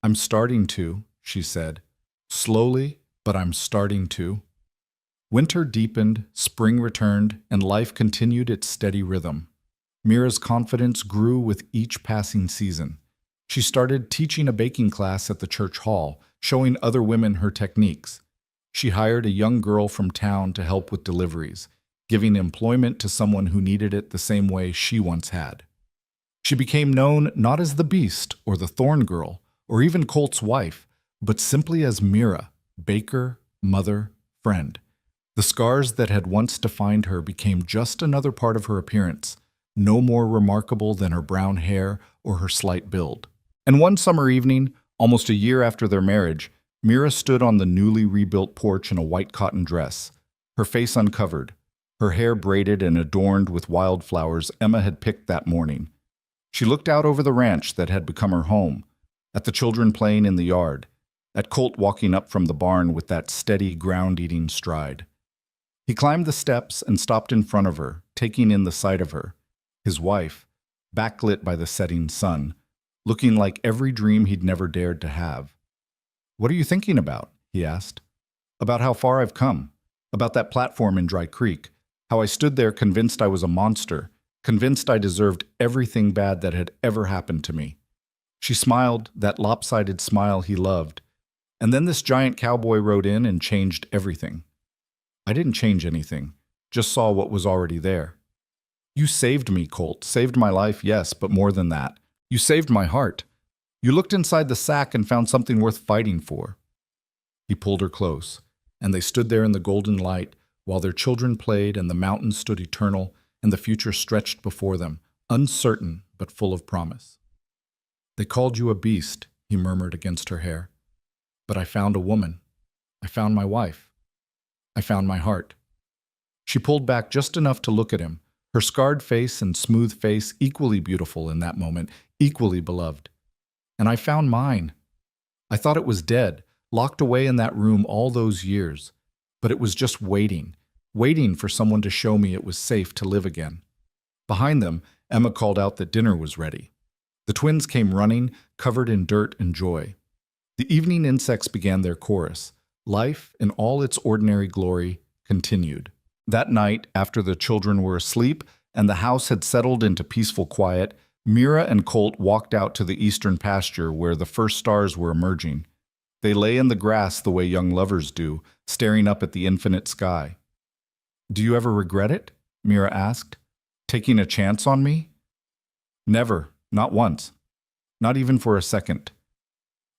"I'm starting to," she said. "Slowly, but I'm starting to." Winter deepened, spring returned, and life continued its steady rhythm. Mira's confidence grew with each passing season. She started teaching a baking class at the church hall, showing other women her techniques. She hired a young girl from town to help with deliveries, giving employment to someone who needed it the same way she once had. She became known not as the Beast or the Thorn Girl or even Colt's wife, but simply as Mira, baker, mother, friend. The scars that had once defined her became just another part of her appearance, no more remarkable than her brown hair or her slight build. And one summer evening, almost a year after their marriage, Mira stood on the newly rebuilt porch in a white cotton dress, her face uncovered, her hair braided and adorned with wildflowers Emma had picked that morning. She looked out over the ranch that had become her home, at the children playing in the yard, at Colt walking up from the barn with that steady, ground-eating stride. He climbed the steps and stopped in front of her, taking in the sight of her, his wife, backlit by the setting sun, looking like every dream he'd never dared to have. "What are you thinking about?" he asked. "About how far I've come, about that platform in Dry Creek, how I stood there convinced I was a monster, convinced I deserved everything bad that had ever happened to me." She smiled, that lopsided smile he loved. "And then this giant cowboy rode in and changed everything." "I didn't change anything, just saw what was already there." "You saved me, Colt, saved my life, yes, but more than that. You saved my heart. You looked inside the sack and found something worth fighting for." He pulled her close, and they stood there in the golden light while their children played and the mountains stood eternal and the future stretched before them, uncertain but full of promise. "They called you a beast," he murmured against her hair. "But I found a woman. I found my wife. I found my heart." She pulled back just enough to look at him, her scarred face and smooth face equally beautiful in that moment, equally beloved. "And I found mine. I thought it was dead, locked away in that room all those years, but it was just waiting for someone to show me it was safe to live again." Behind them, Emma called out that dinner was ready. The twins came running, covered in dirt and joy. The evening insects began their chorus. Life, in all its ordinary glory, continued. That night, after the children were asleep and the house had settled into peaceful quiet, Mira and Colt walked out to the eastern pasture where the first stars were emerging. They lay in the grass the way young lovers do, staring up at the infinite sky. "Do you ever regret it?" Mira asked. "Taking a chance on me?" "Never. Not once. Not even for a second."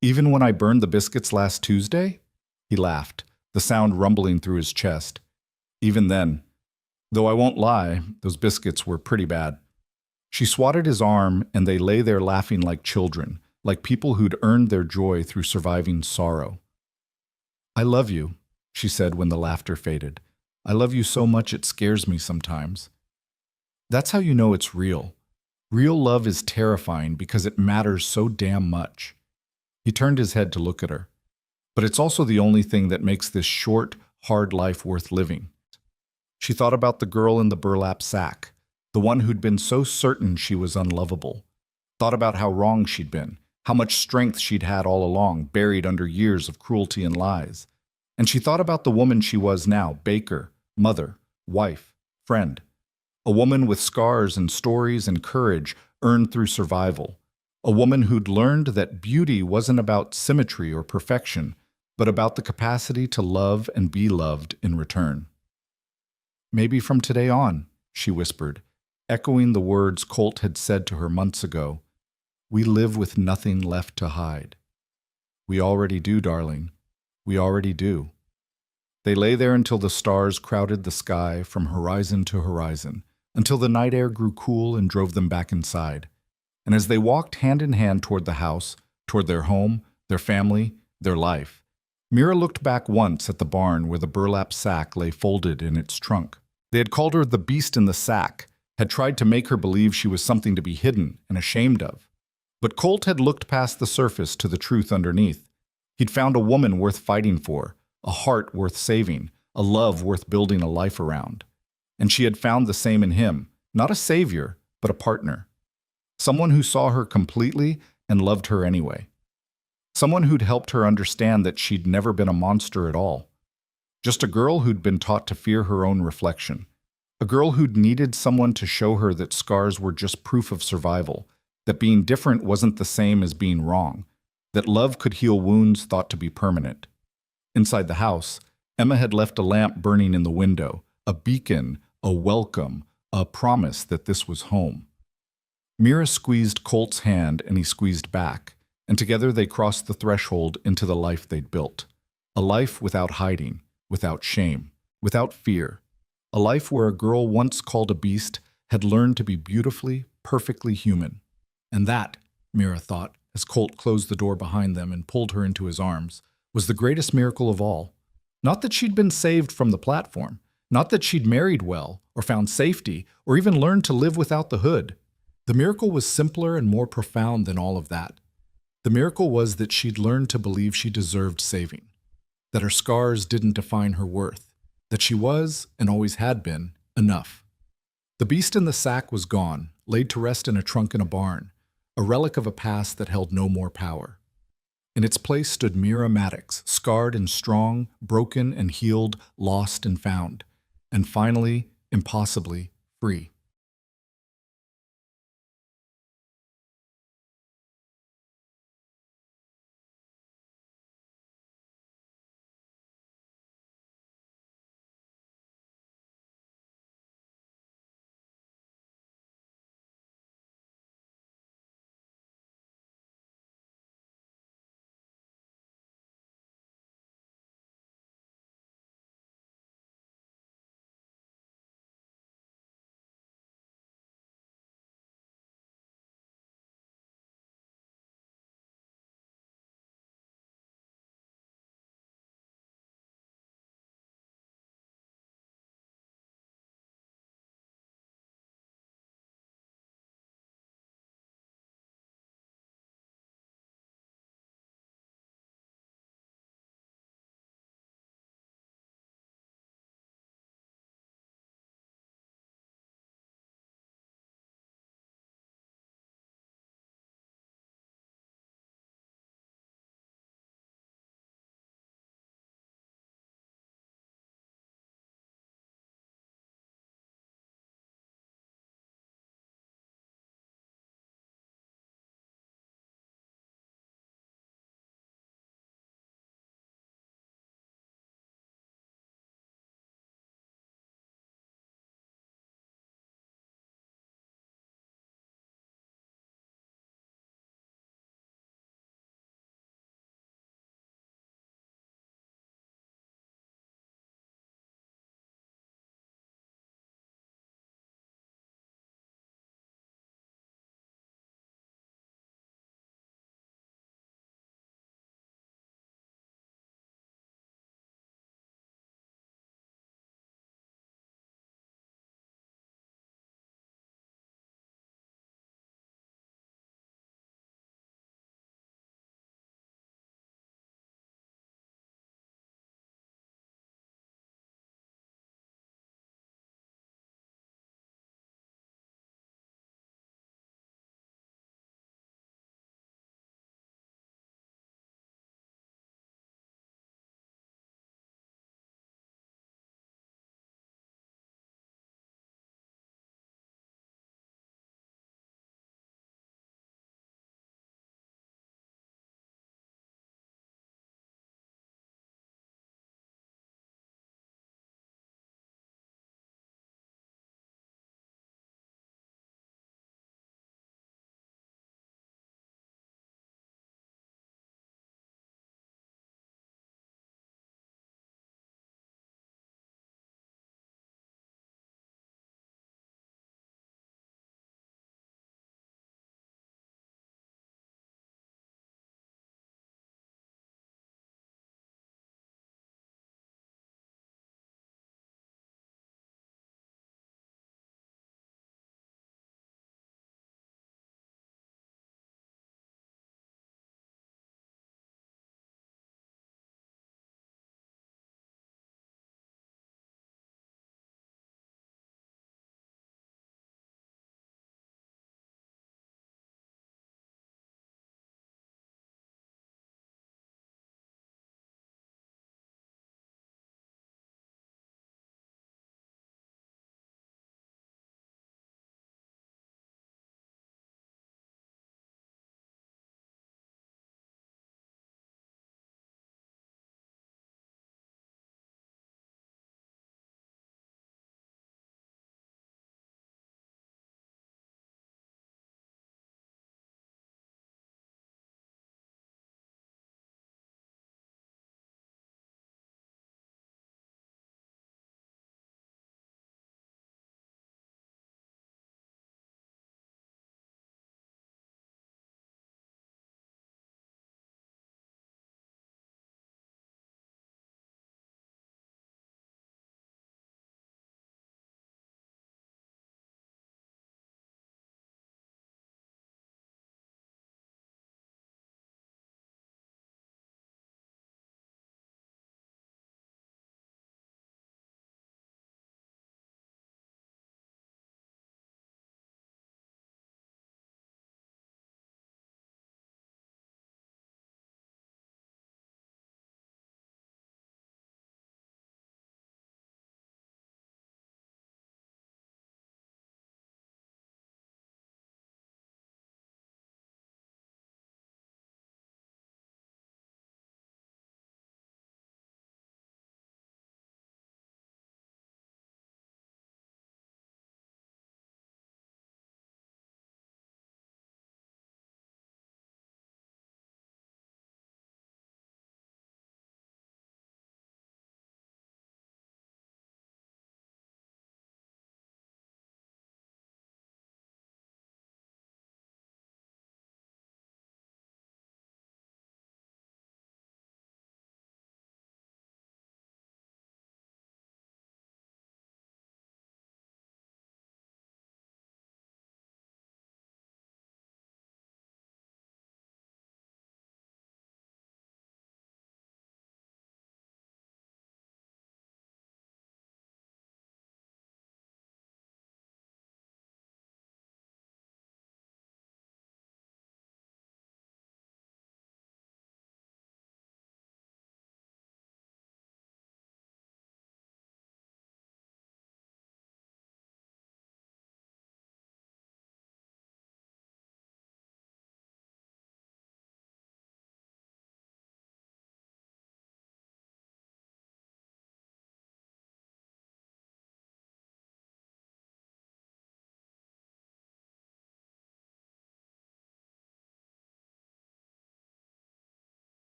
"Even when I burned the biscuits last Tuesday?" He laughed, the sound rumbling through his chest. "Even then. Though I won't lie, those biscuits were pretty bad." She swatted his arm, and they lay there laughing like children, like people who'd earned their joy through surviving sorrow. "I love you," she said when the laughter faded. "I love you so much it scares me sometimes." That's how you know it's real. Real love is terrifying because it matters so damn much. He turned his head to look at her. "But it's also the only thing that makes this short, hard life worth living." She thought about the girl in the burlap sack, the one who'd been so certain she was unlovable. Thought about how wrong she'd been, how much strength she'd had all along, buried under years of cruelty and lies. And she thought about the woman she was now, baker, mother, wife, friend. A woman with scars and stories and courage earned through survival. A woman who'd learned that beauty wasn't about symmetry or perfection, but about the capacity to love and be loved in return. "Maybe from today on," she whispered, echoing the words Colt had said to her months ago, "we live with nothing left to hide." "We already do, darling. We already do." They lay there until the stars crowded the sky from horizon to horizon, until the night air grew cool and drove them back inside. And as they walked hand in hand toward the house, toward their home, their family, their life, Mira looked back once at the barn where the burlap sack lay folded in its trunk. They had called her the beast in the sack, had tried to make her believe she was something to be hidden and ashamed of. But Colt had looked past the surface to the truth underneath. He'd found a woman worth fighting for, a heart worth saving, a love worth building a life around. And she had found the same in him, not a savior, but a partner. Someone who saw her completely and loved her anyway. Someone who'd helped her understand that she'd never been a monster at all. Just a girl who'd been taught to fear her own reflection. A girl who'd needed someone to show her that scars were just proof of survival, that being different wasn't the same as being wrong, that love could heal wounds thought to be permanent. Inside the house, Emma had left a lamp burning in the window, a beacon, a welcome, a promise that this was home. Mira squeezed Colt's hand and he squeezed back, and together they crossed the threshold into the life they'd built. A life without hiding, without shame, without fear. A life where a girl once called a beast had learned to be beautifully, perfectly human. And that, Mira thought, as Colt closed the door behind them and pulled her into his arms, was the greatest miracle of all. Not that she'd been saved from the platform, not that she'd married well, or found safety, or even learned to live without the hood. The miracle was simpler and more profound than all of that. The miracle was that she'd learned to believe she deserved saving, that her scars didn't define her worth, that she was, and always had been, enough. The beast in the sack was gone, laid to rest in a trunk in a barn, a relic of a past that held no more power. In its place stood Mira Maddox, scarred and strong, broken and healed, lost and found, and finally, impossibly, free.